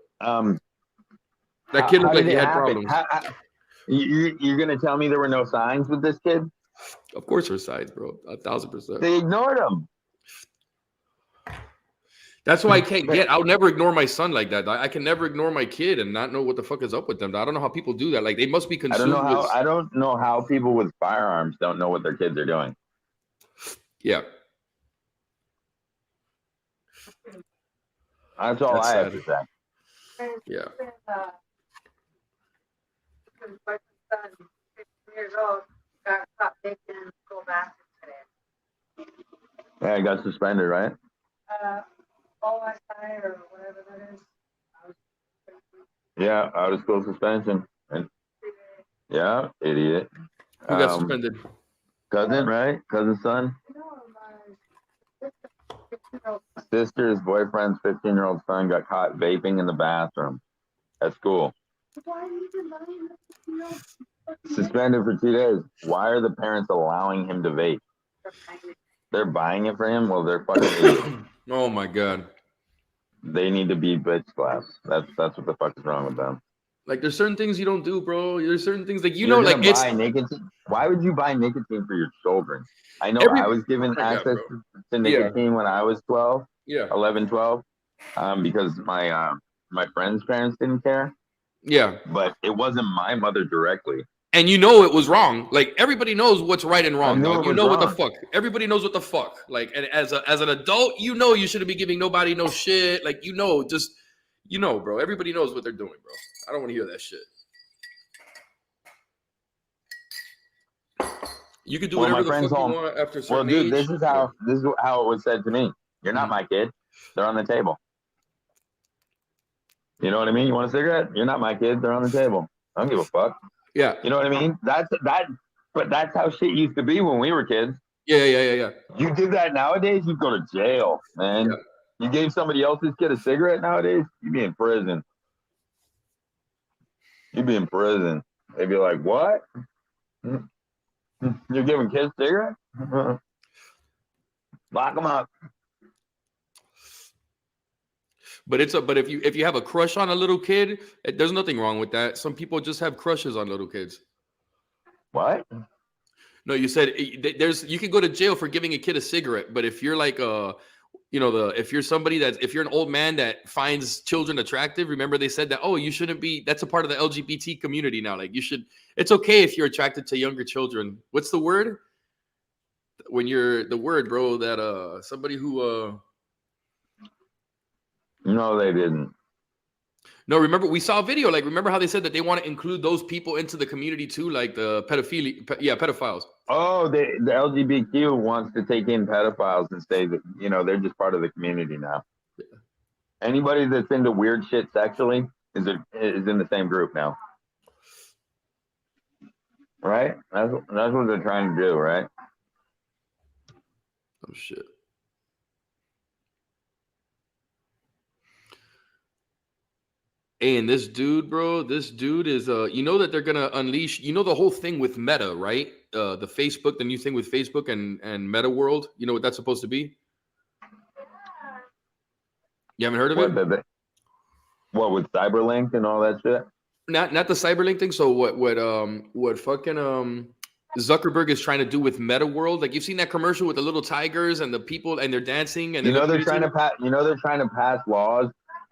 That kid looked like he had problems. You're gonna tell me there were no signs with this kid? Of course, there's signs, bro. 1,000%. They ignored him. That's why I can't get. I'll never ignore my son like that. I can never ignore my kid and not know what the fuck is up with them. I don't know how people do that. Like, they must be consumed. I don't know how people with firearms don't know what their kids are doing. Yeah. That's all That's I have sad. to say. Yeah. My son, 15 years old, got caught taking school bathroom today. Yeah, I got suspended, right? OSI or whatever that is. Yeah, out of school suspension. And yeah, idiot. Who got suspended? Cousin, right? Cousin's son. Sister's boyfriend's 15-year-old son got caught vaping in the bathroom at school. Suspended for 2 days. Why are the parents allowing him to vape? They're buying it for him? Well, they're fucking idiots. Oh my God. They need to be bitch slaps. That's what the fuck is wrong with them. Like, there's certain things you don't do, bro. There's certain things like You're like gonna it's buy nicotine. Why would you buy nicotine for your children? I know I was given my God, access bro. to nicotine when I was 12, yeah. 11, 12, because my friends' parents didn't care. Yeah. But it wasn't my mother directly. And it was wrong. Like, everybody knows what's right and wrong, dog. You know what the fuck. Everybody knows what the fuck. Like, and as an adult, you shouldn't be giving nobody no shit. Like, bro. Everybody knows what they're doing, bro. I don't want to hear that shit. You could do whatever the fuck you want after a certain age. This is how it was said to me. You're not my kid. They're on the table. You know what I mean? You want a cigarette? You're not my kid. They're on the table. I don't give a fuck. Yeah. You know what I mean? But that's how shit used to be when we were kids. Yeah. You did that nowadays, you'd go to jail, man. Yeah. You gave somebody else's kid a cigarette nowadays, you'd be in prison. You'd be in prison. They'd be like, what? You're giving kids cigarettes? Lock them up. But if you have a crush on a little kid, there's nothing wrong with that. Some people just have crushes on little kids. What? No, you said you can go to jail for giving a kid a cigarette, but if you're like if you're somebody if you're an old man that finds children attractive, remember they said that, oh, you shouldn't be, that's a part of the LGBT community now. Like it's okay if you're attracted to younger children. What's the word? When you're the word, bro, that somebody who No, they didn't. No, remember we saw a video. Like, remember how they said that they want to include those people into the community too, like the pedophiles. Oh, the LGBTQ wants to take in pedophiles and say that, they're just part of the community now. Yeah. Anybody that's into weird shit sexually is in the same group now. Right? That's what they're trying to do, right? Oh shit. And this dude, bro, is that they're gonna unleash, the whole thing with Meta, right? The Facebook, the new thing with Facebook and Meta World. You know what that's supposed to be? You haven't heard of it? What, with Cyberlink and all that shit? Not the Cyberlink thing. So what fucking Zuckerberg is trying to do with Meta World? Like, you've seen that commercial with the little tigers and the people and they're dancing and they're trying to pass laws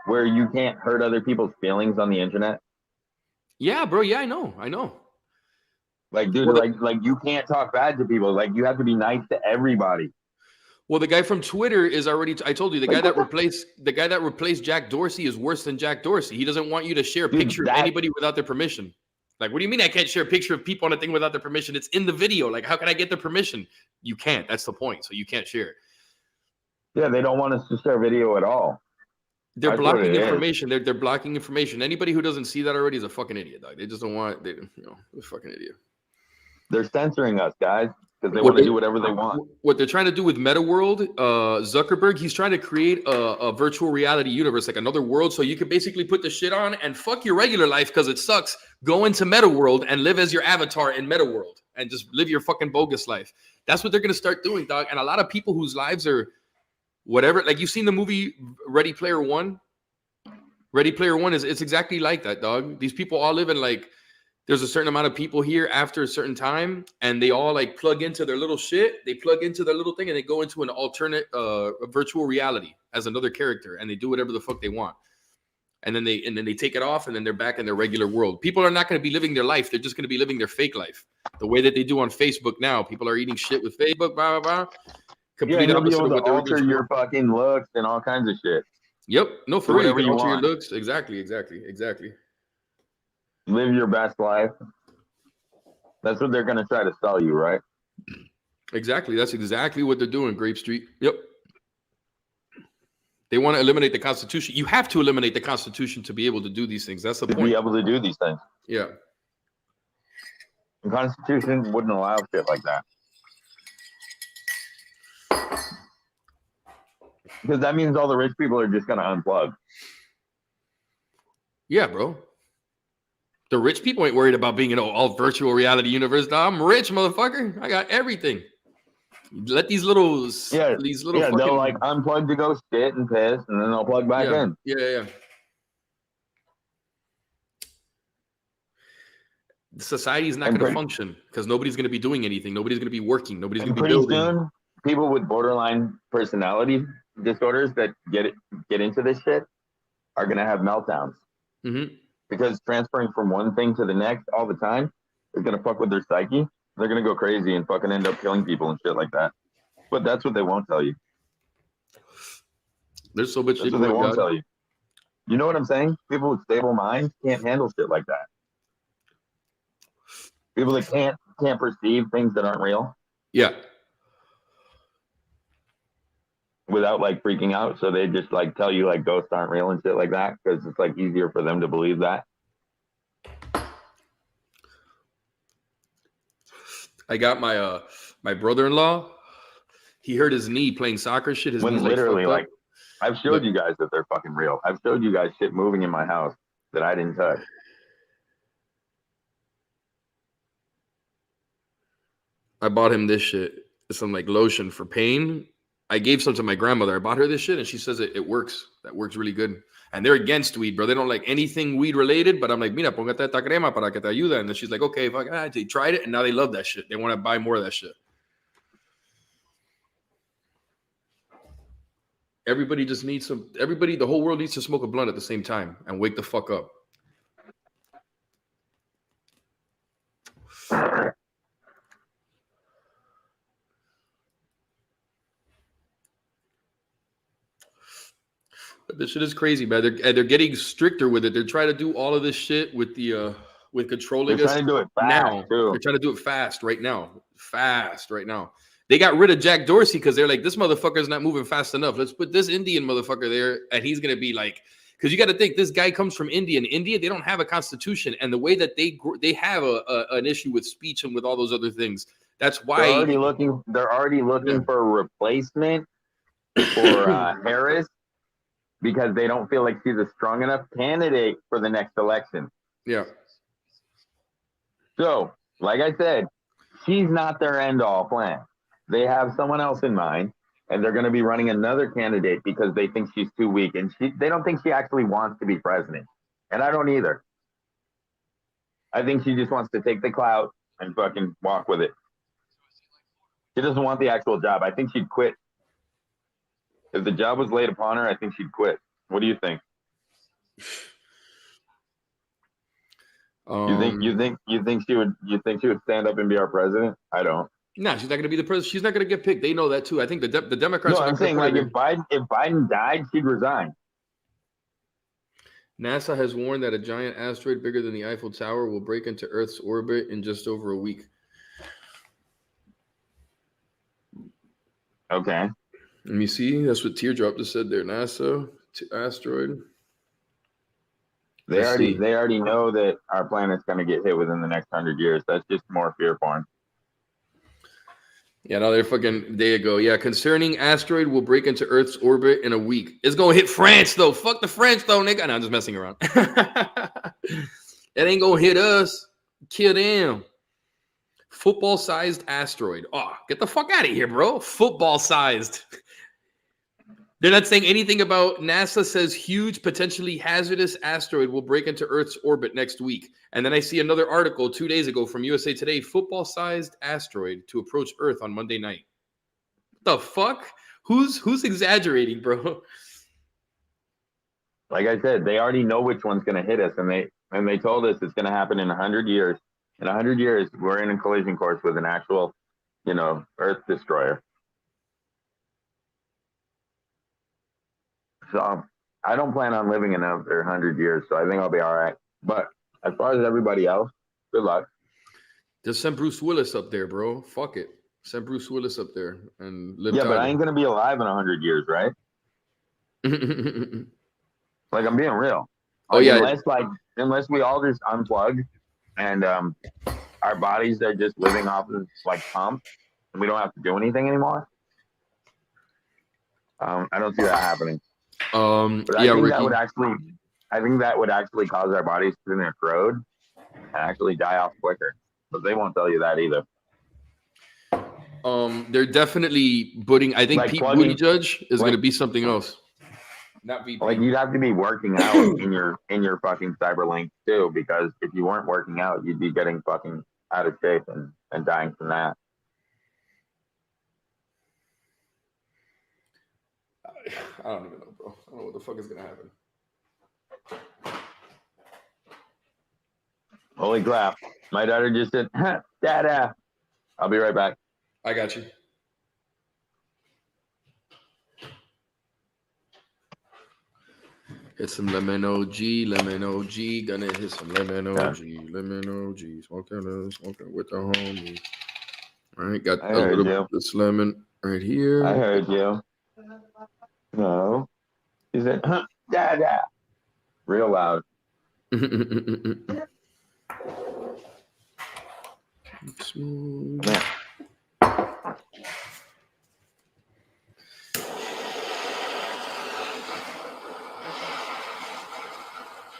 where you can't hurt other people's feelings on the internet. Yeah, bro. Yeah, I know. Like, dude, like you can't talk bad to people. Like, you have to be nice to everybody. Well, the guy from Twitter is already. I told you the guy that replaced Jack Dorsey is worse than Jack Dorsey. He doesn't want you to share a picture of anybody without their permission. Like, what do you mean I can't share a picture of people on a thing without their permission? It's in the video. Like, how can I get their permission? You can't. That's the point. So you can't share. Yeah, they don't want us to share video at all. They're blocking information. They're blocking information. Anybody who doesn't see that already is a fucking idiot, dog. They just don't want. They're a fucking idiot. They're censoring us, guys, because they want to do whatever they want. What they're trying to do with Meta World, Zuckerberg, he's trying to create a virtual reality universe, like another world, so you could basically put the shit on and fuck your regular life because it sucks. Go into Meta World and live as your avatar in Meta World and just live your fucking bogus life. That's what they're gonna start doing, dog. And a lot of people whose lives are whatever, like, you've seen the movie Ready Player One. Ready Player One it's exactly like that, dog. These people all live in, like, there's a certain amount of people here after a certain time, and they all like plug into their little shit. They plug into their little thing, and they go into an alternate virtual reality as another character, and they do whatever the fuck they want. And then they take it off, and then they're back in their regular world. People are not going to be living their life; they're just going to be living their fake life, the way that they do on Facebook now. People are eating shit with Facebook, blah blah blah. Complete opposite of what they're alter your fucking looks and all kinds of shit. Yep. No, for real. You can alter your looks. Exactly. Live your best life. That's what they're going to try to sell you, right? Exactly. That's exactly what they're doing, Grape Street. Yep. They want to eliminate the Constitution. You have to eliminate the Constitution to be able to do these things. That's the point. To be able to do these things. Yeah. The Constitution wouldn't allow shit like that. Because that means all the rich people are just going to unplug. Yeah, bro. The rich people ain't worried about being in all virtual reality universe. Nah, I'm rich, motherfucker. I got everything. Let these little fucking... they'll like unplug to go shit and piss, and then they'll plug back in. Yeah. Society is not going to function because nobody's going to be doing anything. Nobody's going to be working. Nobody's going to be building. Soon, people with borderline personality disorders that get into this shit are going to have meltdowns. Mm-hmm. Because transferring from one thing to the next all the time is going to fuck with their psyche. They're going to go crazy and fucking end up killing people and shit like that. But that's what they won't tell you. There's so much shit they won't tell you. You know what I'm saying? People with stable minds can't handle shit like that. People that can't perceive things that aren't real. Yeah. Without like freaking out, so they just like tell you like ghosts aren't real and shit like that because it's like easier for them to believe that. I got my my brother-in-law. He hurt his knee playing soccer shit. His knee's literally like I've showed you guys that they're fucking real. I've showed you guys shit moving in my house that I didn't touch. I bought him this shit. Some like lotion for pain. I gave some to my grandmother. I bought her this shit, and she says it works. That works really good. And they're against weed, bro. They don't like anything weed related. But I'm like, mira, póngate esta crema para que te ayude. And then she's like, okay, fuck. They tried it, and now they love that shit. They want to buy more of that shit. Everybody just needs some. Everybody, the whole world needs to smoke a blunt at the same time and wake the fuck up. But this shit is crazy, man. They're getting stricter with it. They're trying to do all of this shit with the with controlling They're us trying to do it fast, now. too. They're trying to do it fast right now. They got rid of Jack Dorsey because they're like, this motherfucker's not moving fast enough. Let's put this Indian motherfucker there, and he's gonna be like, because you got to think this guy comes from India. In India, they don't have a constitution, and the way that they have an issue with speech and with all those other things. That's why They're already looking for a replacement for Harris because they don't feel like she's a strong enough candidate for the next election. Yeah. So, like I said, she's not their end-all plan. They have someone else in mind, and they're going to be running another candidate because they think she's too weak, and they don't think she actually wants to be president. And I don't either. I think she just wants to take the clout and fucking walk with it. She doesn't want the actual job. I think she'd quit. If the job was laid upon her, I think she'd quit. What do you think? You think she would stand up and be our president? I don't. No, she's not going to be the president. She's not going to get picked. They know that too. I think the Democrats. No, I'm saying like if Biden died, she'd resign. NASA has warned that a giant asteroid bigger than the Eiffel Tower will break into Earth's orbit in just over a week. Okay. Let me see. That's what Teardrop just said there. NASA asteroid. They already know that our planet's going to get hit within the next 100 years. That's just more fear porn. Yeah, no, they're fucking. There you go. Yeah, concerning asteroid will break into Earth's orbit in a week. It's gonna hit France though. Fuck the French though, nigga. No, I'm just messing around. It ain't gonna hit us. Kill them. Football-sized asteroid. Oh, get the fuck out of here, bro. Football-sized. They're not saying anything about NASA says huge, potentially hazardous asteroid will break into Earth's orbit next week. And then I see another article 2 days ago from USA Today, football-sized asteroid to approach Earth on Monday night. The fuck? Who's exaggerating, bro? Like I said, they already know which one's going to hit us, and they told us it's going to happen in 100 years. In 100 years, we're in a collision course with an actual, Earth destroyer. So I don't plan on living another 100 years, so I think I'll be all right. But as far as everybody else, good luck. Just send Bruce Willis up there, bro. Fuck it. Send Bruce Willis up there and live. Yeah, but I ain't going to be alive in 100 years, right? Like, I'm being real. Oh, yeah. Unless we all just unplug and our bodies are just living off of, like, pumps and we don't have to do anything anymore. I don't see that happening. But I think that would actually cause our bodies to corrode and actually die off quicker. But they won't tell you that either. They're definitely putting. I think like Pete Buttigieg is going to be something else. Not VP. Like you'd have to be working out in your fucking Cyberlink too, because if you weren't working out, you'd be getting fucking out of shape and dying from that. I don't even know, bro. I don't know what the fuck is gonna happen. Holy crap. My daughter just said, Dada. I'll be right back. I got you. Hit some lemon OG. Gonna hit some lemon OG. Lemon OG. Smoking with the homies. All right, got a little bit of this lemon right here. I heard you. No. He said, Dada. Real loud. Smooth. Yeah.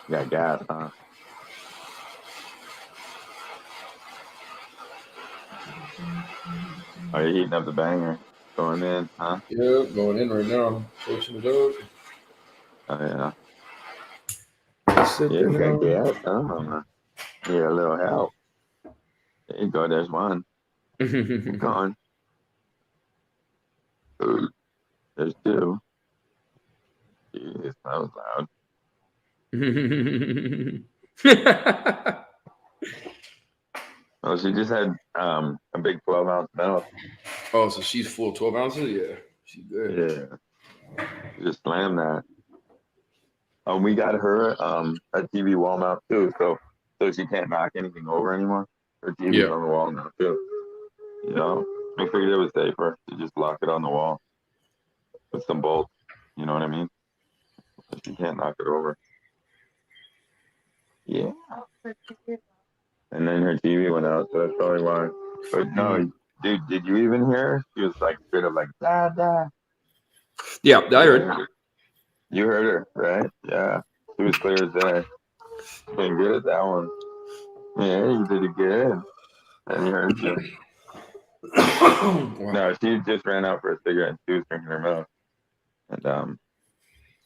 Got gas, huh? Are you heating up the banger? Going in, huh? Yeah, going in right now. Pushing it up. Oh, yeah. sit Yeah, down. yeah. Need a little help. There you go. There's one. Keep going. Ooh, there's two. Jeez, that was loud. Oh, she just had a big 12-ounce milk. Oh, so she's full 12 ounces? Yeah, she good. Yeah. Just slammed that. We got her a TV wall mount too, so she can't knock anything over anymore. Her TV's Yeah. on the wall now too. You know, I figured it was safer to just lock it on the wall with some bolts. You know what I mean? So she can't knock it over. Yeah. And then her TV went out, so that's probably why. But no, dude, did you even hear her? She was like straight up like da. Yeah, I heard. You heard her, right? Yeah. She was clear as day. Didn't get it, that one. Yeah, you did it good. And you heard you. Wow. No, she just ran out for a cigarette and she was drinking her milk. And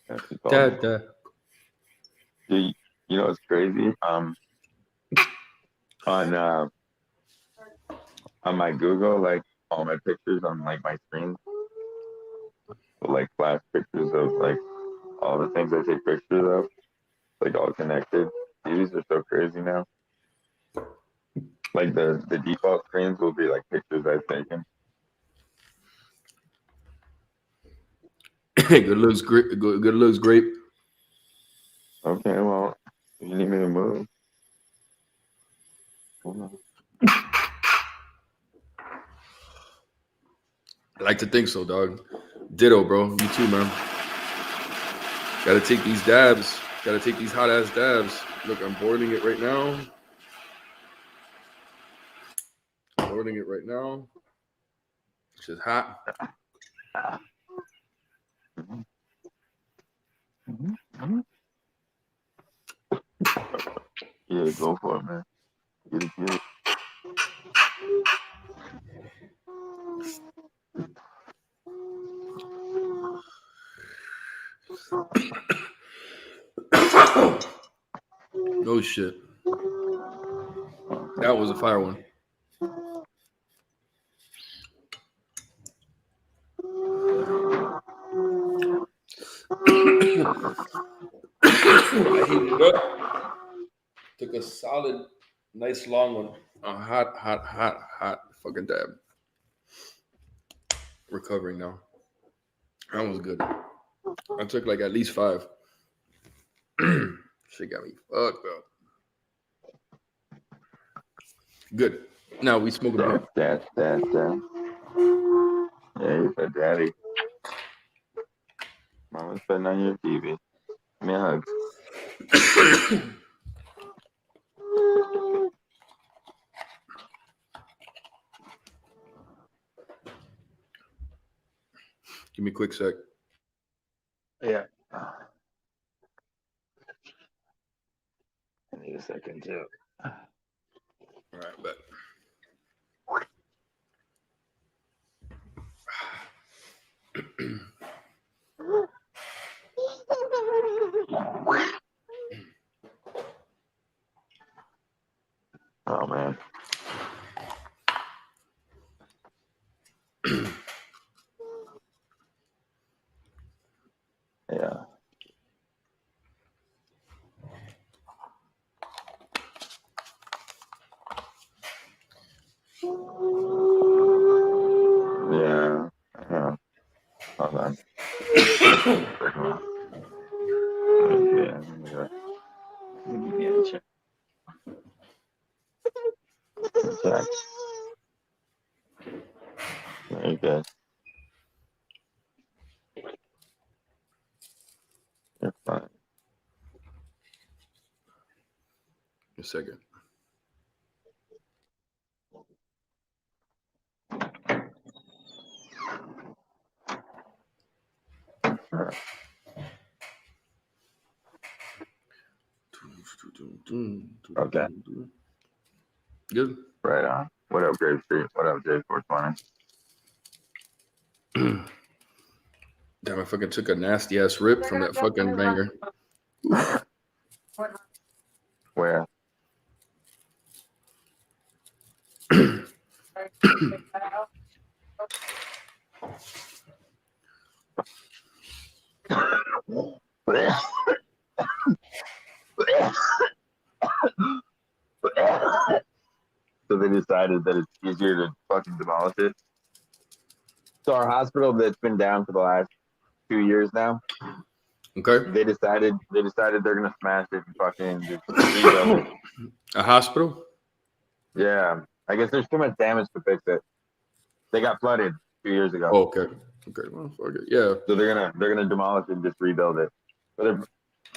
yeah, she called me. Dad. You know what's crazy? On my Google, like all my pictures on like my screen, so, like flash pictures of like all the things I take pictures of, like all connected. These are so crazy now. Like the default screens will be like pictures I've taken. Good looks great. Good looks great. Okay, well, you need me to move. Hold on. I like to think so, dog. Ditto, bro. You too, man. Gotta take these dabs. Gotta take these hot ass dabs. Look, I'm boiling it right now. Boiling it right now. It's just hot. Yeah, go for it, man. Get it. No shit. That was a fire one. I heated it up. Took a solid, nice long one. A hot fucking dab. Recovering now. That was good. I took like at least 5. Shit got me fucked up. Good. Now we smoke a blunt. Dad. Yeah, you said daddy. Mama's putting on your TV. Give me a hug. Give me a quick sec. Yeah. I need a second too. All right, bet. Oh man. Yeah. Yeah. Hold on. Check. Very good. You're fine. A second. Okay. Good. Right on. What up, Grave Street? What up, J420? Damn, I fucking took a nasty ass rip from that fucking banger. Where? So they decided that it's easier to fucking demolish it. So our hospital that's been down for the last 2 years now, Okay. they decided they're gonna smash it and fucking just rebuild it. A hospital? Yeah, I guess there's too much damage to fix it. They got flooded 2 years ago. Oh, okay. Okay. Well, fuck it. Yeah. So they're gonna demolish it and just rebuild it. But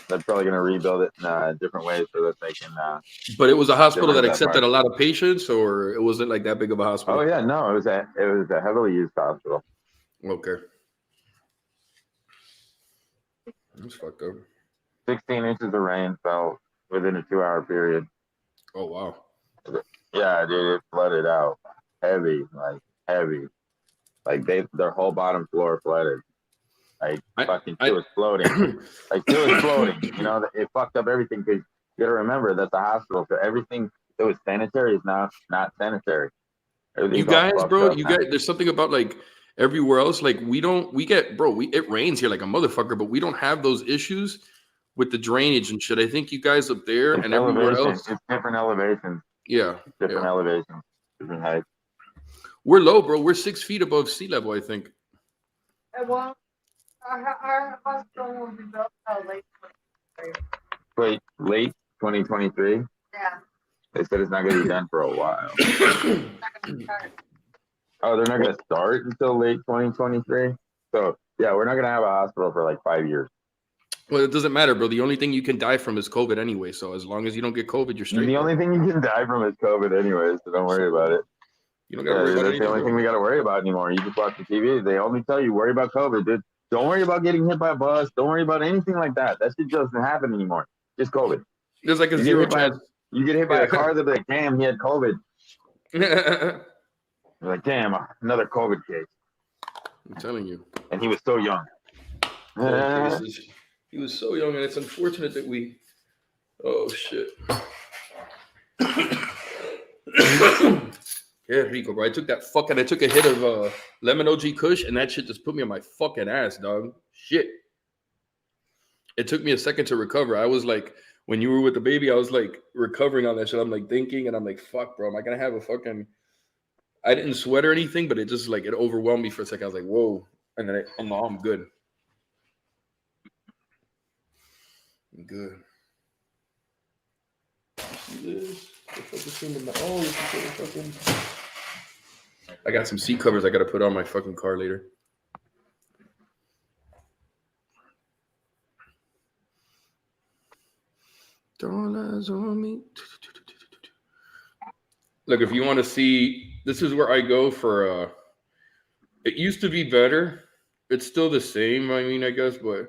they're probably gonna rebuild it in different ways so that they can. But it was a hospital Get rid that of that accepted part. a lot of patients, or it wasn't like that big of a hospital? Oh yeah, no, it was a heavily used hospital. Okay. That's fucked up. 16 inches of rain fell within a 2-hour period. Oh wow. Yeah, dude, it flooded out heavy. Like their whole bottom floor flooded. Like fucking shit was floating. Like shit was floating. You know, it fucked up everything because you gotta remember that's a hospital, so everything that was sanitary is now not sanitary. You guys, bro, there's something about like everywhere else. Like it rains here like a motherfucker, but we don't have those issues with the drainage and shit. I think you guys up there and everywhere else. It's different elevations. Yeah. Different elevations, different heights. We're low, bro. We're 6 feet above sea level, I think. Well, our hospital will be built late 2023. Wait, late 2023? Yeah. They said it's not going to be done for a while. It's not gonna start. Oh, they're not going to start until late 2023? So, yeah, we're not going to have a hospital for like 5 years. Well, it doesn't matter, bro. The only thing you can die from is COVID anyway. So as long as you don't get COVID, you're straight. The only thing you can die from is COVID anyway, so don't worry about it. You don't got to worry about That's the only thing we got to worry about anymore. You just watch the TV. They only tell you, worry about COVID, dude. Don't worry about getting hit by a bus. Don't worry about anything like that. That shit doesn't happen anymore. Just COVID. There's like a You get zero hit by- chance. You get hit by a car, they'll be like, damn, he had COVID. I'm You're like, damn, another COVID case. telling you. And he was so young. He was so young, and it's unfortunate that we. Oh shit. Yeah, Rico, bro. I took a hit of lemon OG Kush, and that shit just put me on my fucking ass, dog. Shit. It took me a second to recover. I was like, when you were with the baby, I was like recovering on that shit. I'm like thinking, and I'm like, fuck, bro. Am I gonna have a fucking? I didn't sweat or anything, but it just like it overwhelmed me for a second. I was like, whoa, and then I'm good. I'm good. See this? I got some seat covers I gotta put on my fucking car later. All eyes on me. Look, if you want to see, this is where I go for. It used to be better. It's still the same. I mean, I guess, but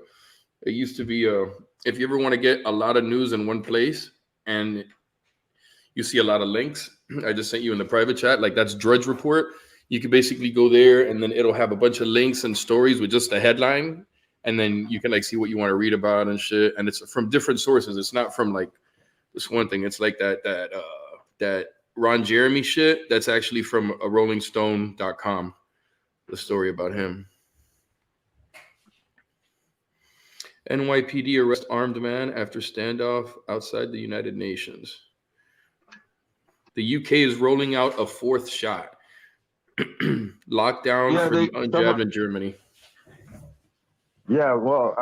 it used to be. If you ever want to get a lot of news in one place and you see a lot of links, I just sent you in the private chat. Like that's Drudge Report. You can basically go there and then it'll have a bunch of links and stories with just a headline. And then you can like see what you want to read about and shit. And it's from different sources. It's not from like this one thing. It's like that Ron Jeremy shit. That's actually from RollingStone.com. The story about him. NYPD arrest armed man after standoff outside the United Nations. The UK is rolling out a fourth shot. Lockdown for the unjabbed in Germany. Yeah, well,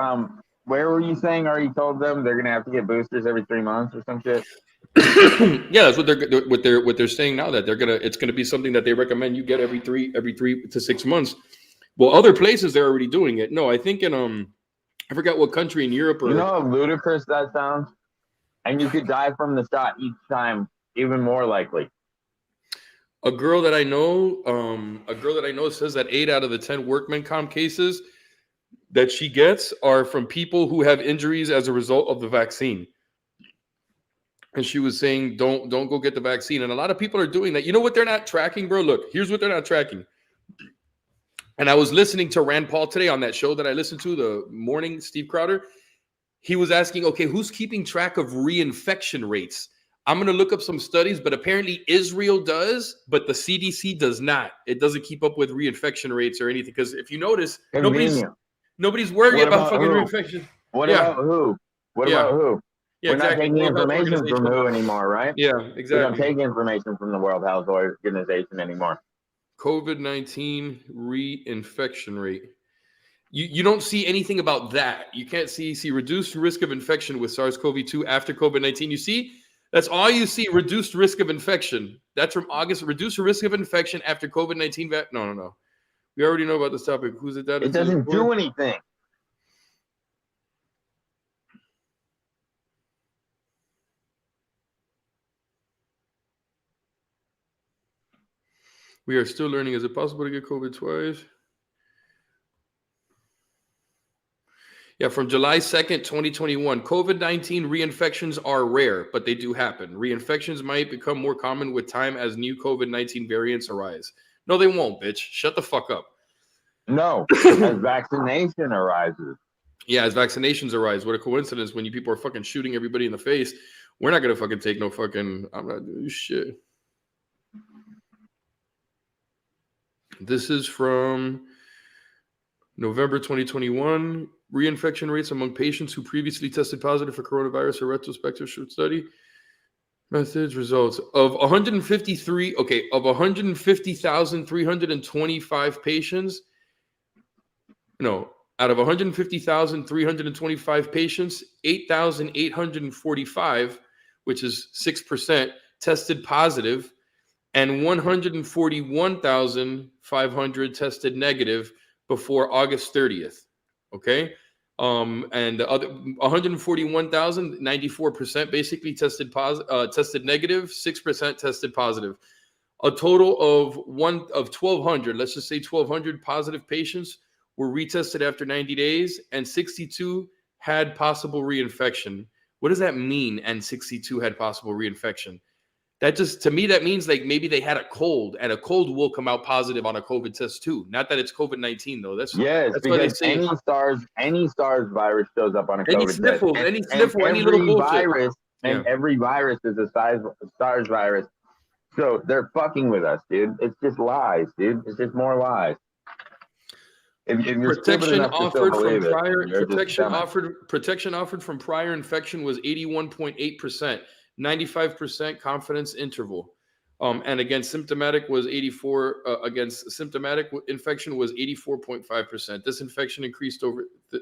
where were you saying already told them they're gonna have to get boosters every 3 months or some shit? Yeah, that's what they're saying now, that it's gonna be something that they recommend you get every 3 to 6 months. Well, other places they're already doing it. No, I think in I forgot what country in Europe or You know how ludicrous that sounds? And you could die from the shot each time, even more likely. a girl that I know says that 8 out of the 10 workman comp cases that she gets are from people who have injuries as a result of the vaccine. And she was saying, don't go get the vaccine. And a lot of people are doing that. You know what they're not tracking, bro? Look, here's what they're not tracking. And I was listening to Rand Paul today on that show that I listened to, the morning, Steve Crowder. he was asking, okay, who's keeping track of reinfection rates? I'm going to look up some studies, but apparently Israel does, but the CDC does not. It doesn't keep up with reinfection rates or anything. Because if you notice, nobody's worried about fucking reinfection. What about who? What about who? Yeah, We're not taking information from who anymore, right? Yeah, exactly. We don't take information from the World Health Organization anymore. COVID-19 reinfection rate. You don't see anything about that. You can't see reduced risk of infection with SARS-CoV-2 after COVID-19. You see, that's all you see, reduced risk of infection. That's from August, reduced risk of infection after COVID-19. No. We already know about this topic. Who's it that? It doesn't do anything. We are still learning. Is it possible to get COVID twice? Yeah, from July 2nd, 2021, COVID-19 reinfections are rare, but they do happen. Reinfections might become more common with time as new COVID-19 variants arise. No, they won't, bitch. Shut the fuck up. No, as vaccination arises. Yeah, as vaccinations arise. What a coincidence when you people are fucking shooting everybody in the face. We're not going to fucking take no fucking, I'm not doing shit. This is from November 2021. Reinfection rates among patients who previously tested positive for coronavirus, a retrospective study. Methods, results of 150,325 patients. No, out of 150,325 patients, 8,845, which is 6%, tested positive, and 141,500 tested negative before August 30th. Okay. And the other 141,000, 94% basically tested negative, 6% tested positive. A total of 1,200, let's just say 1,200 positive patients were retested after 90 days, and 62 had possible reinfection. What does that mean? And 62 had possible reinfection. That just, to me, that means like maybe they had a cold, and a cold will come out positive on a COVID test too. Not that it's COVID-19 though. That's because any SARS virus shows up on a COVID test. Any sniffle, any little bullshit. Virus, and every virus is a SARS virus. So they're fucking with us, dude. It's just lies, dude. It's just more lies. Protection offered from prior infection was 81.8%. 95% confidence interval, and against symptomatic was 84. Against symptomatic infection was 84.5%.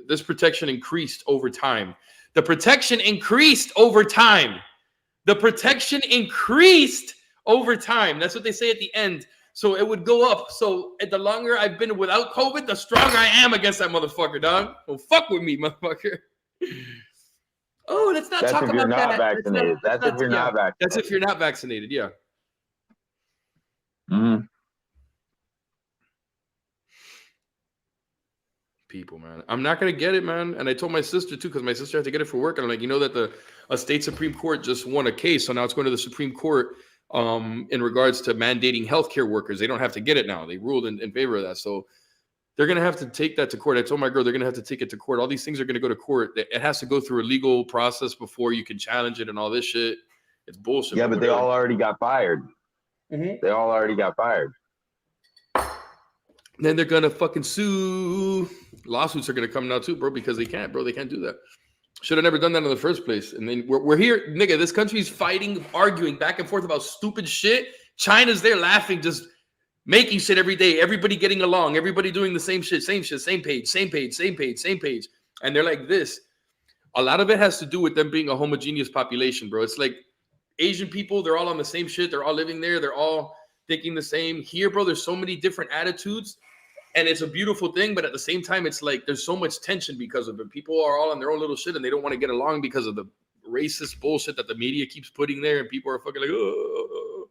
This protection increased over time. The protection increased over time. The protection increased over time. That's what they say at the end. So it would go up. So the longer I've been without COVID, the stronger I am against that motherfucker, dog. Don't fuck with me, motherfucker. Oh, let's not talk about that. Vaccinated. That's if you're not vaccinated. That's if you're not vaccinated, yeah. Mm-hmm. People, man. I'm not going to get it, man. And I told my sister, too, because my sister had to get it for work. And I'm like, you know that a state Supreme Court just won a case. So now it's going to the Supreme Court in regards to mandating healthcare workers. They don't have to get it now. They ruled in favor of that. So they're going to have to take that to court. I told my girl they're going to have to take it to court. All these things are going to go to court. It has to go through a legal process before you can challenge it and all this shit. It's bullshit. Yeah, but they all already got fired. Mm-hmm. They all already got fired. Then they're going to fucking sue. Lawsuits are going to come now too, bro, because they can't, bro. They can't do that. Should have never done that in the first place. And then we're here, nigga. This country's fighting, arguing back and forth about stupid shit. China's there laughing, just making shit every day, everybody getting along, everybody doing the same shit, same page. And they're like this. A lot of it has to do with them being a homogeneous population, bro. It's like Asian people, they're all on the same shit. They're all living there. They're all thinking the same. Here, bro, there's so many different attitudes, and it's a beautiful thing. But at the same time, it's like there's so much tension because of it. People are all on their own little shit, and they don't want to get along because of the racist bullshit that the media keeps putting there, and people are fucking like, oh.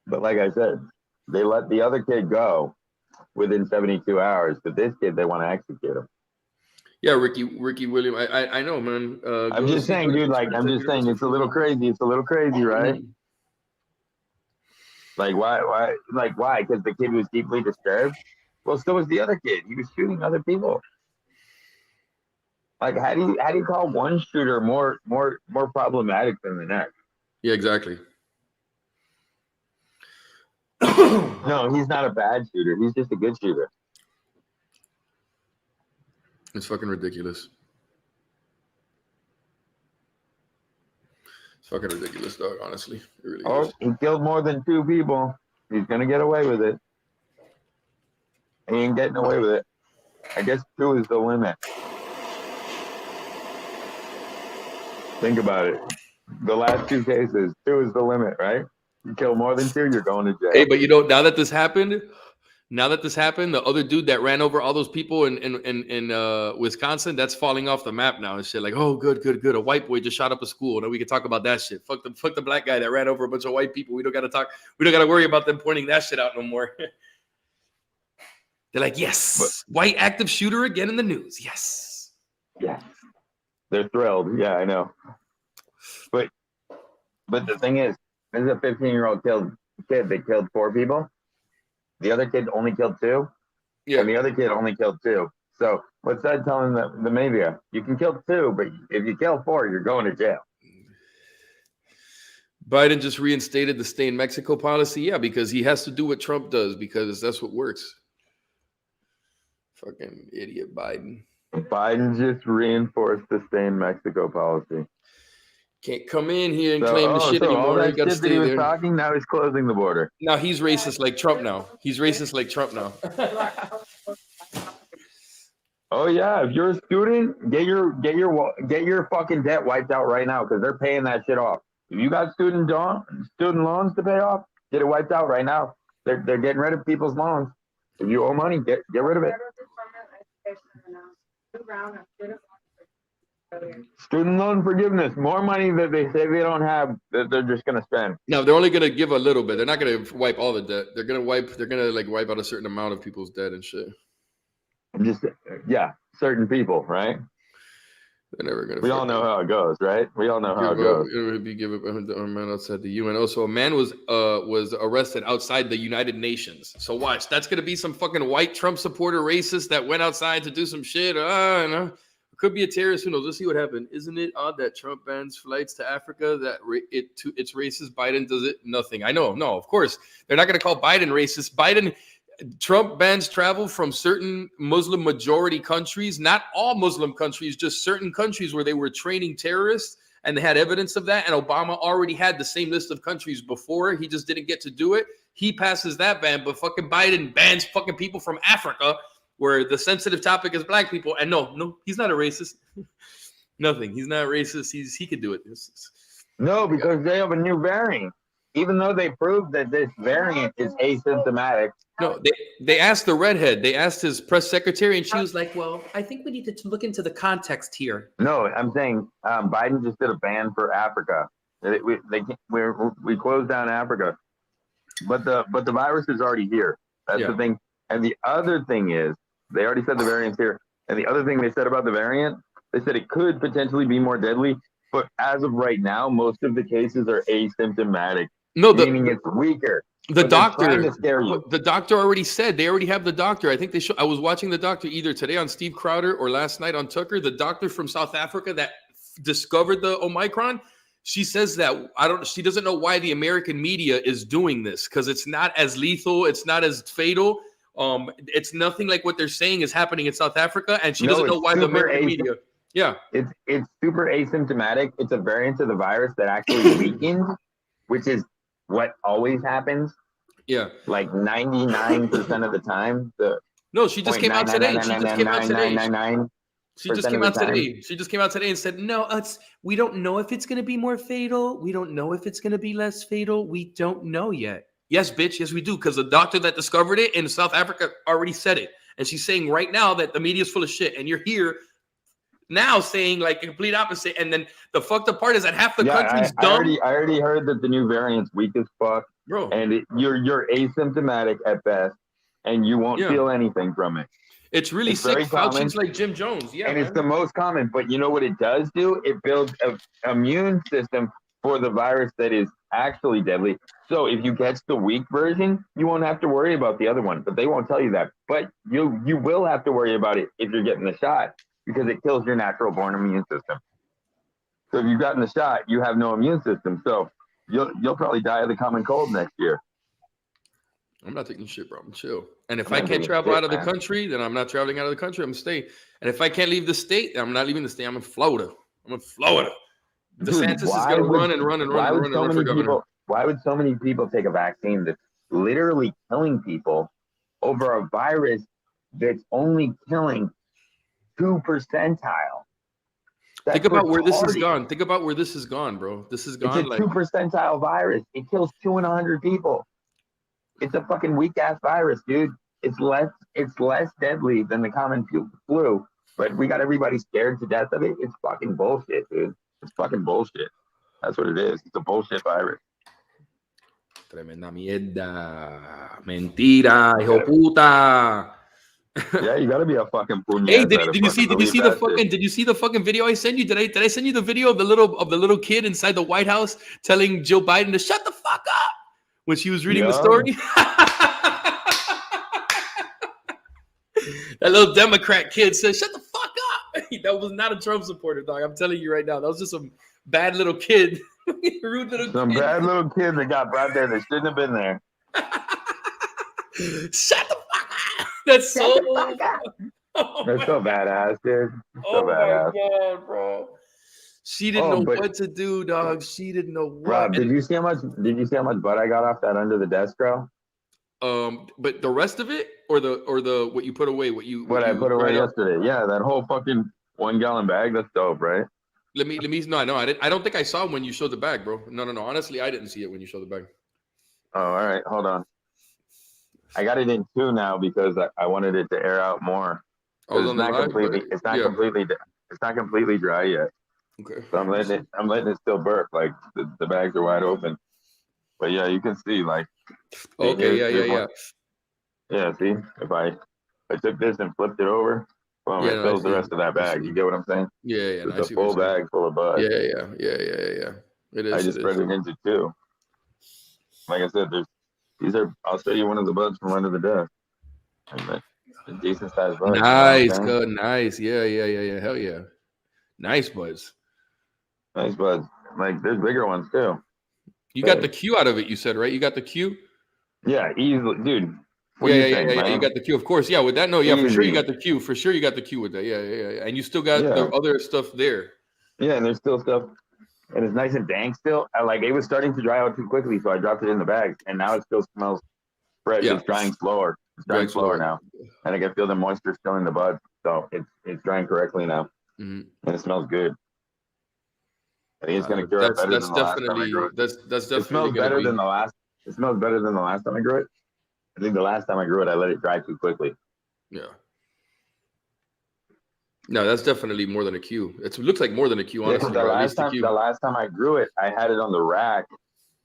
But like I said, they let the other kid go within 72 hours, but this kid, they want to execute him. Yeah, Ricky Williams. I know, man. I'm just saying, dude. Like, I'm just saying, it's a little crazy. It's a little crazy, right? Mm-hmm. Like, why? Like, why? Because the kid was deeply disturbed. Well, so was the other kid. He was shooting other people. Like, how do you call one shooter more problematic than the next? Yeah, exactly. No, he's not a bad shooter. He's just a good shooter. It's fucking ridiculous. It's fucking ridiculous, dog. Honestly, it really is. He killed more than 2 people. He's gonna get away with it. He ain't getting away with it. I guess 2 is the limit. Think about it. The last 2 cases, 2 is the limit, right? You kill more than 2, you're going to jail. Hey, but now that this happened, the other dude that ran over all those people in Wisconsin, that's falling off the map now and shit. Like, oh, good. A white boy just shot up a school. Now we can talk about that shit. Fuck the black guy that ran over a bunch of white people. We don't got to worry about them pointing that shit out no more. They're like, yes, white active shooter again in the news. Yes. They're thrilled. Yeah, I know. But the thing is, this is a 15-year-old kid that killed 4 people. The other kid only killed 2. Yeah. And the other kid only killed 2. So what's that telling the media? You can kill 2, but if you kill 4, you're going to jail. Biden just reinstated the stay in Mexico policy. Yeah, because he has to do what Trump does because that's what works. Fucking idiot Biden. Biden just reinforced the stay in Mexico policy. Can't come in here and claim the shit anymore. All that you shit that he was talking, now he's closing the border. Now he's racist like Trump now. Oh yeah, if you're a student, get your fucking debt wiped out right now because they're paying that shit off. If you got student loans to pay off, get it wiped out right now. They're getting rid of people's loans. If you owe money, get rid of it. Student loan forgiveness, more money that they say they don't have that they're just gonna spend. No, they're only gonna give a little bit. They're not gonna wipe all the debt. They're gonna wipe out a certain amount of people's debt and shit. Certain people, right? They're never gonna. We all know how it goes, right? We all know how it goes. It would be given a man outside the UN. Also, a man was arrested outside the United Nations. So watch, that's gonna be some fucking white Trump supporter racist that went outside to do some shit. No. Could be a terrorist. Who knows? Let's see what happened. Isn't it odd that Trump bans flights to Africa? That it's racist. Biden does it. Nothing. I know. No, of course they're not going to call Biden racist. Trump bans travel from certain Muslim majority countries. Not all Muslim countries, just certain countries where they were training terrorists, and they had evidence of that. And Obama already had the same list of countries before. He just didn't get to do it. He passes that ban, but fucking Biden bans fucking people from Africa, where the sensitive topic is black people. And no, he's not a racist. Nothing. He's not racist. He could do it. No, because they have a new variant. Even though they proved that this variant is asymptomatic. No, they asked the redhead. They asked his press secretary, and she was like, well, I think we need to look into the context here. No, I'm saying Biden just did a ban for Africa. We closed down Africa. But the virus is already here. That's the thing. And the other thing is, they already said the variant's here. And the other thing they said about the variant, they said it could potentially be more deadly. But as of right now, most of the cases are asymptomatic. No, meaning it's weaker. The doctor already said, they already have the doctor. I think I was watching the doctor either today on Steve Crowder or last night on Tucker. The doctor from South Africa that discovered the Omicron, she says that she doesn't know why the American media is doing this because it's not as lethal. It's not as fatal. It's nothing like what they're saying is happening in South Africa, and she doesn't know why the American media. Yeah, it's super asymptomatic. It's a variant of the virus that actually weakened, which is what always happens. Yeah, like 99% of the time. No, she just came out today. She just came out today and said, no, we don't know if it's going to be more fatal. We don't know if it's going to be less fatal. We don't know yet. Yes, bitch. Yes, we do. Because the doctor that discovered it in South Africa already said it. And she's saying right now that the media is full of shit. And you're here now saying like a complete opposite. And then the fucked up part is that half the country's dumb. I already heard that the new variant's weak as fuck. Bro. And you're asymptomatic at best. And you won't feel anything from it. It's really sick. Fauci's like Jim Jones. Yeah, and it's the most common. But you know what it does do? It builds an immune system for the virus that is actually deadly. So if you catch the weak version, you won't have to worry about the other one, but they won't tell you that. But you will have to worry about it if you're getting the shot because it kills your natural born immune system. So if you've gotten the shot, you have no immune system. So you'll probably die of the common cold next year. I'm not taking shit, bro. I'm chill. And if I'm I not can't taking travel shit, out of the man. country, then I'm not traveling out of the country. I'm staying. And if I can't leave the state, I'm not leaving the state. I'm in Florida. DeSantis is gonna run and run and run and run and run for governor. Why would so many people take a vaccine that's literally killing people over a virus that's only killing 2 percentile? Think about where this has gone. Think about where this has gone, bro. This has gone It's a like 2 percentile virus. It kills 2 in 100 people. It's a fucking weak ass virus, dude. It's less deadly than the common flu, but we got everybody scared to death of it. It's fucking bullshit, dude. It's fucking bullshit. That's what it is. It's a bullshit virus. tremenda mierda. Mentira, hijo puta. Yeah, you gotta be a fucking puñeta. Hey, did you see the fucking video I sent you? Did I send you the video of the little kid inside the White House telling Joe Biden to shut the fuck up when she was reading the story? That little Democrat kid said, "Shut the fuck up." That was not a Trump supporter, dog. I'm telling you right now. That was just some bad little kid. Rude little Some kid. bad little kid that got brought there that shouldn't have been there. Shut the fuck up. That's so. That's so badass, dude. Oh badass. my god, bro. She didn't know what to do, dog. She didn't know what. Rob, did you see how much butt I got off that under the desk girl? But the rest of it, or the what you put away, what I put away yesterday. Yeah, that whole fucking 1 gallon bag. That's dope, right? Let me. No, I didn't. I don't think I saw when you showed the bag, bro. No. Honestly, I didn't see it when you showed the bag. Oh, all right. Hold on. I got it in 2 now because I wanted it to air out more. It's not completely dry yet. Okay. So I'm letting it still burp. Like the bags are wide open. But yeah, you can see like. Okay. Yeah. Yeah. See, if I took this and flipped it over, well, it fills the rest of that bag. You get what I'm saying? Yeah. It's a full bag full of bud. Yeah. It is. I just spread it into 2. Like I said, I'll show you one of the buds from under the desk. A decent sized bud. Nice, good, nice. Yeah. Hell yeah. Nice buds. Nice buds. Like there's bigger ones too. You got the Q out of it, you said, right? You got the Q? Yeah, easily, dude. Yeah. You got the Q, of course. Yeah, with that, no, yeah, for sure you got the Q. For sure you got the Q with that. Yeah. And you still got the other stuff there. Yeah, and there's still stuff, and it's nice and dank still. It was starting to dry out too quickly, so I dropped it in the bags, and now it still smells fresh. Yeah. It's drying slower. It's drying slower now, and I can feel the moisture still in the bud, so it's drying correctly now, and it smells good. I think it's gonna grow better than the last time I grew it. That's definitely. It smells better than the last. It smells better than the last time I grew it. I think the last time I grew it, I let it dry too quickly. Yeah. No, that's definitely more than a Q. It looks like more than a Q, honestly. The last time I grew it, I had it on the rack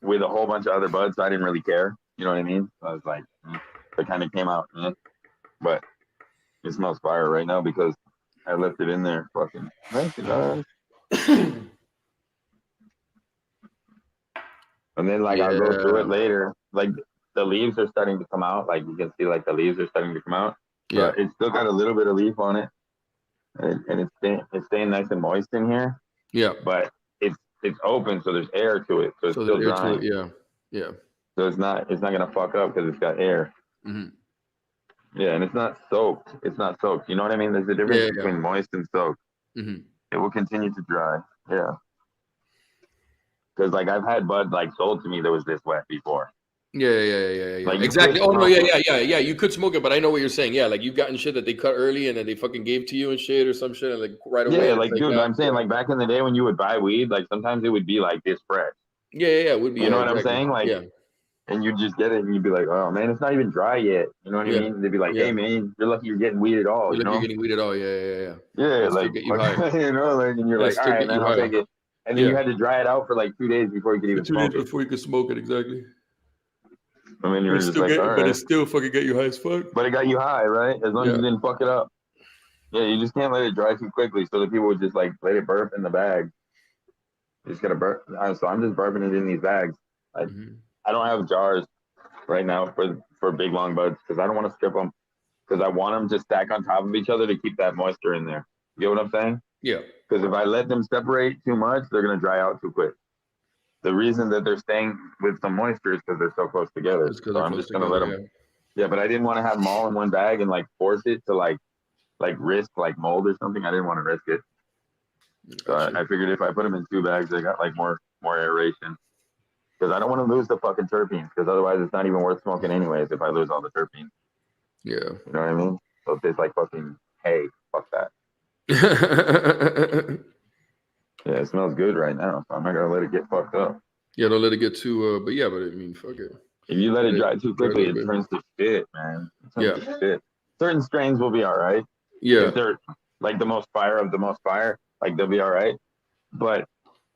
with a whole bunch of other buds, so I didn't really care. You know what I mean? So I was like, it kind of came out, but it smells fire right now because I left it in there. Fucking. And then I'll go through it later. Like the leaves are starting to come out. Like you can see, like the leaves are starting to come out. Yeah. But it's still got a little bit of leaf on it, and it's staying nice and moist in here. Yeah. But it's open, so there's air to it, so it's still drying. Yeah. So it's not gonna fuck up because it's got air. Mm-hmm. Yeah, and it's not soaked. You know what I mean? There's a difference between moist and soaked. Mm-hmm. It will continue to dry. Yeah. Because I've had bud sold to me that was this wet before. Yeah. Exactly. Oh no, yeah. You could smoke it, but I know what you're saying. Yeah, you've gotten shit that they cut early and then they fucking gave to you and shit or some shit and right away. Yeah, dude, I'm saying back in the day when you would buy weed, sometimes it would be this fresh. Yeah, it would be. You know what I'm saying? And you just get it and you'd be like, oh man, it's not even dry yet. You know what I mean? They'd be like, hey man, you're lucky you're getting weed at all. You're getting weed at all. Yeah. Yeah, get you high. And you're like, all right, man, I'll take it. And then you had to dry it out for 2 days before you could even smoke it. 2 days before you could smoke it, exactly. I mean, you're just all right. But it still fucking get you high as fuck. But it got you high, right? As long as you didn't fuck it up. Yeah, you just can't let it dry too quickly. So the people would just let it burp in the bag. You just gotta burp. So I'm just burping it in these bags. Mhm. I don't have jars right now for big long buds because I don't want to strip them because I want them to stack on top of each other to keep that moisture in there. You get what I'm saying? Yeah. Because if I let them separate too much, they're gonna dry out too quick. The reason that they're staying with some moisture is because they're so close together. It's because So they're I'm close just gonna let together. them. Yeah, but I didn't want to have them all in one bag and like force it to like risk like mold or something. I didn't want to risk it. So Gotcha. I figured if I put them in 2 bags, they got like more aeration. Because I don't want to lose the fucking terpenes. Because otherwise, it's not even worth smoking anyways if I lose all the terpenes. Yeah. You know what I mean? So it tastes like fucking hay. Fuck that. Yeah, it smells good right now. So I'm not gonna let it get fucked up. Yeah, don't let it get too. But yeah, but I mean, fuck it. If you let it dry too Dry a quickly, little it bit. turns to shit, man. It turns Yeah. to shit. Certain strains will be all right. Yeah. If they're like the most fire of the most fire, like they'll be all right. But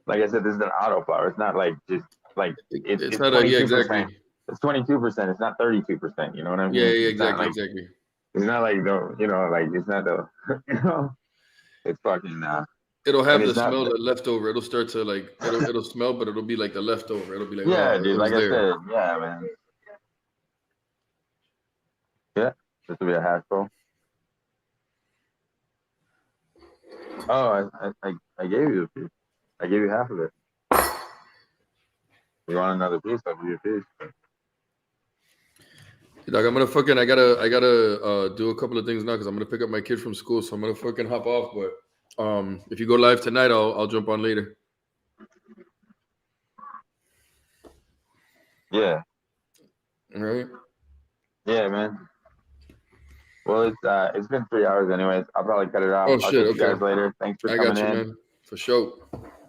like I said, this is an auto flower. It's not like just like It's it's not a. Yeah, 22%. exactly. It's 22%. It's not 32%. You know what I mean? Yeah, yeah, It's not exactly, like exactly. it's not like the like it's not the it's fucking It'll and have the it's not smell that leftover. It'll start to like. It'll smell, but it'll be like the leftover. It'll be like, yeah, oh, dude. it was Like I there. said, yeah, man. Yeah, this will be a hash bowl. Oh, I gave you a piece. I gave you half of it. You want another piece? I'll give you a piece. Like I'm gonna fucking. I gotta do a couple of things now because I'm gonna pick up my kid from school. So I'm gonna fucking hop off. But if you go live tonight, I'll jump on later. Yeah. All right. Yeah, man. Well, it's been 3 hours anyways. I'll probably cut it off. Oh I'll shit. catch you guys Okay. later. Thanks for I coming got you, in. man. For sure.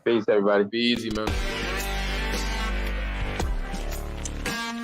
Peace, everybody. Be easy, man.